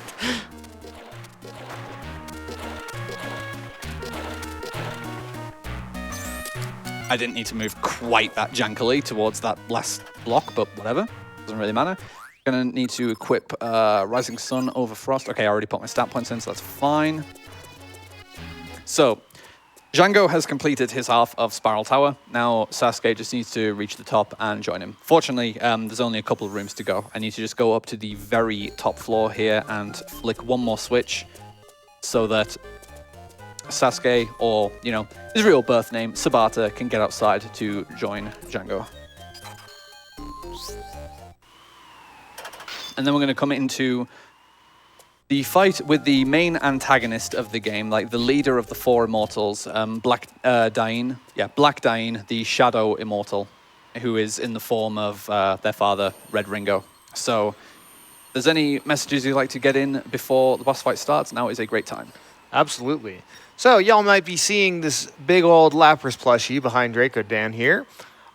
[SPEAKER 2] I didn't need to move quite that jankily towards that last block, but whatever. Doesn't really matter. Gonna need to equip Rising Sun over Frost. Okay, I already put my stat points in, so that's fine. So, Django has completed his half of Spiral Tower. Now Sasuke just needs to reach the top and join him. Fortunately, there's only a couple of rooms to go. I need to just go up to the very top floor here and flick one more switch so that Sasuke, or, you know, his real birth name, Sabata, can get outside to join Django. And then we're going to come into the fight with the main antagonist of the game, like the leader of the four immortals, Black Dain. Yeah, Black Dain, the Shadow Immortal, who is in the form of their father, Red Ringo. So, if there's any messages you'd like to get in before the boss fight starts, now is a great time.
[SPEAKER 1] Absolutely. So y'all might be seeing this big old Lapras plushie behind Drakodan here.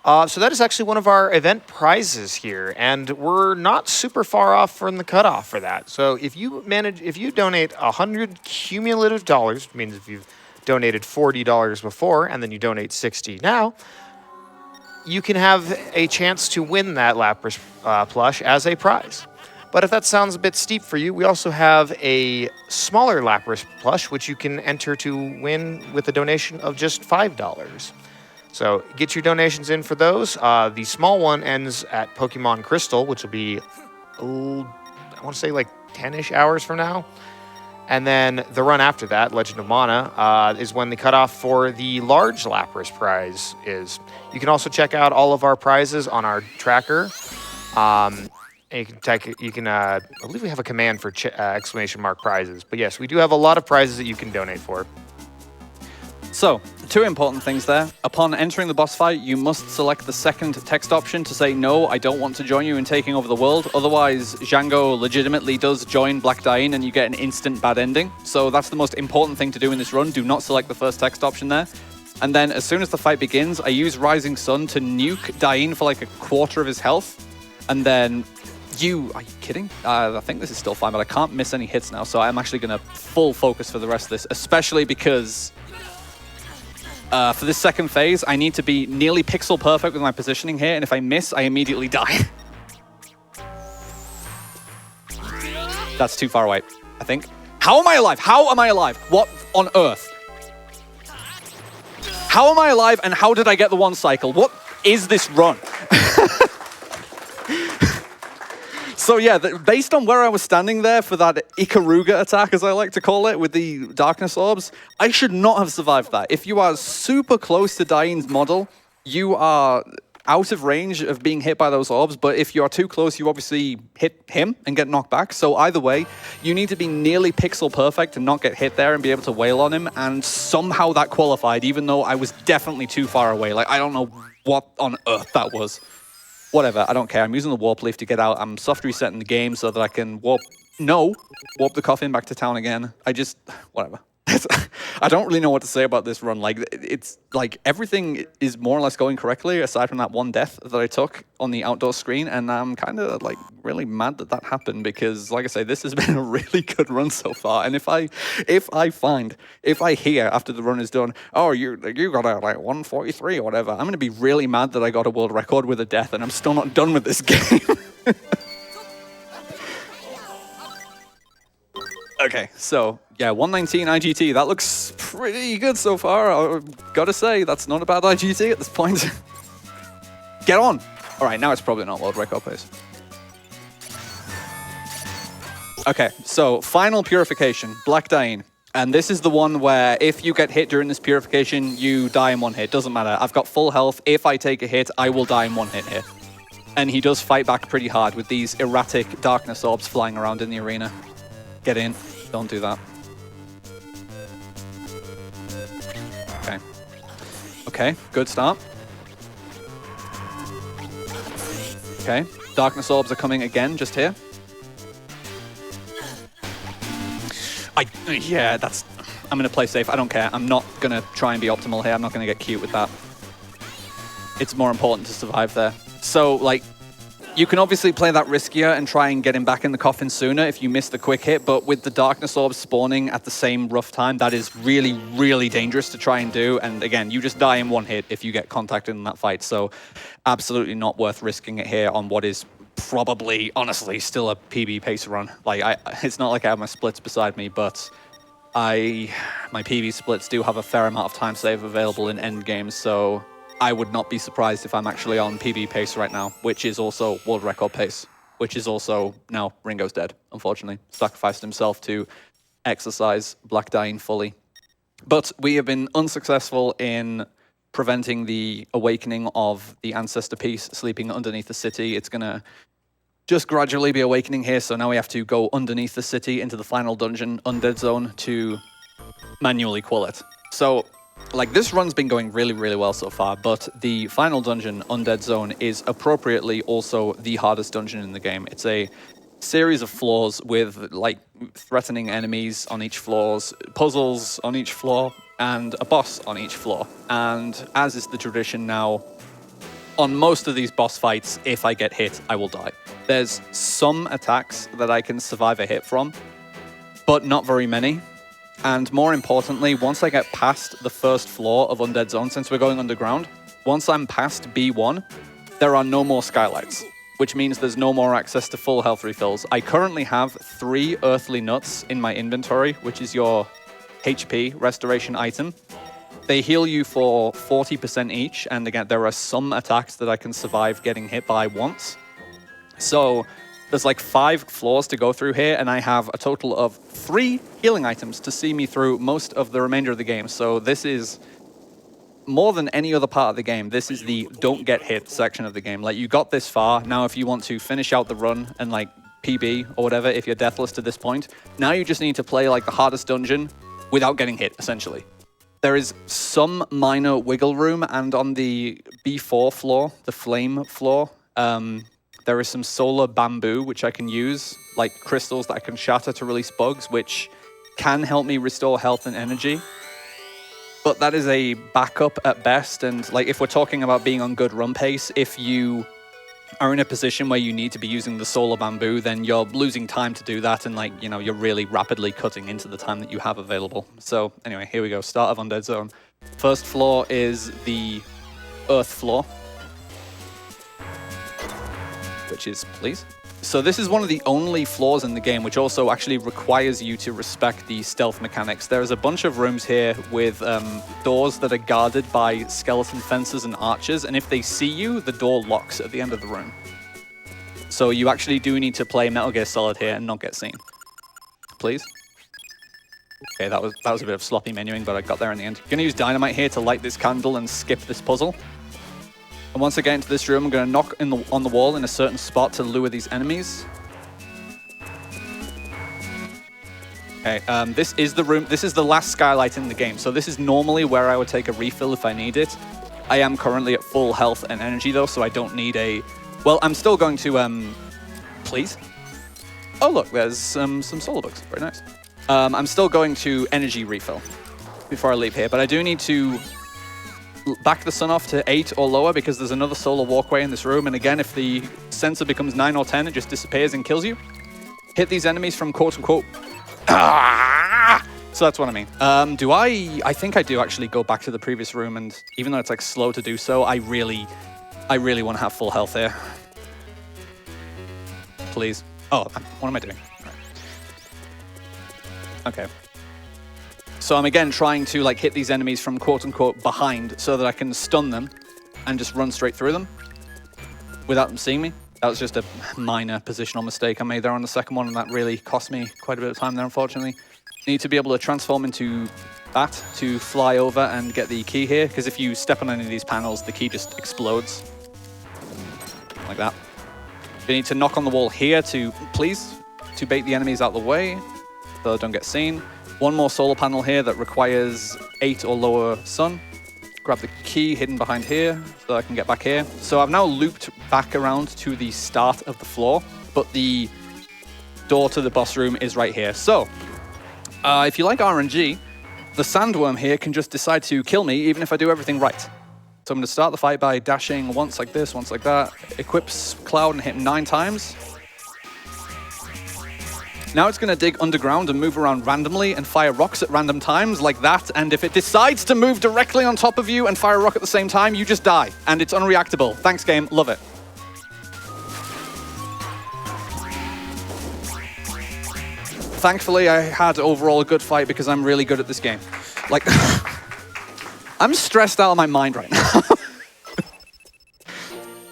[SPEAKER 1] So that is actually one of our event prizes here, and we're not super far off from the cutoff for that. So if you donate 100 cumulative dollars, which means if you've donated $40 before and then you donate 60 now, you can have a chance to win that Lapras plush as a prize. But if that sounds a bit steep for you, we also have a smaller Lapras plush, which you can enter to win with a donation of just $5. So get your donations in for those. The small one ends at Pokemon Crystal, which will be, I want to say like 10-ish hours from now. And then the run after that, Legend of Mana, is when the cutoff for the large Lapras prize is. You can also check out all of our prizes on our tracker. And I believe we have a command for exclamation mark prizes. But yes, we do have a lot of prizes that you can donate for.
[SPEAKER 2] So, two important things there. Upon entering the boss fight, you must select the second text option to say, no, I don't want to join you in taking over the world. Otherwise, Django legitimately does join Black Dain and you get an instant bad ending. So that's the most important thing to do in this run. Do not select the first text option there. And then as soon as the fight begins, I use Rising Sun to nuke Dain for like a quarter of his health. And then are you kidding? I think this is still fine, but I can't miss any hits now. So I'm actually going to full focus for the rest of this, especially because for this second phase, I need to be nearly pixel perfect with my positioning here, and if I miss, I immediately die. That's too far away, I think. How am I alive? How am I alive? What on earth? How am I alive, and how did I get the one cycle? What is this run? So yeah, based on where I was standing there for that Ikaruga attack, as I like to call it, with the darkness orbs, I should not have survived that. If you are super close to Dain's model, you are out of range of being hit by those orbs, but if you are too close, you obviously hit him and get knocked back. So either way, you need to be nearly pixel perfect to not get hit there and be able to wail on him, and somehow that qualified, even though I was definitely too far away. Like, I don't know what on earth that was. Whatever, I don't care. I'm using the warp leaf to get out. I'm soft resetting the game so that I can warp the coffin back to town again. Whatever. I don't really know what to say about this run. Like, it's like everything is more or less going correctly aside from that one death that I took on the outdoor screen, and I'm kind of like really mad that happened because, like I say, this has been a really good run so far. And if I hear after the run is done, oh, you got a like 143 or whatever, I'm gonna be really mad that I got a world record with a death, and I'm still not done with this game. Okay, so yeah, 119 IGT. That looks pretty good so far. I've got to say, that's not a bad IGT at this point. Get on. All right, now it's probably not world record pace. Okay, so final purification, Black Dying. And this is the one where if you get hit during this purification, you die in one hit. Doesn't matter. I've got full health. If I take a hit, I will die in one hit here. And he does fight back pretty hard with these erratic darkness orbs flying around in the arena. Get in. Don't do that. Okay. Okay, good start. Okay, darkness orbs are coming again just here. Yeah, that's... I'm going to play safe. I don't care. I'm not going to try and be optimal here. I'm not going to get cute with that. It's more important to survive there. So, like, you can obviously play that riskier and try and get him back in the coffin sooner if you miss the quick hit, but with the darkness orbs spawning at the same rough time, that is really, really dangerous to try and do. And again, you just die in one hit if you get contacted in that fight. So, absolutely not worth risking it here on what is probably, honestly, still a PB pace run. Like, it's not like I have my splits beside me, but my PB splits do have a fair amount of time save available in end games, so I would not be surprised if I'm actually on PB pace right now, which is also world record pace, which is also now Ringo's dead, unfortunately. Sacrificed himself to exercise Black Dying fully. But we have been unsuccessful in preventing the awakening of the Ancestor Piece sleeping underneath the city. It's going to just gradually be awakening here, so now we have to go underneath the city into the final dungeon, Undead Zone, to manually quill it. So, like, this run's been going really, really well so far, but the final dungeon, Undead Zone, is appropriately also the hardest dungeon in the game. It's a series of floors with, like, threatening enemies on each floor, puzzles on each floor, and a boss on each floor. And as is the tradition now, on most of these boss fights, if I get hit, I will die. There's some attacks that I can survive a hit from, but not very many. And more importantly, once I get past the first floor of Undead Zone, since we're going underground, once I'm past B1, there are no more skylights, which means there's no more access to full health refills. I currently have 3 earthly nuts in my inventory, which is your HP restoration item. They heal you for 40% each, and again, there are some attacks that I can survive getting hit by once. So there's like 5 floors to go through here, and I have a total of 3 healing items to see me through most of the remainder of the game. So this is more than any other part of the game. This is the don't get hit section of the game. Like, you got this far. Now if you want to finish out the run and like PB or whatever, if you're deathless to this point, now you just need to play like the hardest dungeon without getting hit, essentially. There is some minor wiggle room, and on the B4 floor, the flame floor, there is some solar bamboo, which I can use, like crystals that I can shatter to release bugs, which can help me restore health and energy. But that is a backup at best, and like if we're talking about being on good run pace, if you are in a position where you need to be using the solar bamboo, then you're losing time to do that, and like, you know, you're really rapidly cutting into the time that you have available. So anyway, here we go, start of Undead Zone. First floor is the earth floor, which is, please. So this is one of the only floors in the game which also actually requires you to respect the stealth mechanics. There's a bunch of rooms here with doors that are guarded by skeleton fences and archers, and if they see you, the door locks at the end of the room. So you actually do need to play Metal Gear Solid here and not get seen. Please. Okay, that was a bit of sloppy menuing, but I got there in the end. I'm gonna use dynamite here to light this candle and skip this puzzle. And once I get into this room, I'm going to knock on the wall in a certain spot to lure these enemies. Okay, this is the room. This is the last skylight in the game. So this is normally where I would take a refill if I need it. I am currently at full health and energy though, so I don't need a... Well, I'm still going to... Please? Oh look, there's some solar bugs. Very nice. I'm still going to energy refill before I leave here, but I do need to back the sun off to 8 or lower because there's another solar walkway in this room, and again, if the sensor becomes 9 or 10, it just disappears and kills you. Hit these enemies from quote-unquote... So that's what I mean. I think I do actually go back to the previous room, and even though it's like slow to do so, I really want to have full health here. Please. Oh, what am I doing? Okay. So I'm again trying to like hit these enemies from quote-unquote behind so that I can stun them and just run straight through them without them seeing me. That was just a minor positional mistake I made there on the second one, and that really cost me quite a bit of time there, unfortunately. Need to be able to transform into Bat to fly over and get the key here, because if you step on any of these panels, the key just explodes. Like that. You need to knock on the wall here to, please, to bait the enemies out of the way so they don't get seen. One more solar panel here that requires 8 or lower sun. Grab the key hidden behind here so I can get back here. So I've now looped back around to the start of the floor, but the door to the boss room is right here. So if you like RNG, the sandworm here can just decide to kill me even if I do everything right. So I'm going to start the fight by dashing once like this, once like that. Equips Cloud and hit 9 times. Now it's going to dig underground and move around randomly and fire rocks at random times like that. And if it decides to move directly on top of you and fire a rock at the same time, you just die. And it's unreactable. Thanks, game. Love it. Thankfully, I had overall a good fight because I'm really good at this game. Like, I'm stressed out of my mind right now.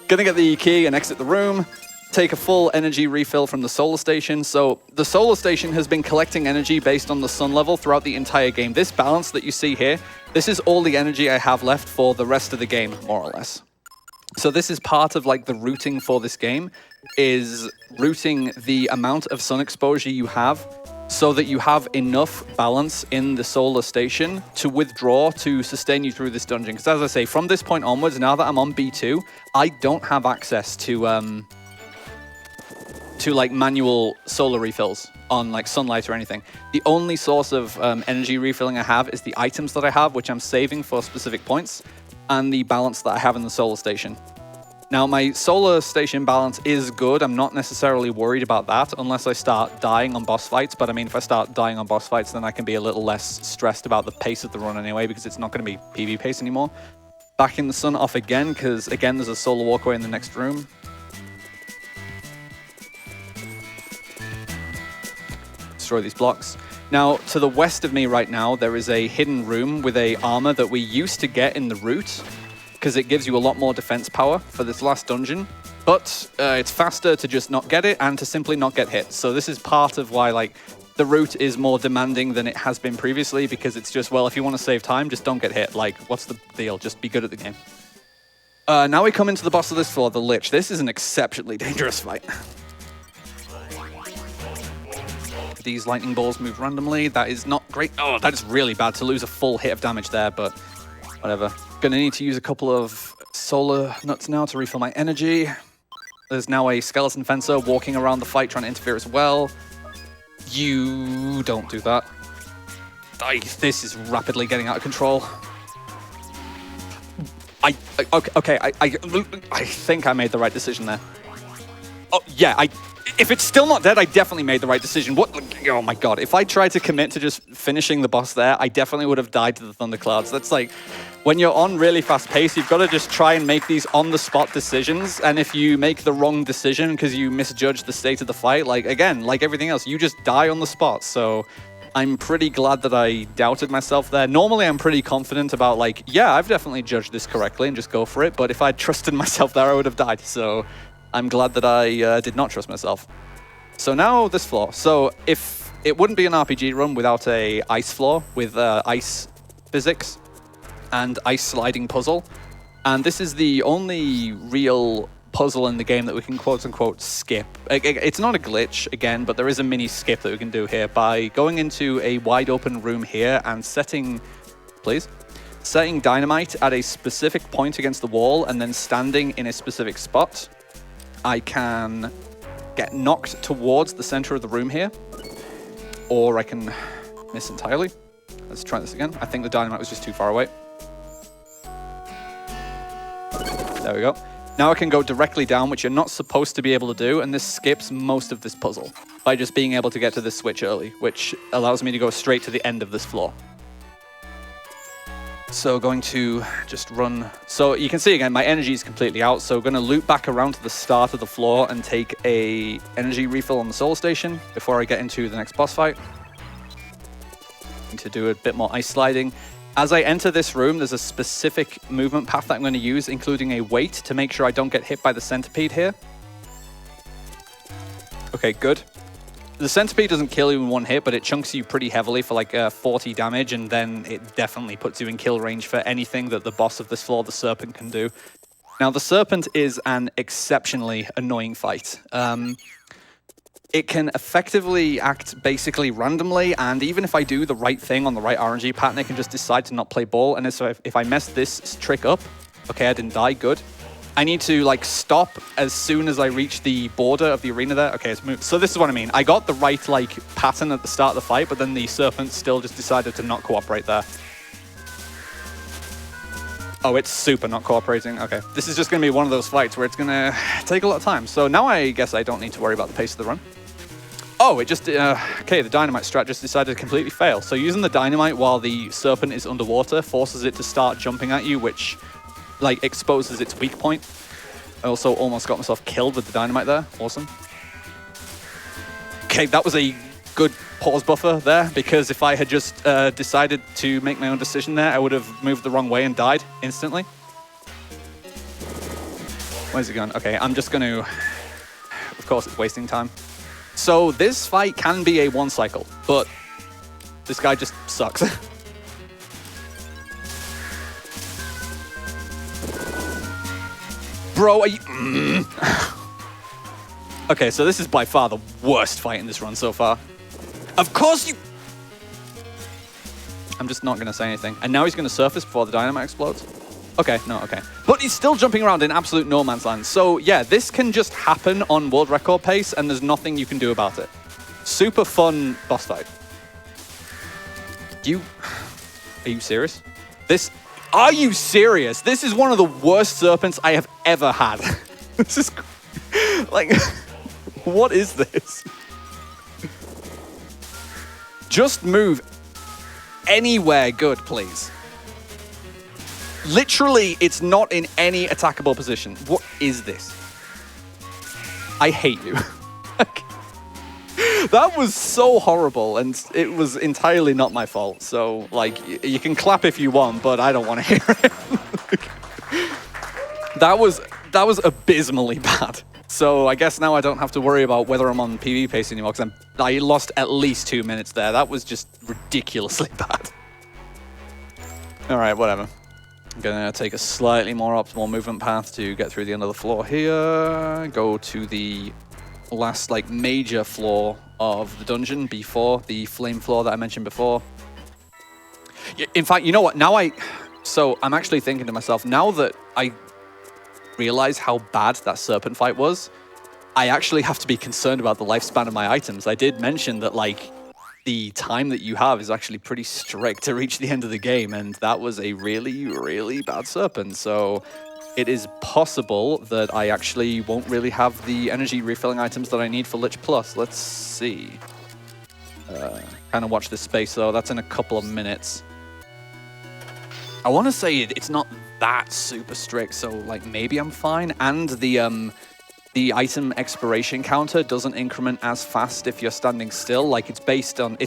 [SPEAKER 2] Gonna get the key and exit the room. Take a full energy refill from the solar station. So the solar station has been collecting energy based on the sun level throughout the entire game. This balance that you see here, this is all the energy I have left for the rest of the game, more or less. So this is part of like the routing for this game, is routing the amount of sun exposure you have so that you have enough balance in the solar station to withdraw to sustain you through this dungeon. Because as I say, from this point onwards, now that I'm on B2, I don't have access to like manual solar refills on like sunlight or anything. The only source of energy refilling I have is the items that I have, which I'm saving for specific points, and the balance that I have in the solar station. Now, my solar station balance is good. I'm not necessarily worried about that unless I start dying on boss fights. But I mean, if I start dying on boss fights, then I can be a little less stressed about the pace of the run anyway, because it's not going to be PvP pace anymore. Backing the sun off again, because again, there's a solar walkway in the next room. Destroy these blocks. Now, to the west of me right now, there is a hidden room with a armor that we used to get in the route, because it gives you a lot more defense power for this last dungeon. But it's faster to just not get it and to simply not get hit. So this is part of why like the route is more demanding than it has been previously, because it's just, well, if you want to save time, just don't get hit. Like, what's the deal? Just be good at the game. Now we come into the boss of this floor, the Lich. This is an exceptionally dangerous fight. These lightning balls move randomly. That is not great. Oh, that is really bad to lose a full hit of damage there, but whatever. Gonna need to use a couple of solar nuts now to refill my energy. There's now a skeleton fencer walking around the fight trying to interfere as well. You don't do that. This is rapidly getting out of control. Okay, I think I made the right decision there. Oh, yeah, if it's still not dead, I definitely made the right decision. What? Oh my god. If I tried to commit to just finishing the boss there, I definitely would have died to the thunderclouds. That's like, when you're on really fast pace, you've got to just try and make these on-the-spot decisions. And if you make the wrong decision because you misjudge the state of the fight, like, again, like everything else, you just die on the spot. So I'm pretty glad that I doubted myself there. Normally, I'm pretty confident about, like, yeah, I've definitely judged this correctly and just go for it. But if I trusted myself there, I would have died. So I'm glad that I did not trust myself. So now this floor. So if it wouldn't be an RPG run without a ice floor with ice physics and ice sliding puzzle. And this is the only real puzzle in the game that we can quote-unquote skip. It's not a glitch, again, but there is a mini skip that we can do here by going into a wide open room here and setting dynamite at a specific point against the wall and then standing in a specific spot. I can get knocked towards the center of the room here, or I can miss entirely. Let's try this again. I think the dynamite was just too far away. There we go. Now I can go directly down, which you're not supposed to be able to do, and this skips most of this puzzle by just being able to get to this switch early, which allows me to go straight to the end of this floor. So going to just run. So you can see again, my energy is completely out. So going to loop back around to the start of the floor and take a energy refill on the solar station before I get into the next boss fight. Need to do a bit more ice sliding. As I enter this room, there's a specific movement path that I'm going to use, including a weight to make sure I don't get hit by the centipede here. Okay, good. The centipede doesn't kill you in one hit, but it chunks you pretty heavily for like 40 damage, and then it definitely puts you in kill range for anything that the boss of this floor, the serpent, can do. Now, the serpent is an exceptionally annoying fight. It can effectively act basically randomly, and even if I do the right thing on the right RNG pattern, it can just decide to not play ball. And so if I mess this trick up, okay, I didn't die, good. I need to like stop as soon as I reach the border of the arena there. Okay, it's moved. So this is what I mean. I got the right like pattern at the start of the fight, but then the serpent still just decided to not cooperate there. Oh, it's super not cooperating. Okay, this is just going to be one of those fights where it's going to take a lot of time. So now I guess I don't need to worry about the pace of the run. Oh, it just, okay, the dynamite strat just decided to completely fail. So using the dynamite while the serpent is underwater forces it to start jumping at you, which like exposes its weak point. I also almost got myself killed with the dynamite there. Awesome. Okay, that was a good pause buffer there, because if I had just decided to make my own decision there, I would have moved the wrong way and died instantly. Where's it going? Okay, I'm just going to... Of course, it's wasting time. So this fight can be a one cycle, but this guy just sucks. Bro, are you... Okay, so this is by far the worst fight in this run so far. Of course you... I'm just not going to say anything. And now he's going to surface before the dynamite explodes. Okay, no, okay. But he's still jumping around in absolute no man's land. So yeah, this can just happen on world record pace and there's nothing you can do about it. Super fun boss fight. Are you serious? Are you serious? This is one of the worst serpents I have ever had. This is... Like... What is this? Just move anywhere good, please. Literally, it's not in any attackable position. What is this? I hate you. That was so horrible, and it was entirely not my fault. So, like, you can clap if you want, but I don't want to hear it. That was abysmally bad. So I guess now I don't have to worry about whether I'm on PB pace anymore, because I lost at least 2 minutes there. That was just ridiculously bad. All right, whatever. I'm gonna take a slightly more optimal movement path to get through the end of the floor here. Go to the last like major floor of the dungeon before the flame floor that I mentioned before. In fact, you know what? So I'm actually thinking to myself, now that I realize how bad that serpent fight was, I actually have to be concerned about the lifespan of my items. I did mention that like the time that you have is actually pretty strict to reach the end of the game, and that was a really, really bad serpent. So it is possible that I actually won't really have the energy refilling items that I need for Lich Plus. Let's see. Kind of watch this space though. That's in a couple of minutes. I want to say it's not that super strict, so like maybe I'm fine. And the item expiration counter doesn't increment as fast if you're standing still. Like it's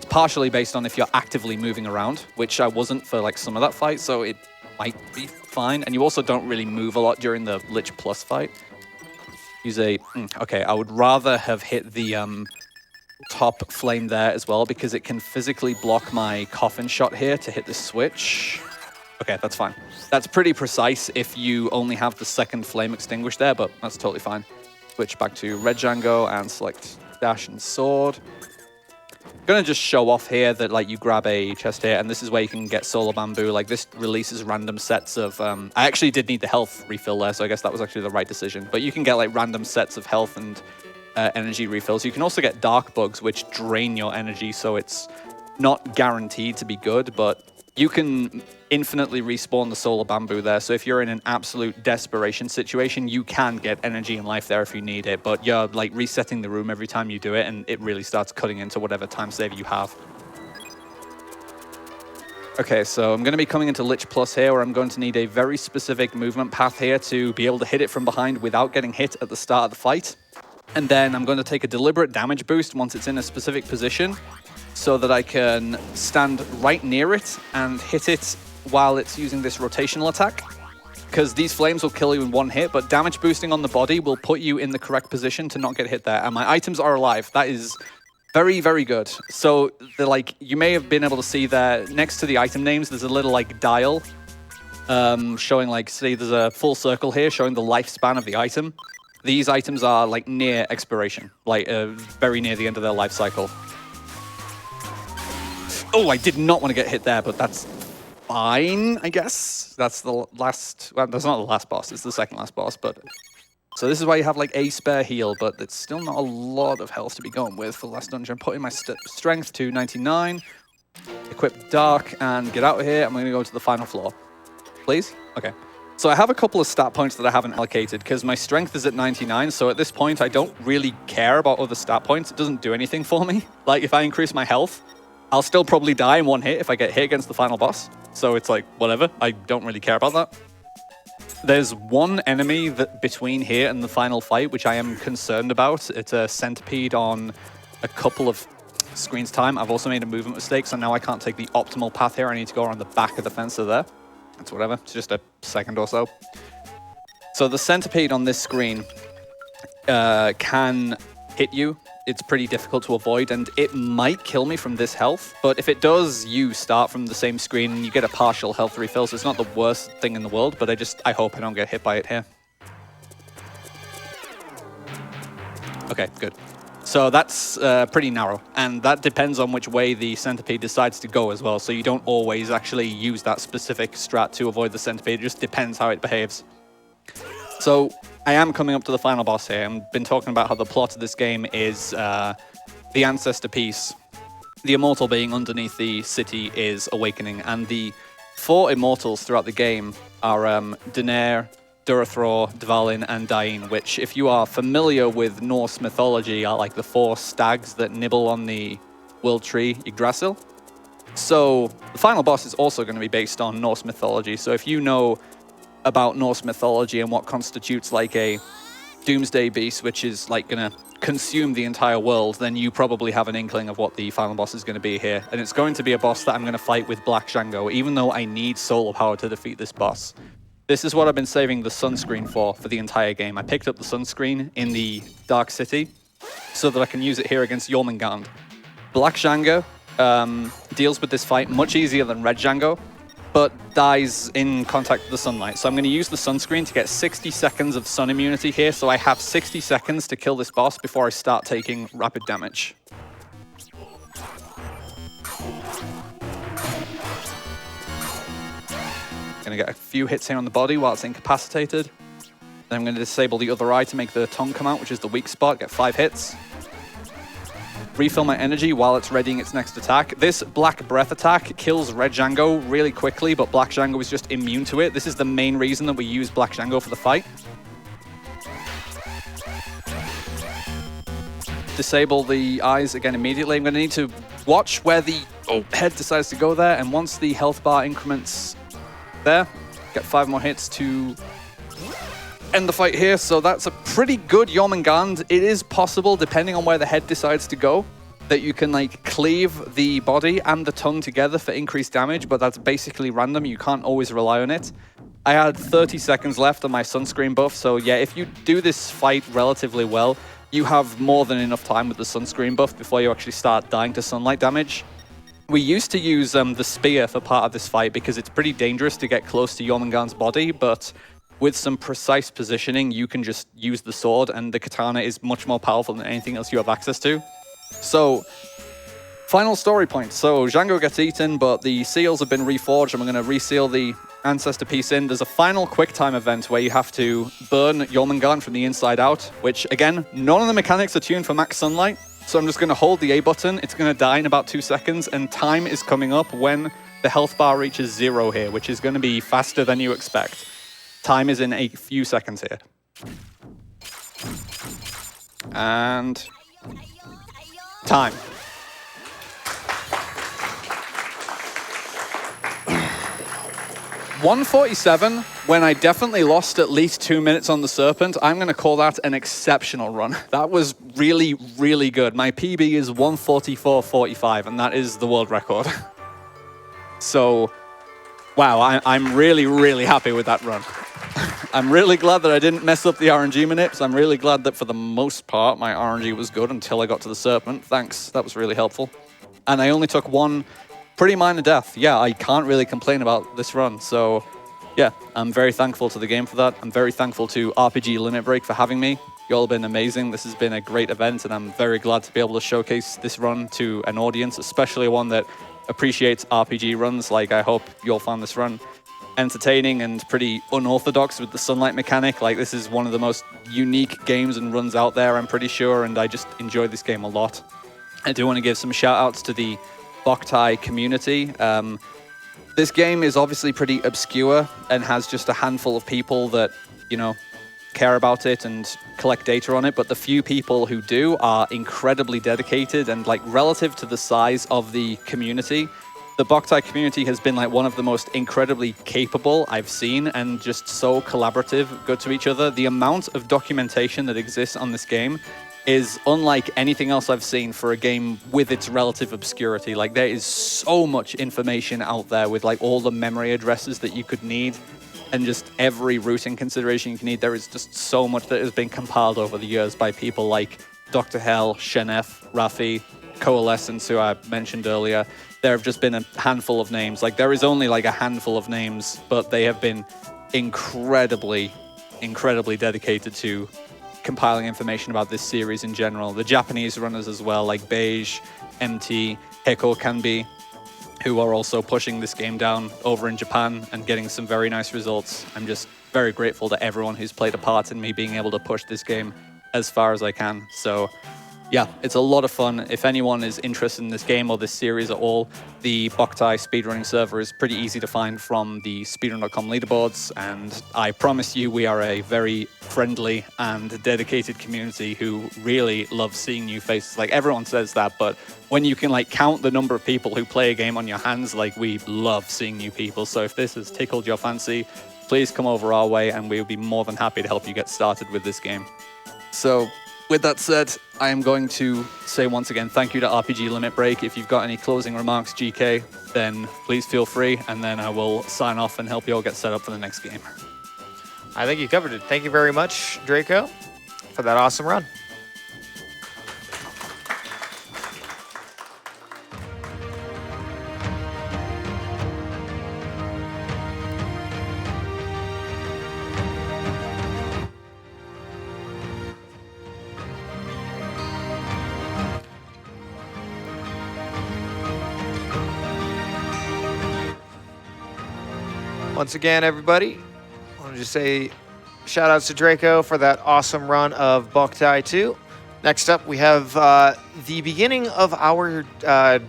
[SPEAKER 2] partially based on if you're actively moving around, which I wasn't for like some of that fight, so it might be fine. And you also don't really move a lot during the Lich Plus fight. Okay, I would rather have hit the top flame there as well, because it can physically block my coffin shot here to hit the switch. Okay, that's fine. That's pretty precise if you only have the second flame extinguished there, but that's totally fine. Switch back to red Django and select dash and sword. I'm gonna just show off here that like you grab a chest here, and this is where you can get solar bamboo. Like this releases random sets of, I actually did need the health refill there, so I guess that was actually the right decision. But you can get like random sets of health and energy refills. You can also get dark bugs, which drain your energy, so it's not guaranteed to be good, but you can infinitely respawn the solar bamboo there. So if you're in an absolute desperation situation, you can get energy and life there if you need it, but you're like resetting the room every time you do it, and it really starts cutting into whatever time save you have. Okay, so I'm going to be coming into Lich Plus here, where I'm going to need a very specific movement path here to be able to hit it from behind without getting hit at the start of the fight. And then I'm going to take a deliberate damage boost once it's in a specific position so that I can stand right near it and hit it while it's using this rotational attack. Because these flames will kill you in one hit, but damage boosting on the body will put you in the correct position to not get hit there. And my items are alive. That is very, very good. So they're like, you may have been able to see there next to the item names, there's a little like dial showing like, see, there's a full circle here showing the lifespan of the item. These items are like near expiration, like very near the end of their life cycle. Oh, I did not want to get hit there, but that's fine, I guess. That's the last, well, that's not the last boss, it's the second last boss, but... So this is why you have like a spare heal, but it's still not a lot of health to be going with for the last dungeon. Putting my strength to 99, equip dark, and get out of here. I'm going to go to the final floor. Please? Okay. So I have a couple of stat points that I haven't allocated because my strength is at 99, so at this point I don't really care about other stat points. It doesn't do anything for me. Like if I increase my health, I'll still probably die in one hit if I get hit against the final boss. So it's like, whatever, I don't really care about that. There's one enemy that between here and the final fight, which I am concerned about. It's a centipede on a couple of screens time. I've also made a movement mistake, so now I can't take the optimal path here. I need to go around the back of the fence there. That's whatever, it's just a second or so. So the centipede on this screen can hit you. It's pretty difficult to avoid, and it might kill me from this health. But if it does, you start from the same screen and you get a partial health refill, so it's not the worst thing in the world, but I hope I don't get hit by it here. Okay, good. So that's pretty narrow, and that depends on which way the centipede decides to go as well, so you don't always actually use that specific strat to avoid the centipede. It just depends how it behaves. So I am coming up to the final boss here. I've been talking about how the plot of this game is the ancestor piece. The immortal being underneath the city is awakening, and the 4 immortals throughout the game are Daenerys, Durathor, Dvalin, and Dain, which, if you are familiar with Norse mythology, are like the 4 stags that nibble on the world tree Yggdrasil. So the final boss is also going to be based on Norse mythology. So if you know about Norse mythology and what constitutes like a doomsday beast, which is like going to consume the entire world, then you probably have an inkling of what the final boss is going to be here. And it's going to be a boss that I'm going to fight with Black Django, even though I need soul power to defeat this boss. This is what I've been saving the sunscreen for the entire game. I picked up the sunscreen in the Dark City so that I can use it here against Jormungand. Black Django deals with this fight much easier than Red Django, but dies in contact with the sunlight. So I'm going to use the sunscreen to get 60 seconds of sun immunity here, so I have 60 seconds to kill this boss before I start taking rapid damage. Going to get a few hits here on the body while it's incapacitated. Then I'm going to disable the other eye to make the tongue come out, which is the weak spot, get 5 hits. Refill my energy while it's readying its next attack. This Black Breath attack kills Red Django really quickly, but Black Django is just immune to it. This is the main reason that we use Black Django for the fight. Disable the eyes again immediately. I'm going to need to watch where the head decides to go there, and once the health bar increments there, get 5 more hits to end the fight here. So that's a pretty good Jormungand. It is possible, depending on where the head decides to go, that you can like cleave the body and the tongue together for increased damage, but that's basically random. You can't always rely on it. I had 30 seconds left on my sunscreen buff, so yeah, if you do this fight relatively well, you have more than enough time with the sunscreen buff before you actually start dying to sunlight damage. We used to use the spear for part of this fight because it's pretty dangerous to get close to Jormungand's body, but with some precise positioning, you can just use the sword, and the katana is much more powerful than anything else you have access to. So, final story point. So, Django gets eaten, but the seals have been reforged, and we're going to reseal the ancestor piece in. There's a final QuickTime event where you have to burn Jormungand from the inside out, which, again, none of the mechanics are tuned for max sunlight. So I'm just going to hold the A button. It's going to die in about 2 seconds, and time is coming up when the health bar reaches 0 here, which is going to be faster than you expect. Time is in a few seconds here. And time. 147, when I definitely lost at least 2 minutes on the Serpent, I'm going to call that an exceptional run. That was really, really good. My PB is 144.45, and that is the world record. So, wow, I'm really, really happy with that run. I'm really glad that I didn't mess up the RNG manips. I'm really glad that for the most part, my RNG was good until I got to the Serpent. Thanks, that was really helpful. And I only took one pretty minor death. Yeah, I can't really complain about this run. So yeah, I'm very thankful to the game for that. I'm very thankful to RPG Limit Break for having me. You all have been amazing. This has been a great event, and I'm very glad to be able to showcase this run to an audience, especially one that appreciates RPG runs. Like, I hope you all found this run entertaining and pretty unorthodox with the sunlight mechanic. Like, this is one of the most unique games and runs out there, I'm pretty sure, and I just enjoyed this game a lot. I do want to give some shout outs to the Boktai community. This game is obviously pretty obscure and has just a handful of people that, you know, care about it and collect data on it, but the few people who do are incredibly dedicated, and like, relative to the size of the community, the Boktai community has been like one of the most incredibly capable I've seen, and just so collaborative, good to each other. The amount of documentation that exists on this game is unlike anything else I've seen for a game with its relative obscurity. Like, there is so much information out there with like all the memory addresses that you could need, and just every routing consideration you can need. There is just so much that has been compiled over the years by people like Dr. Hell, Shenef, Rafi, Coalescence, who I mentioned earlier. There have just been a handful of names. Like, there is only like a handful of names, but they have been incredibly, incredibly dedicated to compiling information about this series in general. The Japanese runners as well, like Beige, MT, Heko Kanbi, who are also pushing this game down over in Japan and getting some very nice results. I'm just very grateful to everyone who's played a part in me being able to push this game as far as I can. So yeah, it's a lot of fun. If anyone is interested in this game or this series at all, the Boktai speedrunning server is pretty easy to find from the speedrun.com leaderboards, and I promise you we are a very friendly and dedicated community who really love seeing new faces. Like, everyone says that, but when you can like count the number of people who play a game on your hands, like, we love seeing new people. So if this has tickled your fancy, please come over our way and we'll be more than happy to help you get started with this game. So with that said, I am going to say once again, thank you to RPG Limit Break. If you've got any closing remarks, GK, then please feel free, and then I will sign off and help you all get set up for the next game.
[SPEAKER 1] I think you covered it. Thank you very much, Draco, for that awesome run. Once again, everybody, I want to just say shout outs to Draco for that awesome run of Boktai 2. Next up, we have the beginning of our, I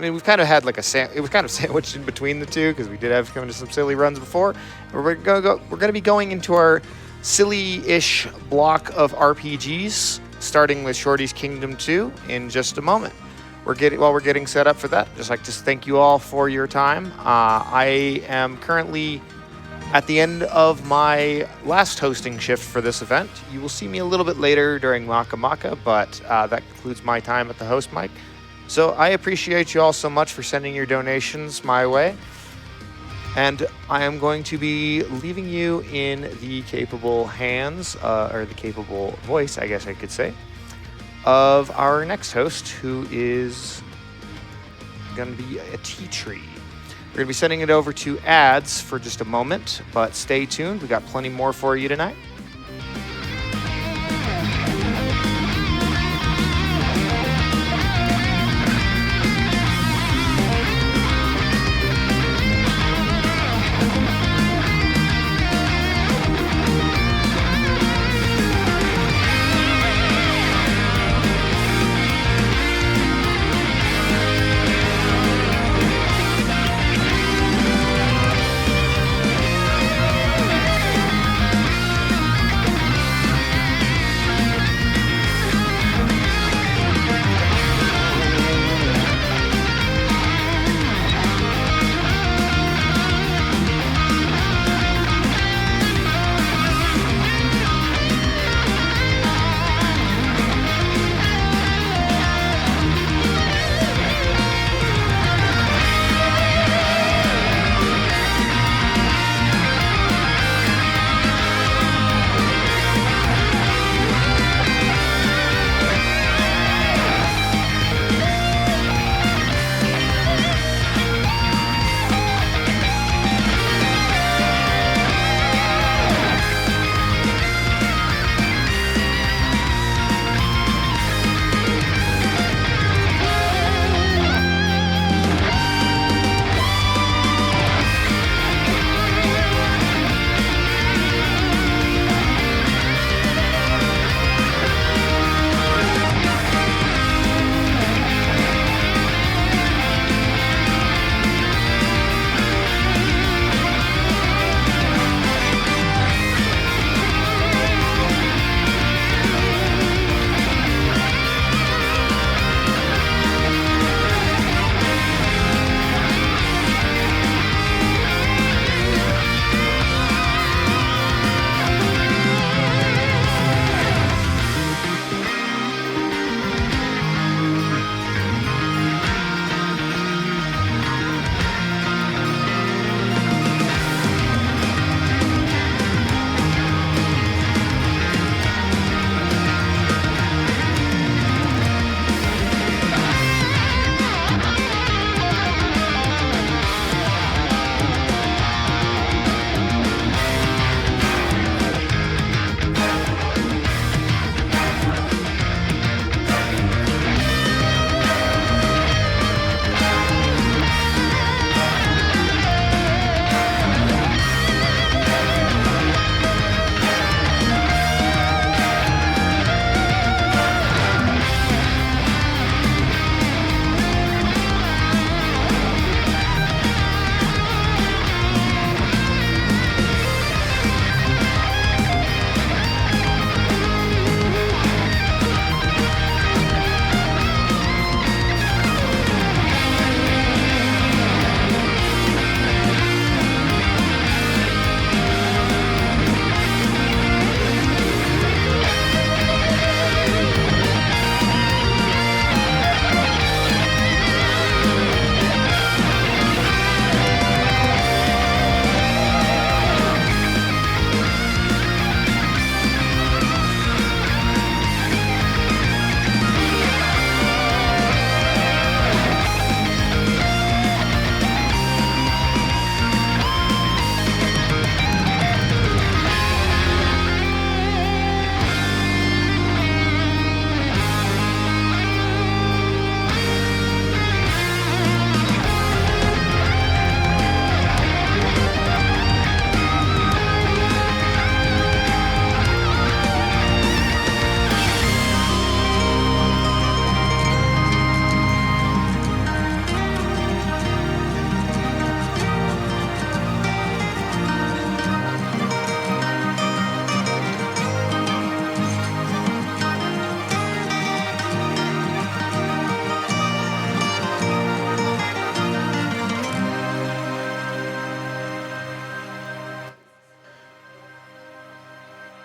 [SPEAKER 1] mean, we've kind of had like it was kind of sandwiched in between the two because we did have to come into some silly runs before. We're going to be going into our silly-ish block of RPGs, starting with Shorty's Kingdom 2 in just a moment. While we're getting set up for that, just like to thank you all for your time. I am currently at the end of my last hosting shift for this event. You will see me a little bit later during Maka Maka, but that concludes my time at the host mic. So I appreciate you all so much for sending your donations my way. And I am going to be leaving you in the capable hands, or the capable voice, I guess I could say, of our next host, who is going to be a tea tree. We're going to be sending it over to ads for just a moment, but stay tuned. We got plenty more for you tonight.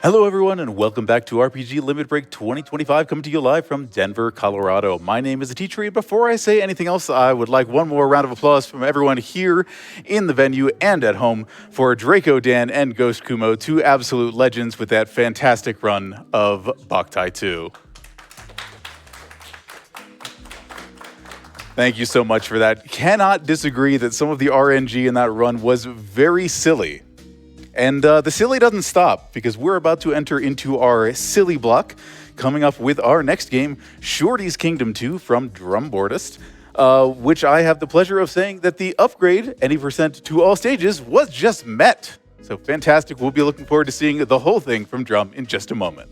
[SPEAKER 3] Hello, everyone, and welcome back to RPG Limit Break 2025, coming to you live from Denver, Colorado. My name is Teacher, and before I say anything else, I would like one more round of applause from everyone here in the venue and at home for Drakodan and Ghost Kumo, two absolute legends with that fantastic run of Boktai 2. Thank you so much for that. Cannot disagree that some of the RNG in that run was very silly. And the silly doesn't stop, because we're about to enter into our silly block, coming up with our next game, Shorty's Kingdom 2 from Drumboardist, which I have the pleasure of saying that the upgrade, any percent to all stages, was just met. So fantastic. We'll be looking forward to seeing the whole thing from Drum in just a moment.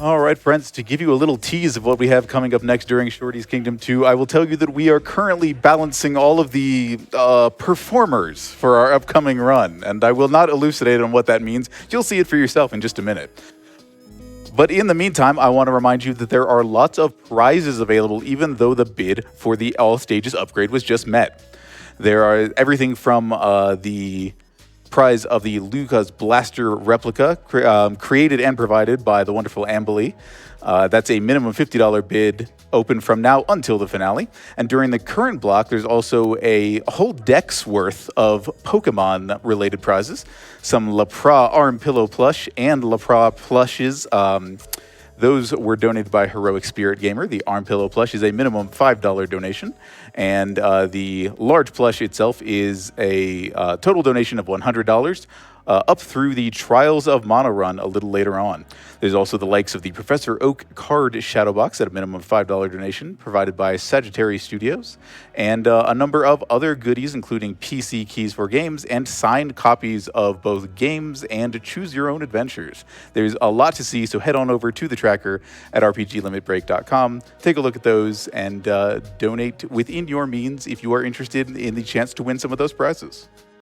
[SPEAKER 3] All right, friends, to give you a little tease of what we have coming up next during Shorty's Kingdom 2, I will tell you that we are currently balancing all of the performers for our upcoming run, and I will not elucidate on what that means. You'll see it for yourself in just a minute. But in the meantime, I want to remind you that there are lots of prizes available, even though the bid for the All Stages upgrade was just met. There are everything from the prize of the Lucas Blaster replica, created and provided by the wonderful Amberly. That's a minimum $50 bid, open from now until the finale. And during the current block, there's also a whole deck's worth of Pokemon-related prizes. Some Lapra Arm Pillow plush and Lapra plushes. Those were donated by Heroic Spirit Gamer. The Arm Pillow plush is a minimum $5 donation. And the large plush itself is a total donation of $100, up through the Trials of Mana run a little later on. There's also the likes of the Professor Oak card shadow box at a minimum of $5 donation, provided by Sagittarius Studios, and a number of other goodies, including PC keys for games and signed copies of both games and Choose Your Own Adventures. There's a lot to see, so head on over to the tracker at rpglimitbreak.com, take a look at those, and donate within your means if you are interested in the chance to win some of those prizes.